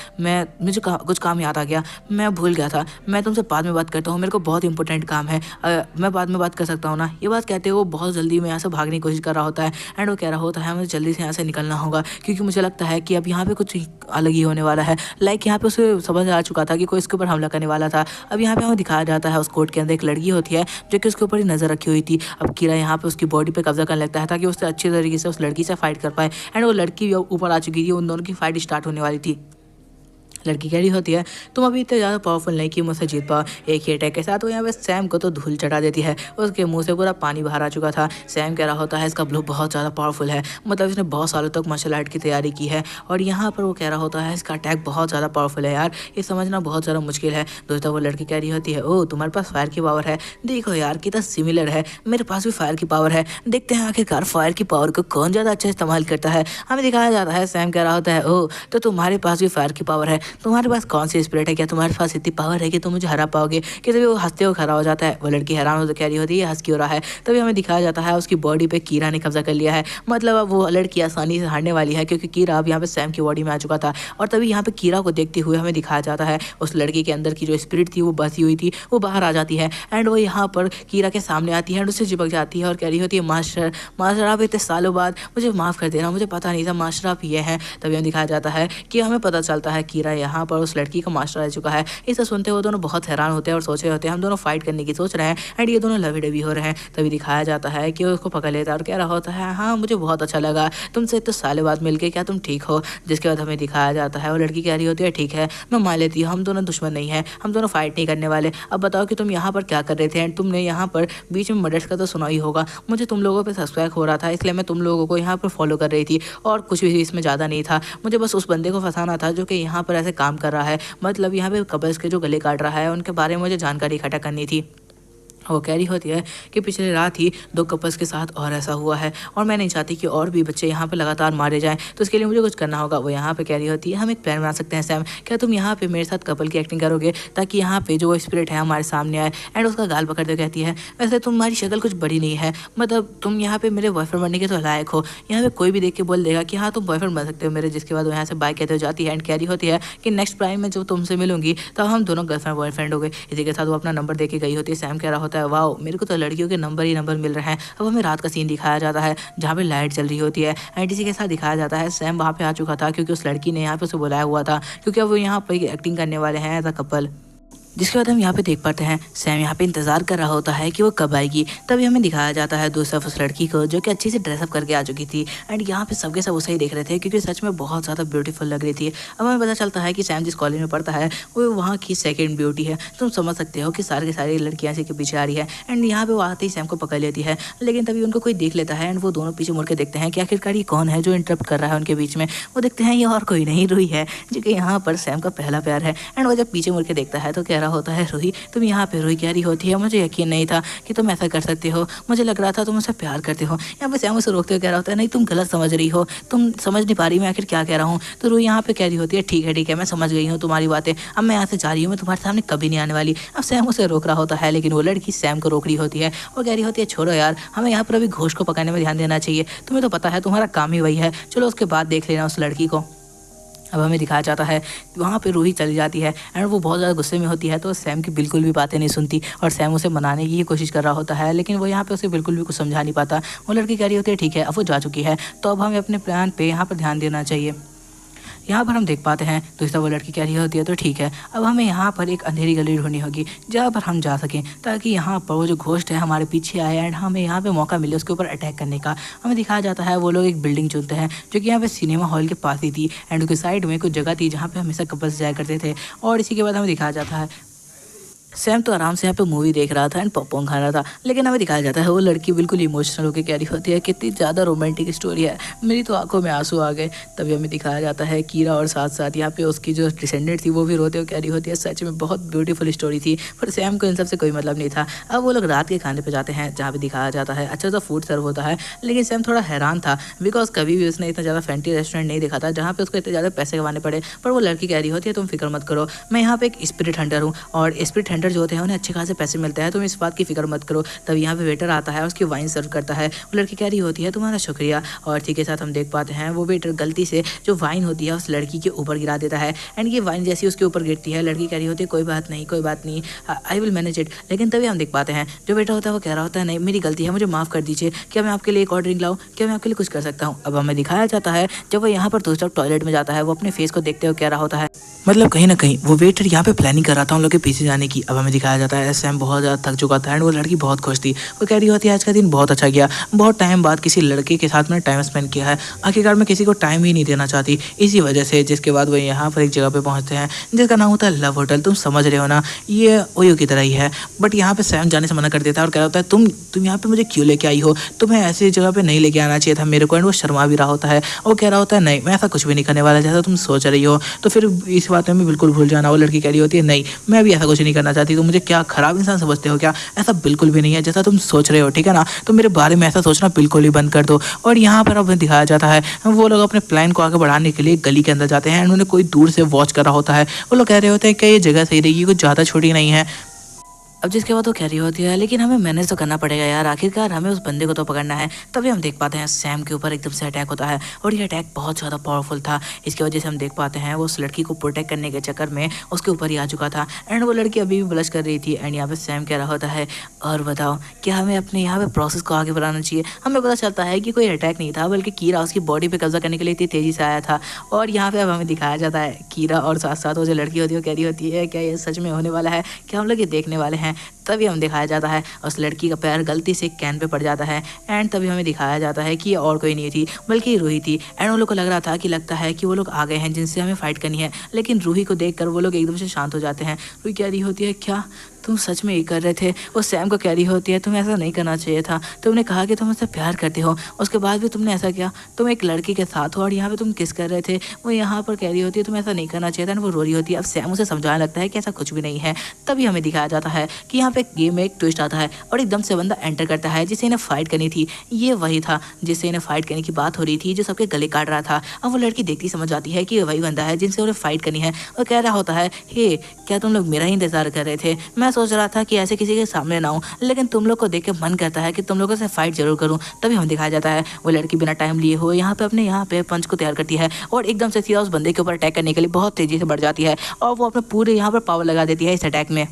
मुझे कुछ काम याद आ गया, मैं भूल गया था, मैं तुमसे बाद में बात करता हूँ, मेरे को बहुत इंपॉर्टेंट काम है, मैं बाद में बात कर सकता हूँ ना। ये बात कहते हुए वो बहुत जल्दी में यहाँ से भागने की कोशिश कर रहा होता है एंड वो कह रहा होता है मुझे जल्दी से यहाँ से निकलना होगा क्योंकि मुझे लगता है कि अब यहाँ पे कुछ अलग ही होने वाला है। लाइक यहाँ पे उसे समझ आ चुका था कि कोई इसके ऊपर हमला करने वाला था। अब यहाँ पे हमें दिखाया जाता है उस कोर्ट के अंदर एक लड़की होती है जो कि उसके ऊपर ही नजर रखी हुई थी। अब कीरा यहाँ पे उसकी बॉडी पे कब्जा करने लगता है ताकि उससे अच्छे तरीके से उस लड़की से फाइट कर पाए। एंड वो लड़की ऊपर आ चुकी थी, उन दोनों की फाइट स्टार्ट होने वाली थी। लड़की कह रही होती है तुम अभी इतने ज़्यादा पावरफुल नहीं कि मुझसे जीत पाओ एक ही अटैक के साथ। वो यहाँ पे सैम को तो धूल चढ़ा देती है, उसके मुंह से पूरा पानी बाहर आ चुका था। सैम कह रहा होता है इसका ब्लो बहुत ज़्यादा पावरफुल है, मतलब इसने बहुत सालों तक मार्शल आर्ट की तैयारी की है। और यहाँ पर वो कह रहा होता है इसका अटैक बहुत ज़्यादा पावरफुल है यार, ये समझना बहुत ज़्यादा मुश्किल है। दोस्तों वो लड़की कह रही होती है ओह तुम्हारे पास फायर की पावर है, देखो यार कितना सिमिलर है, मेरे पास भी फायर की पावर है, देखते हैं आखिरकार फायर की पावर को कौन ज़्यादा अच्छा इस्तेमाल करता है। हमें दिखाया जाता है सैम कह रहा होता है ओह तो तुम्हारे पास भी फायर की पावर है, तुम्हारे पास कौन सी स्पिरिट है, क्या तुम्हारे पास इतनी पावर है कि तुम मुझे हरा पाओगे। कि तभी वो हंसते हुए खड़ा हो जाता है। वो लड़की हैरान हो कह रही होती है हंस क्यों रहा है। तभी हमें दिखाया जाता है उसकी बॉडी पे कीरा ने कब्जा कर लिया है, मतलब अब वो लड़की आसानी से हारने वाली है क्योंकि कीरा अब यहाँ पे सैम की बॉडी में आ चुका था। और तभी यहाँ पे कीरा को देखते हुए हमें दिखाया जाता है उस लड़की के अंदर की जो स्पिरिट थी वो बसी हुई थी वो बाहर आ जाती है एंड वो यहाँ पर कीरा के सामने आती है एंड उससे चिपक जाती है और कह रही होती है मास्टर मास्टर आप इतने सालों बाद मुझे माफ़ कर देना, मुझे पता नहीं था मास्टर आप ये हैं। तभी हमें दिखाया जाता है कि हमें पता चलता है कीरा यहाँ पर उस लड़की का मास्टर रह चुका है। इसे सुनते हुए दोनों बहुत हैरान होते हैं और सोच रहे होते हैं हम दोनों फाइट करने की सोच रहे हैं एंड ये दोनों लवी डबी हो रहे हैं। तभी दिखाया जाता है कि उसको पकड़ लेता है और कह रहा होता है हाँ मुझे बहुत अच्छा लगा तुमसे इतने सालों बाद मिलके, क्या तुम ठीक हो। जिसके बाद हमें दिखाया जाता है वो लड़की कह रही होती है ठीक है मैं मान लेती हूँ हम दोनों दुश्मन नहीं है, हम दोनों फाइट नहीं करने वाले। अब बताओ कि तुम यहाँ पर क्या कर रहे थे एंड तुमने यहाँ पर बीच में मर्डर्स का तो सुना ही होगा, मुझे तुम लोगों पर सब्सक्राइब हो रहा था इसलिए मैं तुम लोगों को यहाँ पर फॉलो कर रही थी और कुछ भी इसमें ज़्यादा नहीं था, मुझे बस उस बंदे को फंसाना था जो कि यहाँ पर ऐसे काम कर रहा है, मतलब यहाँ पे कपल्स के जो गले काट रहा है उनके बारे में मुझे जानकारी इकट्ठा करनी थी। वो कह रही होती है कि पिछले रात ही 2 कपल्स के साथ और ऐसा हुआ है और मैं नहीं चाहती कि और भी बच्चे यहाँ पे लगातार मारे जाएं, तो इसके लिए मुझे कुछ करना होगा। वो यहाँ पे कह रही होती है हम एक प्लान बना सकते हैं सैम, क्या तुम यहाँ पे मेरे साथ कपल की एक्टिंग करोगे ताकि यहाँ पे जो स्पिरिट है हमारे सामने आए। एंड उसका गाल पकड़ के कहती है वैसे तुम्हारी शक्ल कुछ बड़ी नहीं है, मतलब तुम यहाँ पे मेरे बॉयफ्रेंड बनने के तो लायक हो, यहाँ पे कोई भी देख के बोल देगा कि हाँ तुम बॉयफ्रेंड बन सकते हो मेरे। जिसके बाद वो यहाँ से बाय कहते हो जाती है एंड कह रही होती है कि नेक्स्ट प्राइम में जब तुमसे मिलूंगी तब हम दोनों गर्लफ्रेंड बॉयफ्रेंड हो गए। इसी के साथ वो अपना नंबर दे के गई होती है। सैम कह रहा होता है वाओ मेरे को तो लड़कियों के नंबर ही नंबर मिल रहे हैं। अब हमें रात का सीन दिखाया जाता है जहाँ पे लाइट चल रही होती है एंड इसी के साथ दिखाया जाता है सैम वहाँ पे आ चुका था क्योंकि उस लड़की ने यहाँ पे उसे बुलाया हुआ था क्योंकि अब वो यहाँ पे एक्टिंग करने वाले हैं एज अ कपल। जिसके बाद हम यहाँ पे देख पाते हैं सैम यहाँ पे इंतजार कर रहा होता है कि वो कब आएगी। तभी हमें दिखाया जाता है दूसरी तरफ उस लड़की को जो कि अच्छी से ड्रेसअप करके आ चुकी थी एंड यहाँ पे सबके सब उसे ही देख रहे थे क्योंकि सच में बहुत ज़्यादा ब्यूटीफुल लग रही थी। अब हमें पता चलता है कि सैम जिस कॉलेज में पढ़ता है वो वहाँ की सेकेंड ब्यूटी है। तुम समझ सकते हो कि सारी की सारी लड़कियाँ इसी के पीछे आ रही है एंड यहाँ पे वो आते ही सैम को पकड़ लेती है, लेकिन तभी उनको कोई देख लेता है एंड वो दोनों पीछे मुड़ के देखते हैं कि आखिरकार ये कौन है जो इंटरप्ट कर रहा है उनके बीच में। वो देखते हैं ये और कोई नहीं रूही है जो कि यहाँ पर सैम का पहला प्यार है एंड वो जब पीछे मुड़ के देखता है तो कह कह रहा होता है रूही तुम यहाँ पे। रूही कह रही होती है मुझे यकीन नहीं था कि तुम ऐसा कर सकते हो, मुझे लग रहा था तुम मुझसे प्यार करते हो। यहाँ पे सैम उसे रोकते हुए कह रहा होता है नहीं तुम गलत समझ रही हो, तुम समझ नहीं पा रही मैं आखिर क्या कह रहा हूँ। तो रूही यहाँ पे कह रही होती है ठीक है मैं समझ गई हूँ तुम्हारी बातें, अब मैं यहाँ से जा रही हूँ, मैं तुम्हारे सामने कभी नहीं आने वाली। अब सैम उसे रोक रहा होता है लेकिन वो लड़की सैम को रोक रही होती है और कह रही होती है छोड़ो यार, हमें यहाँ पर अभी घोष को पकाने में ध्यान देना चाहिए, तुम्हें तो पता है तुम्हारा काम ही वही है, चलो उसके बाद देख लेना उस लड़की को। अब हमें दिखाया जाता है वहाँ पे रूही चली जाती है एंड वो बहुत ज़्यादा गुस्से में होती है, तो सैम की बिल्कुल भी बातें नहीं सुनती और सैम उसे मनाने की कोशिश कर रहा होता है लेकिन वो यहाँ पे उसे बिल्कुल भी कुछ समझा नहीं पाता। वो लड़की कह रही होती है ठीक है अब वो जा चुकी है तो अब हमें अपने प्लान पे यहाँ पर ध्यान देना चाहिए। यहाँ पर हम देख पाते हैं तो इस तरह वो लड़की कह रही होती है तो ठीक है अब हमें यहाँ पर एक अंधेरी गली ढूंढनी होगी जहाँ पर हम जा सकें ताकि यहाँ पर वो जो घोस्ट है हमारे पीछे आए एंड हमें यहाँ पे मौका मिले उसके ऊपर अटैक करने का। हमें दिखाया जाता है वो लोग एक बिल्डिंग चुनते हैं जो कि यहाँ पे सिनेमा हॉल के पास ही थी एंड उसके साइड में कुछ जगह थी जहाँ पे हमेशा कपल्स जाया करते थे। और इसी के बाद हमें दिखाया जाता है सैम तो आराम से यहाँ पे मूवी देख रहा था एंड पॉपकॉर्न खा रहा था, लेकिन हमें दिखाया जाता है वो लड़की बिल्कुल इमोशनल होकर कह रही होती है कितनी ज़्यादा रोमांटिक स्टोरी है, मेरी तो आंखों में आंसू आ गए। तभी हमें दिखाया जाता है कीरा और साथ साथ यहाँ पे उसकी जो डिसेंडेंट थी वो भी रोते हुए कह रही होती है सच में बहुत ब्यूटीफुल स्टोरी थी, पर सैम को इन सब से कोई मतलब नहीं था। अब वो लोग रात के खाने पर जाते हैं जहाँ पे दिखाया जाता है अच्छा सा फूड सर्व होता है, लेकिन सैम थोड़ा हैरान था बिकॉज कभी भी उसने इतना ज़्यादा फैंटी रेस्टोरेंट नहीं देखा था जहाँ पे उसको इतने ज़्यादा पैसे कमाने पड़े। पर वो लड़की कह रही होती है तुम फिक्र मत करो, मैं यहाँ पे एक स्पिरिट हंटर हूँ और स्पिरिट हंटर जो होते हैं उन्हें अच्छे खासे पैसे मिलते हैं, तुम इस बात की फिक्र मत करो। तब यहाँ पे वेटर आता है उसकी वाइन सर्व करता है, वो लड़की कह रही होती है तुम्हारा शुक्रिया। और इसी के साथ हम देख पाते हैं वो वेटर गलती से जो वाइन होती है उस लड़की के ऊपर गिरा देता है एंड ये वाइन जैसी उसके ऊपर गिरती है लड़की कह रही होती है कोई बात नहीं आई विल मैनेज इट। लेकिन तभी हम देख पाते हैं जो वेटर होता है वो कह रहा होता है नहीं मेरी गलती है, मुझे माफ़ कर दीजिए, क्या मैं आपके लिए एक और ड्रिंक लाऊं, क्या मैं आपके लिए कुछ कर सकता हूँ। अब हमें दिखाया जाता है जब वो यहाँ पर दूसरा टॉयलेट में जाता है वो अपने फेस को देखते हुए कह रहा होता है मतलब कहीं ना कहीं वो वेटर यहाँ पे प्लानिंग कर रहा था उन लोग के पीछे जाने की। अब हमें दिखाया जाता है सैम बहुत ज़्यादा थक चुका था एंड वो लड़की बहुत खुश थी, वो कह रही होती है आज का दिन बहुत अच्छा गया, बहुत टाइम बाद किसी लड़के के साथ मैंने टाइम स्पेंड किया है, आखिरकार मैं किसी को टाइम ही नहीं देना चाहती इसी वजह से। जिसके बाद वो यहाँ पर एक जगह पे पहुँचते हैं जिसका नाम होता है लव होटल, तुम समझ रहे हो ना ये ओयो की तरह ही है। बट यहाँ पे सैम जाने से मना कर देता है और कह रहा होता है तुम यहाँ पे मुझे क्यों लेके आई हो, तुम्हें ऐसी जगह पे नहीं लेके आना चाहिए था मेरे को। एंड वो शर्मा भी रहा होता है और कह रहा होता है नहीं मैं ऐसा कुछ भी नहीं करने वाला जैसा तुम सोच रही हो, तो फिर इस बात में बिल्कुल भूल जाना। वो लड़की कह रही होती है नहीं मैं भी ऐसा कुछ नहीं करना चाहती, तो मुझे क्या खराब इंसान समझते हो क्या, ऐसा बिल्कुल भी नहीं है जैसा तुम सोच रहे हो, ठीक है ना, तो मेरे बारे में ऐसा सोचना बिल्कुल ही बंद कर दो। और यहाँ पर अब दिखाया जाता है वो लोग अपने प्लान को आगे बढ़ाने के लिए गली के अंदर जाते हैं एंड उन्हें कोई दूर से वॉच कर रहा होता है। वो लोग कह रहे होते हैं कि ये जगह सही रहेगी, कुछ ज़्यादा छोटी नहीं है। अब जिसके बाद वो कह रही होती है लेकिन हमें मैनेज तो करना पड़ेगा यार, आखिरकार हमें उस बंदे को तो पकड़ना है। तभी हम देख पाते हैं सैम के ऊपर एकदम से अटैक होता है और ये अटैक बहुत ज़्यादा पावरफुल था। इसकी वजह से हम देख पाते हैं वो उस लड़की को प्रोटेक्ट करने के चक्कर में उसके ऊपर ही आ चुका था एंड वो लड़की अभी भी ब्लश कर रही थी। एंड यहाँ पे सैम कह रहा होता है और बताओ क्या हमें अपने यहाँ पे प्रोसेस को आगे बढ़ाना चाहिए। हमें पता चलता है कि कोई अटैक नहीं था बल्कि कीरा उसकी बॉडी पे कब्जा करने के लिए इतनी तेज़ी से आया था। और यहाँ पे अब हमें दिखाया जाता है कीरा और साथ साथ वो जो लड़की होती है वो कह रही होती है क्या ये सच में होने वाला है, क्या हम लोग ये देखने वाले हैं। तभी हम दिखाया जाता है उस लड़की का पैर गलती से कैन पे पड़ जाता है एंड तभी हमें दिखाया जाता है कि ये और कोई नहीं थी बल्कि रूही थी। एंड वो लोग को लग रहा था कि लगता है कि वो लोग आ गए हैं जिनसे हमें फाइट करनी है, लेकिन रूही को देखकर वो लोग एकदम से शांत हो जाते हैं। रूही कह रही होती है क्या तुम सच में ये कर रहे थे। वो सैम को कह रही होती है तुम्हें ऐसा नहीं करना चाहिए था, तुमने कहा कि तुम मुझसे प्यार करते हो, उसके बाद भी तुमने ऐसा किया, तुम एक लड़की के साथ हो और यहाँ पे तुम किस कर रहे थे। वो यहाँ पर कह रही होती है तुम्हें ऐसा नहीं करना चाहिए था, वो रो रही होती है। अब सैम उसे समझाने लगता है कि ऐसा कुछ भी नहीं है। तभी हमें दिखाया जाता है कि यहाँ पे गेम में एक ट्विस्ट आता है और एकदम से बंदा एंटर करता है जिसे इन्हें फाइट करनी थी। ये वही था जिससे इन्हें फाइट करने की बात हो रही थी, जो सबके गले काट रहा था। अब वो लड़की देखती समझ जाती है कि ये वही बंदा है जिनसे उन्हें फाइट करनी है और कह रहा होता है हे क्या तुम लोग मेरा ही इंतजार कर रहे थे, मैं सोच रहा था कि ऐसे किसी के सामने ना हूँ, लेकिन तुम लोग को देख के मन करता है कि तुम लोगों से फाइट जरूर करूँ। तभी हम दिखाया जाता है वो लड़की बिना टाइम लिए हुए यहाँ पे पंच को तैयार करती है और एकदम से सीधा उस बंदे के ऊपर अटैक करने के लिए बहुत तेजी से बढ़ जाती है और वो अपने पूरे यहाँ पर पावर लगा देती है इस अटैक में।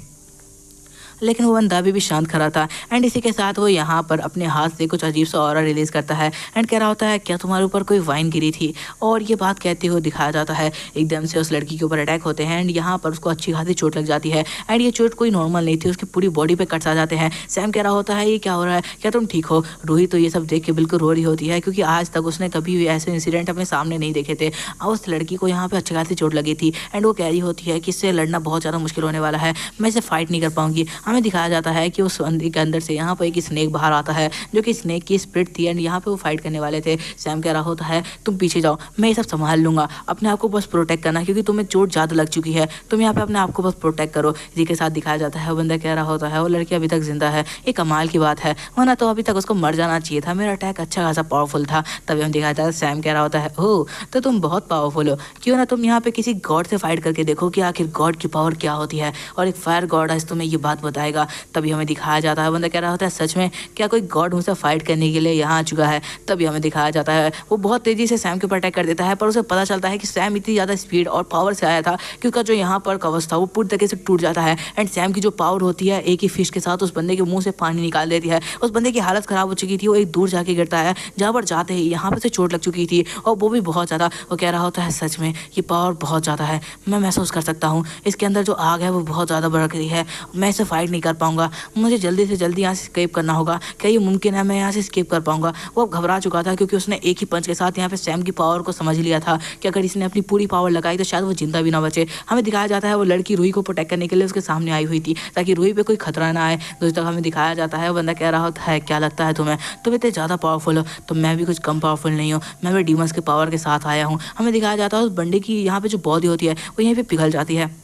लेकिन वो बंदा अभी भी शांत खड़ा था एंड इसी के साथ वो यहाँ पर अपने हाथ से कुछ अजीब सा ऑरा रिलीज करता है एंड कह रहा होता है क्या तुम्हारे ऊपर कोई वाइन गिरी थी। और ये बात कहते हुए दिखाया जाता है एकदम से उस लड़की के ऊपर अटैक होते हैं एंड यहाँ पर उसको अच्छी खासी चोट लग जाती है एंड ये चोट कोई नॉर्मल नहीं थी, उसकी पूरी बॉडी पे कट्स आ जाते हैं। सैम कह रहा होता है ये क्या हो रहा है, क्या तुम ठीक हो। रूही तो ये सब देख के बिल्कुल रो रही होती है क्योंकि आज तक उसने कभी भी ऐसे इंसिडेंट अपने सामने नहीं देखे थे। और उस लड़की को यहाँ पे अच्छी खासी चोट लगी थी एंड वो कह रही होती है कि इससे लड़ना बहुत ज़्यादा मुश्किल होने वाला है, मैं इसे फाइट नहीं कर पाऊंगी। हमें दिखाया जाता है कि उस बंदी के अंदर से यहाँ पर एक स्नेक बाहर आता है जो कि स्नेक की स्पिरिट थी एंड यहाँ पे वो फाइट करने वाले थे। सैम कह रहा होता है तुम पीछे जाओ, मैं ये सब संभाल लूंगा, अपने आप को बस प्रोटेक्ट करना क्योंकि तुम्हें चोट ज़्यादा लग चुकी है, तुम यहाँ पे अपने आप को बस प्रोटेक्ट करो। इसी के साथ दिखाया जाता है वो बंदा कह रहा होता है वो लड़की अभी तक जिंदा है, ये कमाल की बात है, वरना तो अभी तक उसको मर जाना चाहिए था, मेरा अटैक अच्छा खासा पावरफुल था। तभी हम दिखाया जाता है सैम कह रहा होता है ओह तो तुम बहुत पावरफुल हो, क्यों ना तुम यहाँ पे किसी गॉड से फाइट करके देखो कि आखिर गॉड की पावर क्या होती है, और एक फायर गॉड है तुम्हें ये बात बताएगा। तभी हमें दिखाया जाता है बंदा कह रहा होता है सच में क्या कोई गॉड मुझसे फाइट करने के लिए यहाँ आ चुका है। तभी हमें दिखाया जाता है वो बहुत तेजी से सैम के ऊपर अटैक कर देता है, पर उसे पता चलता है कि सैम इतनी ज़्यादा स्पीड और पावर से आया था कि उसका जो यहाँ पर कवच था वो पूरी तरीके से टूट जाता है एंड सैम की जो पावर होती है एक ही फिश के साथ उस बंदे के मुंह से पानी निकाल देती है। उस बंदे की हालत खराब हो चुकी थी, वो एक दूर जाके गिरता है जहाँ पर जाते ही यहाँ पर से चोट लग चुकी थी और वो भी बहुत ज़्यादा। वो कह रहा होता है सच में ये पावर बहुत ज़्यादा है, मैं महसूस कर सकता हूँ इसके अंदर जो आग है वो बहुत ज़्यादा बढ़ गई है, मैं इसे फाइट नहीं कर पाऊंगा, मुझे जल्दी से जल्दी यहाँ से स्केप करना होगा, क्या ये मुमकिन है मैं यहाँ से स्केप कर पाऊंगा। वो अब घबरा चुका था क्योंकि उसने एक ही पंच के साथ यहाँ पे सैम की पावर को समझ लिया था कि अगर इसने अपनी पूरी पावर लगाई तो शायद वो जिंदा भी ना बचे। हमें दिखाया जाता है वो लड़की रूही को प्रोटेक्ट करने के लिए उसके सामने आई हुई थी ताकि रूही पे कोई खतरा ना आए। दूसरी तरफ हमें दिखाया जाता है वो बंदा कह रहा होता है क्या लगता है तुम्हें, तुम इतने ज़्यादा पावरफुल हो, तो मैं भी कुछ कम पावरफुल नहीं हूँ, मैं भी डीमंस के पावर के साथ आया हूँ। हमें दिखाया जाता है उस बंदे की यहाँ पे जो बॉडी होती है वो यहीं पे पिघल जाती है,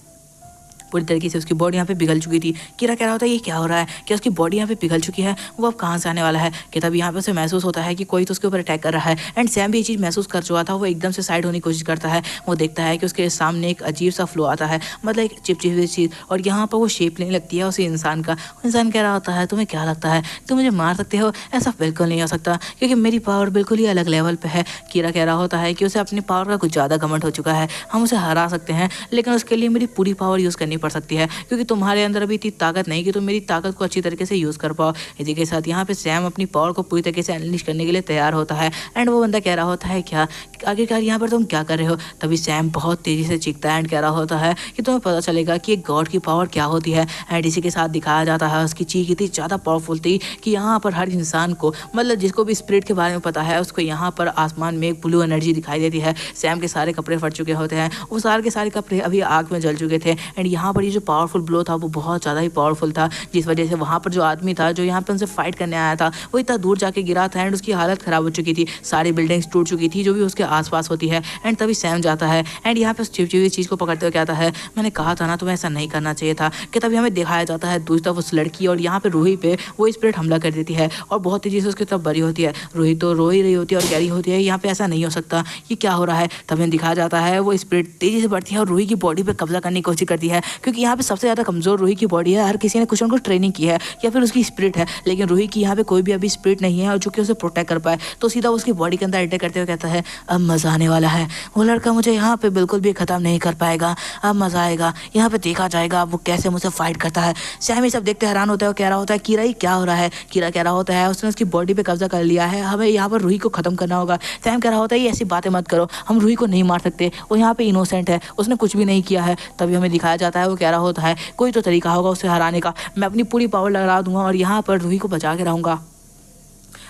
पूरी तरीके से उसकी बॉडी यहाँ पे पिघल चुकी थी। कीरा कह रहा होता है ये क्या हो रहा है, क्या उसकी बॉडी यहाँ पे पिघल चुकी है, वो अब कहाँ से आने वाला है। कि तब यहाँ पे उसे महसूस होता है कि कोई तो उसके ऊपर अटैक कर रहा है एंड सैम भी ये चीज़ महसूस कर चुका था। वो एकदम से साइड होने की कोशिश करता है, वो देखता है कि उसके सामने एक अजीब सा फ्लो आता है, मतलब एक चिपचिपी चीज़, और यहाँ पर वो शेप लेने लगती है उसी इंसान का। इंसान कह रहा होता है तुम्हें क्या लगता है तुम मुझे मार सकते हो, ऐसा बिल्कुल नहीं हो सकता क्योंकि मेरी पावर बिल्कुल ही अलग लेवल पर है। कीरा कह रहा होता है कि उसे अपनी पावर का कुछ ज़्यादा घमंड हो चुका है, हम उसे हरा सकते हैं लेकिन उसके लिए मेरी पूरी पावर यूज़ करनी पड़ सकती है क्योंकि तुम्हारे अंदर अभी इतनी ताकत नहीं कि तुम मेरी ताकत को अच्छी तरीके से यूज़ कर पाओ। इसी के साथ यहाँ पे सैम अपनी पावर को पूरी तरीके से अनलिश करने के लिए तैयार होता है एंड वो बंदा कह रहा होता है क्या आखिरकार यहाँ पर तुम क्या कर रहे हो। तभी सैम बहुत तेज़ी से चीखता है एंड कह रहा होता है कि तुम्हें पता चलेगा कि एक गॉड की पावर क्या होती है। एंड इसी के साथ दिखाया जाता है उसकी चीख इतनी ज़्यादा पावरफुल थी कि यहाँ पर हर इंसान को, मतलब जिसको भी स्पिरिट के बारे में पता है, उसको यहाँ पर आसमान में एक ब्लू एनर्जी दिखाई देती है। सैम के सारे कपड़े फट चुके होते हैं, वो सारे के सारे कपड़े अभी आग में जल चुके थे एंड यहाँ पर ये जो पावरफुल ब्लो था वो बहुत ज़्यादा ही पावरफुल था, जिस वजह से वहाँ पर जो आदमी था जो यहाँ पे उनसे फाइट करने आया था वो इतना दूर जाके गिरा था एंड उसकी हालत ख़राब हो चुकी थी, सारी बिल्डिंग्स टूट चुकी थी जो भी उसके आसपास होती है। एंड तभी सैम जाता है एंड यहाँ पे उस चिपचिपी चीज़ को पकड़ते हुए कहता है मैंने कहा था ना तुम्हें ऐसा नहीं करना चाहिए था। कि तभी हमें दिखाया जाता है दूसरी तरफ उस लड़की और यहाँ पे रूही पे वो स्पिरिट हमला कर देती है और बहुत तेजी से उसकी तरफ बरी होती है। रूही तो रो ही रही होती है और कह रही होती है यहाँ पे ऐसा नहीं हो सकता, ये क्या हो रहा है। तभी हमें दिखाया जाता है वो स्पिरिट तेजी से बढ़ती है और रूही की बॉडी पे कब्जा करने की कोशिश करती है क्योंकि यहाँ पे सबसे ज़्यादा कमजोर रूही की बॉडी है, हर किसी ने कुछ ना कुछ ट्रेनिंग की है या फिर उसकी स्पिरिट है, लेकिन रूही की यहाँ पे कोई भी अभी स्पिरिट नहीं है और जो कि उसे प्रोटेक्ट कर पाए। तो सीधा उसकी बॉडी के अंदर अटैक करते हुए कहता है अब मज़ा आने वाला है, वो लड़का मुझे यहाँ पे बिल्कुल भी ख़त्म नहीं कर पाएगा, अब मज़ा आएगा, यहाँ पे देखा जाएगा वो कैसे मुझसे फाइट करता है। सैम ये सब देखते हैरान होता है, वो कह रहा होता है कीरा ये क्या हो रहा है। कीरा कह रहा होता है उसने उसकी बॉडी पे कब्जा कर लिया है, हमें यहाँ पर रूही को ख़त्म करना होगा। सैम कह रहा होता है ये ऐसी बातें मत करो, हम रूही को नहीं मार सकते, वो यहाँ पे इनोसेंट है, उसने कुछ भी नहीं किया है। तभी हमें दिखाया जाता है वो कह रहा होता है कोई तो तरीका होगा उसे हराने का, मैं अपनी पूरी पावर लगा दूंगा और यहाँ पर रूही को बचा के रहूँगा।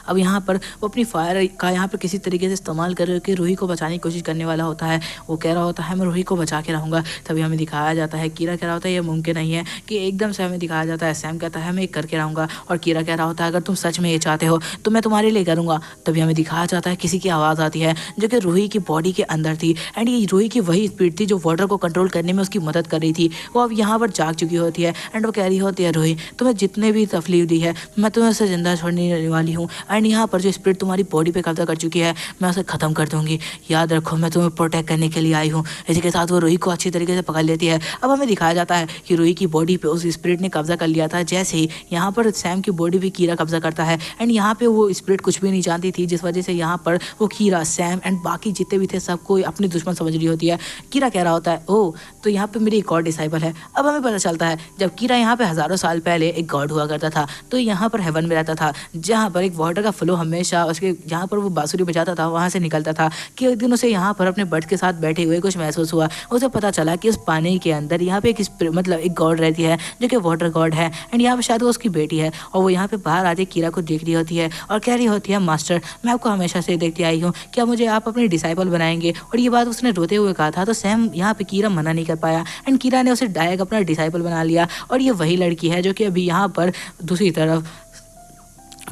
अब यहाँ पर वो अपनी फायर का यहाँ पर किसी तरीके से इस्तेमाल कर के रूही को बचाने की कोशिश करने वाला होता है। वो कह रहा होता है मैं रूही को बचा के रहूँगा। तभी हमें दिखाया जाता है कीरा कह रहा होता है ये मुमकिन नहीं है कि एकदम से हमें दिखाया जाता है सैम कहता है मैं करके रहूँगा और कीरा कह रहा होता है अगर तुम सच में ये चाहते हो तो मैं तुम्हारे लिए करूँगा। तभी हमें दिखाया जाता है किसी की आवाज़ आती है जो कि रूही की बॉडी के अंदर थी एंड ये रूही की वही स्पीड थी जो वाटर को कंट्रोल करने में उसकी मदद कर रही थी। वो अब यहाँ पर जाग चुकी होती है एंड वो कह रही होती है रूही तुम्हें जितने भी तकलीफ दी है मैं तुम्हें उसे जिंदा छोड़ने वाली हूँ एंड यहाँ पर जो स्पिरिट तुम्हारी बॉडी पे कब्जा कर चुकी है मैं उसे खत्म कर दूंगी, याद रखो मैं तुम्हें प्रोटेक्ट करने के लिए आई हूँ। इसी के साथ वो रूही को अच्छी तरीके से पकड़ लेती है। अब हमें दिखाया जाता है कि रूही की बॉडी पे उस स्पिरिट ने कब्जा कर लिया था, जैसे ही यहाँ पर सैम की बॉडी पे कीरा कब्जा करता है एंड यहाँ पे वो स्पिरिट कुछ भी नहीं जानती थी, जिस वजह से यहाँ पर वो कीरा सैम एंड बाकी जितने भी थे सबको अपनी दुश्मन समझ रही होती है। कीरा कह रहा होता है ओह तो यहाँ पे मेरी एक और डिसाइबल है। अब हमें पता चलता है जब कीरा यहाँ पे हज़ारों साल पहले एक गॉड हुआ करता था तो यहाँ पर हेवन में रहता था जहाँ पर एक वाटर का फ्लो हमेशा उसके जहाँ पर वो बांसुरी बजाता था वहाँ से निकलता था कि एक दिन उसे यहाँ पर अपने बर्ड्स के साथ बैठे हुए कुछ महसूस हुआ। उसे पता चला कि उस पानी के अंदर यहाँ पे मतलब एक गॉड रहती है जो कि वाटर गॉड है एंड यहाँ पे शायद वो उसकी बेटी है और वो यहाँ पे बाहर आते कीरा को देख रही होती है और कह रही होती है मास्टर मैं आपको हमेशा से देखती आई हूँ, क्या मुझे आप अपने डिसाइपल बनाएंगे। और ये बात उसने रोते हुए कहा था तो सैम यहाँ पे कीरा मना नहीं कर पाया एंड कीरा ने उसे डायरेक्ट अपना डिसाइपल बना लिया। और ये वही लड़की है जो कि अभी यहाँ पर दूसरी तरफ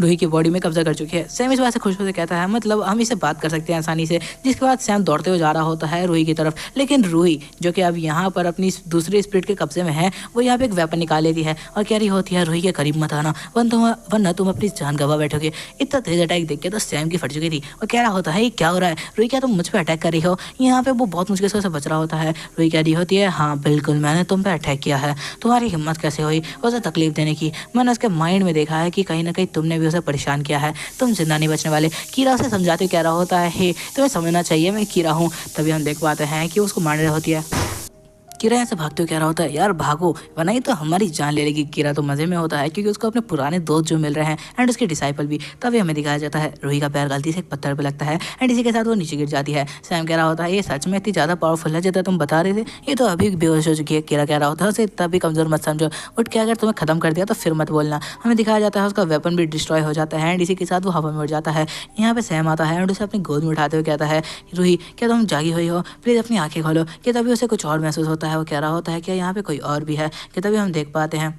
रूही की बॉडी में कब्जा कर चुकी है। सैम इस बात से खुश होकर कहता है मतलब हम इसे बात कर सकते हैं आसानी से। जिसके बाद सैम दौड़ते हुए जा रहा होता है रूही की तरफ, लेकिन रूही जो कि अब यहाँ पर अपनी दूसरे स्पिरिट के कब्जे में है वो यहाँ पे एक वेपन निकाल लेती है और कह रही होती है रूही के करीब मत आना वरना तुम अपनी जान गवा बैठोगे। इतना तेज अटैक देख के तो सैम की फट चुकी थी और कह रहा होता है ये क्या हो रहा है रूही, क्या तुम मुझ पर अटैक कर रही हो। यहाँ पे वो बहुत मुश्किल से उसे बच रहा होता है। रूही कह रही होती है हाँ बिल्कुल मैंने तुम पर अटैक किया है, तुम्हारी हिम्मत कैसे हुई उसे तकलीफ देने की। मैंने उसके माइंड में देखा है कि कहीं ना कहीं तुमने भी उसे परेशान किया है, तुम जिंदा नहीं बचने वाले। कीरा उसे समझाते कह रहा होता है हे तुम्हें समझना चाहिए मैं कीरा हूँ। तभी हम देख पाते हैं कि उसको मार रही होती है। कीरा यहाँ से भागते हुए कह रहा होता है यार भागो वरना ये तो हमारी जान ले लेगी। कीरा तो मजे में होता है क्योंकि उसको अपने पुराने दोस्त जो मिल रहे हैं एंड उसके डिसाइपल भी। तभी हमें दिखाया जाता है रूही का पैर गलती से एक पत्थर पे लगता है एंड इसी के साथ वो नीचे गिर जाती है। सैम कह रहा होता है ये सच में इतनी ज्यादा पावरफुल है जितना तुम बता रहे थे, ये तो अभी बेहोश हो चुकी है। कीरा कह रहा होता है उसे इतना भी कमजोर मत समझो, उठ के अगर तुम्हें खत्म कर दिया तो फिर मत बोलना। हमें दिखाया जाता है उसका वेपन भी डिस्ट्रॉय हो जाता है एंड इसी के साथ वो हवा में उड़ जाता है। यहाँ पे सैम आता है एंड उसे अपनी गोद में उठाते हुए कहता है रूही क्या तुम जागी हुई हो, प्लीज अपनी आंखें खोलो। कि तभी उसे कुछ और महसूस होता है। वो कह रहा होता है कि यहाँ पे कोई और भी है। कि तभी हम देख पाते हैं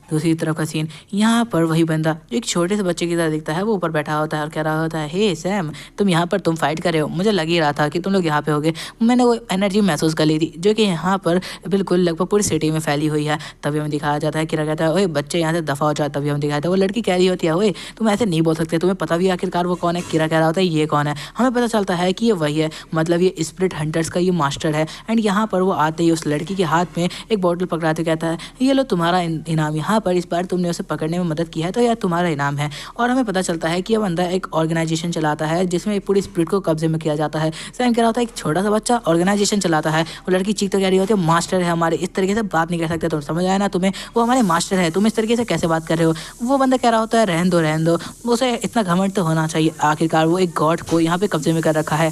दूसरी तरफ का सीन। यहाँ पर वही बंदा जो एक छोटे से बच्चे की तरह दिखता है वो ऊपर बैठा होता है और कह रहा होता है हे सैम तुम यहाँ पर तुम फाइट कर रहे हो, मुझे लग ही रहा था कि तुम लोग यहाँ पे होगे। मैंने वो एनर्जी महसूस कर ली थी जो कि यहाँ पर बिल्कुल लगभग पूरी सिटी में फैली हुई है। तभी हमें दिखाया जाता है कीरा कहता है ओए बच्चे यहाँ से दफा हो जाए। तभी हम दिखाया था वो लड़की कह रही होती है ओए तुम ऐसे नहीं बोल सकते, तुम्हें पता भी आखिरकार वो कौन है। कीरा कह रहा होता है ये कौन है। हमें पता चलता है कि ये वही है, मतलब ये स्पिरिट हंटर्स का ये मास्टर है। एंड यहाँ पर वो आते ही उस लड़की के हाथ में एक बॉटल पकड़ाते कहता है ये लो तुम्हारा इनाम, यहाँ पर इस बार तुमने पकड़ने में मदद की है तो यार तुम्हारा इनाम है। और हमें पता चलता है कि अब बंदा एक ऑर्गेनाइजेशन चलाता है जिसमें पूरी स्पिरिट को कब्जे में किया जाता है। सैम कह रहा होता है एक छोटा सा बच्चा ऑर्गेनाइजेशन चलाता है। वो लड़की चीख तो कह रही होती है मास्टर है हमारे, इस तरीके से बात नहीं कर सकते, तुम समझ आया ना तुम्हें, वो हमारे मास्टर है, तुम इस तरीके से कैसे बात कर रहे हो। वो बंदा कह रहा होता है रहन दो, उसे इतना घमंड तो होना चाहिए, आखिरकार वो एक गॉड को यहाँ पे कब्जे में कर रखा है।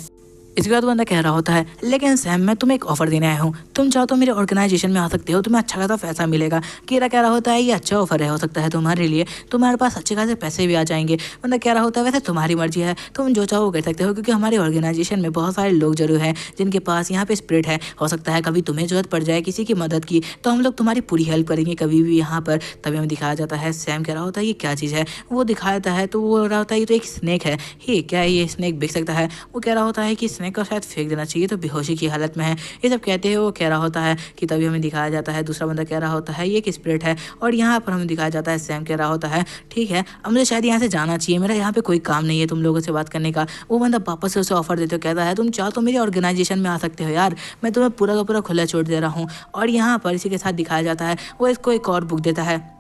इसके बाद बंदा कह रहा होता है लेकिन सैम मैं तुम्हें एक ऑफर देने आया हूँ, तुम चाहो तो मेरे ऑर्गेनाइजेशन में आ सकते हो, तुम्हें अच्छा खासा पैसा मिलेगा। कीरा कह रहा होता है ये अच्छा ऑफर है हो सकता है तुम्हारे लिए, तुम्हारे पास अच्छे खासे पैसे भी आ जाएंगे। बंदा कह रहा होता है वैसे तुम्हारी मर्जी है, तुम जो चाहो कर सकते हो क्योंकि हमारे ऑर्गेनाइजेशन में बहुत सारे लोग जरूर हैं जिनके पास यहाँ पे स्पिरिट है, हो सकता है कभी तुम्हें जरूरत पड़ जाए किसी की मदद की तो हम लोग तुम्हारी पूरी हेल्प करेंगे कभी भी यहाँ पर। तभी हमें दिखाया जाता है सैम कह रहा होता है ये क्या चीज़ है। वो दिखाता है तो वो हो रहा होता है ये तो एक स्नेक है, ये क्या ये स्नेक बिक सकता है। वो कह रहा होता है कि स्नेक को शायद फेंक देना चाहिए तो बेहोशी की हालत में है, ये सब कहते हैं। वो कह रहा होता है कि तभी हमें दिखाया जाता है दूसरा बंदा कह रहा होता है ये एक स्पिरिट है। और यहाँ पर हमें दिखाया जाता है सैम कह रहा होता है ठीक है अब मुझे शायद यहाँ से जाना चाहिए, मेरा यहाँ पे कोई काम नहीं है तुम लोगों से बात करने का। वो बंदा वापस से उसे ऑफर देते हो कहता है तुम चाहो तो मेरे ऑर्गेनाइजेशन में आ सकते हो यार, मैं तुम्हें पूरा का पूरा खुला छोड़ दे रहा हूँ। और यहाँ पर इसी के साथ दिखाया जाता है वो इसको एक और बुक देता है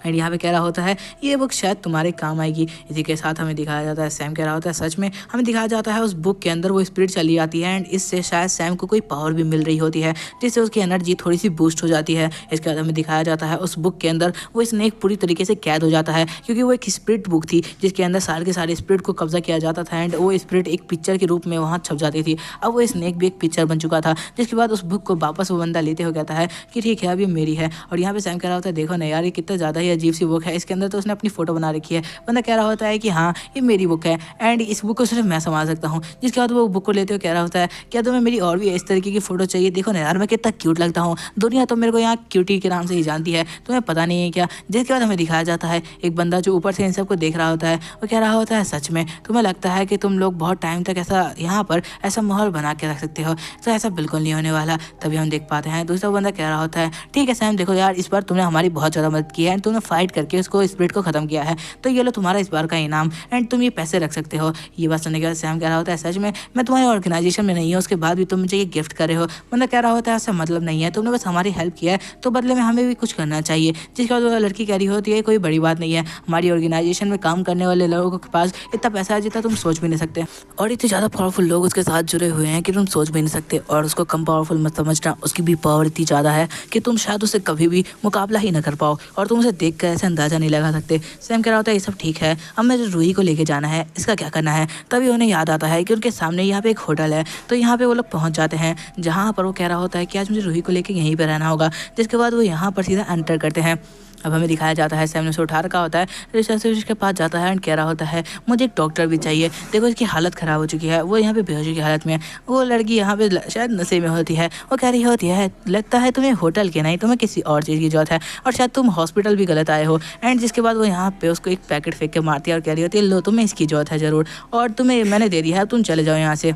एंड यहाँ पे कह रहा होता है ये बुक शायद तुम्हारे काम आएगी। इसी के साथ हमें दिखाया जाता है सैम कह रहा होता है सच में। हमें दिखाया जाता है उस बुक के अंदर वो स्पिरिट चली जाती है एंड इससे शायद सैम को कोई पावर भी मिल रही होती है जिससे उसकी एनर्जी थोड़ी सी बूस्ट हो जाती है। इसके बाद हमें दिखाया जाता है उस बुक के अंदर वो स्नेक पूरी तरीके से कैद हो जाता है क्योंकि वो एक स्पिरिट बुक थी जिसके अंदर सारे के सारे स्पिरिट को कब्जा किया जाता था एंड वो स्पिरिट एक पिक्चर के रूप में वहाँ छप जाती थी। अब वो स्नेक भी एक पिक्चर बन चुका था जिसके बाद उस बुक को वापस वो बंदा लेते हुए कहता है कि ठीक है अब ये मेरी है। और यहाँ पे सैम कह रहा होता है देखो ना यार ये कितना ज़्यादा ही अजीब सी बुक है, इसके अंदर तो उसने अपनी फोटो बना रखी है। बंदा कह रहा होता है कि हाँ ये मेरी बुक है एंड इस बुक को सिर्फ मैं संभाल सकता हूँ। जिसके बाद वो बुक को लेते हुए कह रहा होता है क्या तुम्हें मेरी और भी इस तरीके की फोटो चाहिए, देखो ना यार मैं कितना क्यूट लगता हूँ, दुनिया तो मेरे को यहाँ क्यूटी के नाम से ही जानती है, तुम्हें पता नहीं है क्या। जिसके बाद हमें दिखाया जाता है एक बंदा जो ऊपर से इन सबको देख रहा होता है। वो कह रहा होता है सच में तुम्हें लगता है कि तुम लोग बहुत टाइम तक ऐसा यहाँ पर ऐसा माहौल बना के रख सकते हो, तो ऐसा बिल्कुल नहीं होने वाला। तभी हम देख पाते हैं दूसरा बंदा कह रहा होता है ठीक है सैम देखो यार इस बार तुमने हमारी बहुत ज़्यादा मदद की है एंड तुमने फाइट करके उसको स्पिरिट को खत्म किया है, तो ये लो तुम्हारा इस बार का इनाम एंड तुम ये पैसे रख सकते हो। ये बात सुनने के बाद सैम कह रहा होता है सच में मैं तुम्हारे ऑर्गेनाइजेशन में नहीं हूँ, उसके बाद भी तुम मुझे ये गिफ्ट कर रहे हो। बंदा कह रहा होता है ऐसा मतलब नहीं है, तुमने बस हमारी हेल्प किया है तो बदले में हमें भी कुछ करना चाहिए। जिसके बाद वो लड़की कह रही होती है कोई बड़ी बात नहीं है, हमारी ऑर्गेनाइजेशन में काम करने वाले लोगों के पास इतना पैसा है जितना तुम सोच भी नहीं सकते और इतने ज़्यादा पावरफुल लोग उसके साथ जुड़े हुए हैं कि तुम सोच भी नहीं सकते। और उसको कम पावरफुल मत समझना, उसकी भी पावर इतनी ज़्यादा है कि तुम शायद उससे कभी भी मुकाबला ही ना कर पाओ और तुम उसे देख देखकर ऐसे अंदाज़ा नहीं लगा सकते। सैम कह रहा होता है ये सब ठीक है, अब मुझे रूही को लेके जाना है, इसका क्या करना है। तभी उन्हें याद आता है कि उनके सामने यहाँ पे एक होटल है, तो यहाँ पे वो लोग पहुँच जाते हैं, जहाँ पर वो कह रहा होता है कि आज मुझे रूही को लेके यहीं पर रहना होगा। जिसके बाद वो यहाँ पर सीधा एंटर करते हैं। अब हमें दिखाया जाता है सैम ने उसे उठा रखा होता है, रिसेप्शनिस्ट के पास जाता है एंड कह रहा होता है मुझे एक डॉक्टर भी चाहिए, देखो इसकी हालत ख़राब हो चुकी है, वो यहाँ पे बेहोशी की हालत में है। वो लड़की यहाँ पे शायद नशे में होती है, वो कह रही होती है लगता है तुम्हें होटल के नहीं, तुम्हें किसी और चीज़ की जरूरत है और शायद तुम हॉस्पिटल भी गलत आए हो। एंड जिसके बाद वो यहाँ पे उसको एक पैकेट फेंक के मारती है और कह रही होती है लो तुम्हें इसकी जरूरत है ज़रूर, और तुम्हें मैंने दे दिया है, तुम चले जाओ यहाँ से।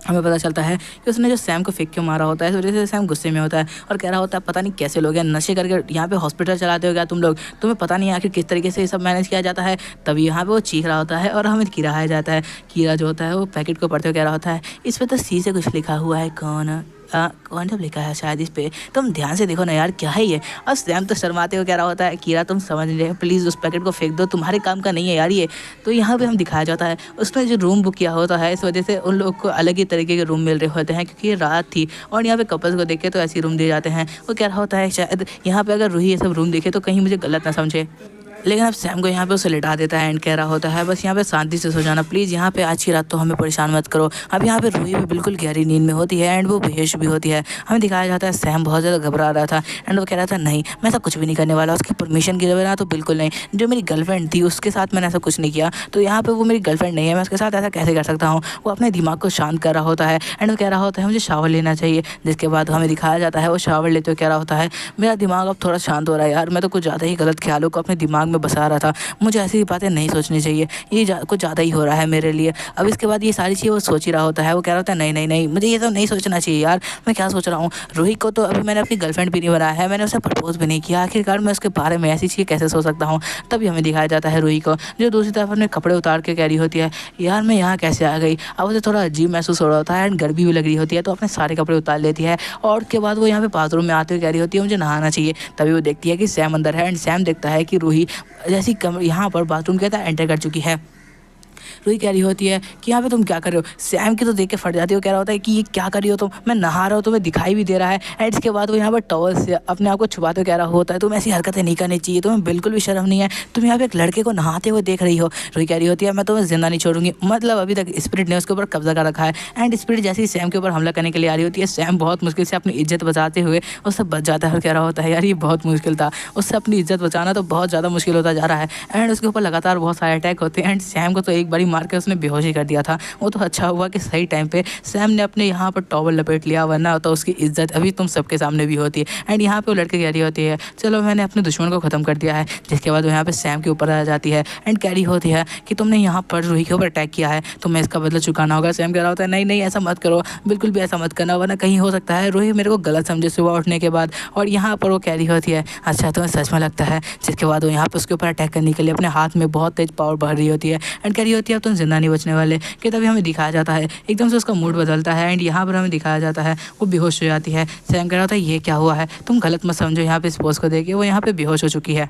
हमें पता चलता है कि उसने जो सैम को फेंक के मारा होता है, इस वजह से सैम गुस्से में होता है और कह रहा होता है पता नहीं कैसे लोग हैं नशे करके यहाँ पे हॉस्पिटल चलाते हो क्या तुम लोग, तुम्हें पता नहीं आखिर किस तरीके से ये सब मैनेज किया जाता है। तभी यहाँ पे वो चीख रहा होता है और हमें कीरा आया जाता है। कीरा जो होता है वो पैकेट को पढ़ते हुए कह रहा होता है इस पर तो सी से कुछ लिखा हुआ है, कौन जब लिखा है शायद इस पे, तुम ध्यान से देखो ना यार क्या है ये। और सैम तो शर्माते हुए कह रहा होता है कीरा तुम समझ ले प्लीज़ उस पैकेट को फेंक दो, तुम्हारे काम का नहीं है यार ये। तो यहाँ पे हम दिखाया जाता है उसने जो रूम बुक किया होता है, इस वजह से उन लोग को अलग ही तरीके के रूम मिल रहे होते हैं क्योंकि ये रात थी और यहाँ पे कपल्स को देखे तो ऐसे रूम दिए जाते हैं। वो कह रहा होता है शायद यहाँ पे अगर रूही ये सब रूम देखे तो कहीं मुझे गलत ना समझे। लेकिन अब सैम को यहाँ पे उसे लिटा देता है एंड कह रहा होता है बस यहाँ पे शांति से सो जाना प्लीज़, यहाँ पे आज की रात तो हमें परेशान मत करो। अब यहाँ पे रूही भी बिल्कुल गहरी नींद में होती है एंड वो बेहोश भी होती है। हमें दिखाया जाता है सैम बहुत ज़्यादा घबरा रहा था एंड वो कह रहा था नहीं मैं ऐसा कुछ भी नहीं करने वाला, उसकी परमिशन की वजह तो बिल्कुल नहीं, जो मेरी गर्लफ्रेंड थी उसके साथ मैंने ऐसा कुछ नहीं किया, तो यहाँ पर वो मेरी गर्लफ्रेंड नहीं है, मैं उसके साथ ऐसा कैसे कर सकता हूँ। वो अपने दिमाग को शांत कर रहा होता है एंड वो कह रहा होता है मुझे शावर लेना चाहिए। जिसके बाद हमें दिखाया जाता है वो शावर लेते हुए कह रहा होता है मेरा दिमाग अब थोड़ा शांत हो रहा है यार, मैं तो कुछ ज़्यादा ही गलत ख्यालों को अपने दिमाग में बसा रहा था, मुझे ऐसी बातें नहीं सोचनी चाहिए, ये कुछ ज़्यादा ही हो रहा है मेरे लिए। अब इसके बाद ये सारी चीज़ें वो सोच ही रहा होता है। वो कह रहा होता है नहीं नहीं नहीं मुझे ये सब नहीं सोचना चाहिए यार, मैं क्या सोच रहा हूँ, रूही को तो अभी मैंने अपनी गर्लफ्रेंड भी नहीं बनाया है, मैंने उसे प्रपोज भी नहीं किया, आखिरकार मैं उसके बारे में ऐसी चीज़ें कैसे सोच सकता हूँ। तभी हमें दिखाया जाता है रूही को जो दूसरी तरफ अपने कपड़े उतार के कह रही होती है यार मैं यहाँ कैसे आ गई। अब उसे थोड़ा अजीब महसूस हो रहा होता है एंड गर्मी भी लग रही होती है, तो अपने सारे कपड़े उतार लेती है और उसके बाद वो यहाँ पे बाथरूम में आते हुए कह रही होती है मुझे नहाना चाहिए। तभी वो देखती है कि सैम अंदर है एंड सैम देखता है कि रूही जैसी यहाँ पर बाथरूम के अंदर एंटर कर चुकी है। रूही कह रही होती है कि यहाँ पे तुम क्या कर रहे हो। सैम की तो देख के फट जाती है, वो कह रहा होता है कि ये क्या कर रही हो तुम, मैं नहा रहा हूँ तुम्हें दिखाई भी दे रहा है। एंड इसके बाद वो यहाँ पर टॉवल से अपने आप को छुपाते हुए कह रहा होता है तुम ऐसी हरकतें नहीं करनी चाहिए, तुम्हें बिल्कुल भी शर्म नहीं है, तुम यहाँ पे एक लड़के को नहाते हुए देख रही हो। रूही कह रही होती है मैं तुम्हें जिंदा नहीं छोड़ूंगी, मतलब अभी तक स्पिरिट ने उसके ऊपर कब्जा कर रखा है। एंड स्पिरिट जैसे ही सैम के ऊपर हमला करने के लिए आ रही होती है, सैम बहुत मुश्किल से अपनी इज्जत बचाते हुए उससे बच जाता है और कह रहा होता है यार ये बहुत मुश्किल था, उससे अपनी इज्जत बचाना तो बहुत ज़्यादा मुश्किल होता जा रहा है। एंड उसके ऊपर लगातार बहुत सारे अटैक होते हैं एंड सैम को तो एक बारी मार के उसने बेहोश कर दिया था। वो तो अच्छा हुआ कि सही टाइम पे सैम ने अपने यहाँ पर टॉवल लपेट लिया, वरना तो उसकी इज्जत अभी तुम सबके सामने भी होती है। एंड यहाँ पे वो लड़के कह रही होती है चलो मैंने अपने दुश्मन को ख़त्म कर दिया है। जिसके बाद वो यहाँ पे सैम के ऊपर आ जाती है एंड कह रही होती है कि तुमने यहाँ पर रूही के ऊपर अटैक किया है, तुम्हें इसका बदला चुकाना होगा। सैम कह रहा होता है नहीं नहीं ऐसा मत करो, बिल्कुल भी ऐसा मत करना, वरना कहीं हो सकता है रूही मेरे को गलत समझे सुबह उठने के बाद। और यहाँ पर वो कह रही होती है अच्छा तुम्हें सच में लगता है। जिसके बाद वो यहाँ पर उसके ऊपर अटैक करने के लिए अपने हाथ में बहुत तेज पावर भर रही होती है एंड कह रही होती है अब तुम जिंदा नहीं बचने वाले। कि तभी हमें दिखाया जाता है एकदम से उसका मूड बदलता है एंड यहाँ पर हमें दिखाया जाता है वो बेहोश हो जाती है। सैम कह रहा होता है ये क्या हुआ है, तुम गलत मत समझो, यहाँ पे इस पोज को देखे वो यहाँ पे बेहोश हो चुकी है।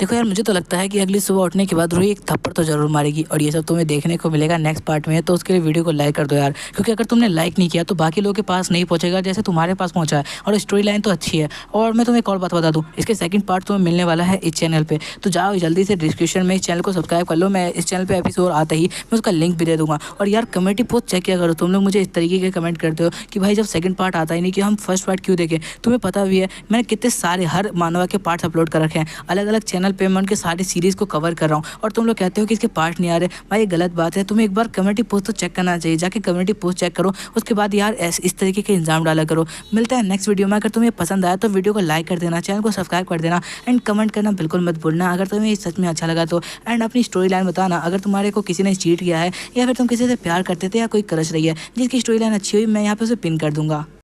देखो यार मुझे तो लगता है कि अगली सुबह उठने के बाद रूही एक थप्पड़ तो जरूर मारेगी और ये सब तुम्हें देखने को मिलेगा नेक्स्ट पार्ट में। तो उसके लिए वीडियो को लाइक कर दो यार, क्योंकि अगर तुमने लाइक नहीं किया तो बाकी लोगों के पास नहीं पहुंचेगा जैसे तुम्हारे पास पहुंचा है। और स्टोरी लाइन तो अच्छी है। और मैं तुम्हें एक और बात बता दूँ, इसके सेकंड पार्ट तुम्हें मिलने वाला है इस चैनल पर, तो जाओ जल्दी से डिस्क्रिप्शन में इस चैनल को सब्सक्राइब कर लो। मैं इस चैनल पर एपिसोड आता ही मैं उसका लिंक भी दे दूँगा। और यार कमेंटी पोस्ट चेक किया करो, तुम लोग मुझे इस तरीके के कमेंट करते हो कि भाई जब सेकंड पार्ट आता ही नहीं कि हम फर्स्ट पार्ट क्यों देखें। तुम्हें पता भी है मैंने कितने सारे हर मानवा के पार्ट्स अपलोड कर रखे हैं अलग अलग चैनल पे, मैं उनके सारे सीरीज़ को कवर कर रहा हूँ और तुम लोग कहते हो कि इसके पार्ट नहीं आ रहे। भाई ये गलत बात है, तुम्हें एक बार कम्युनिटी पोस्ट तो चेक करना चाहिए, जाके कम्युनिटी पोस्ट चेक करो, उसके बाद यार इस तरीके के इंजाम डाला करो। मिलता है नेक्स्ट वीडियो में। अगर तुम्हें पसंद आया तो वीडियो को लाइक कर देना, चैनल को सब्सक्राइब कर देना एंड कमेंट करना बिल्कुल मत भूलना अगर तुम्हें सच में अच्छा लगा तो। एंड अपनी स्टोरी लाइन बताना अगर तुम्हारे को किसी ने चीट किया है या फिर तुम किसी से प्यार करते थे या कोई क्रश रही है जिसकी स्टोरी लाइन अच्छी हुई, मैं यहाँ पे उसे पिन कर दूंगा।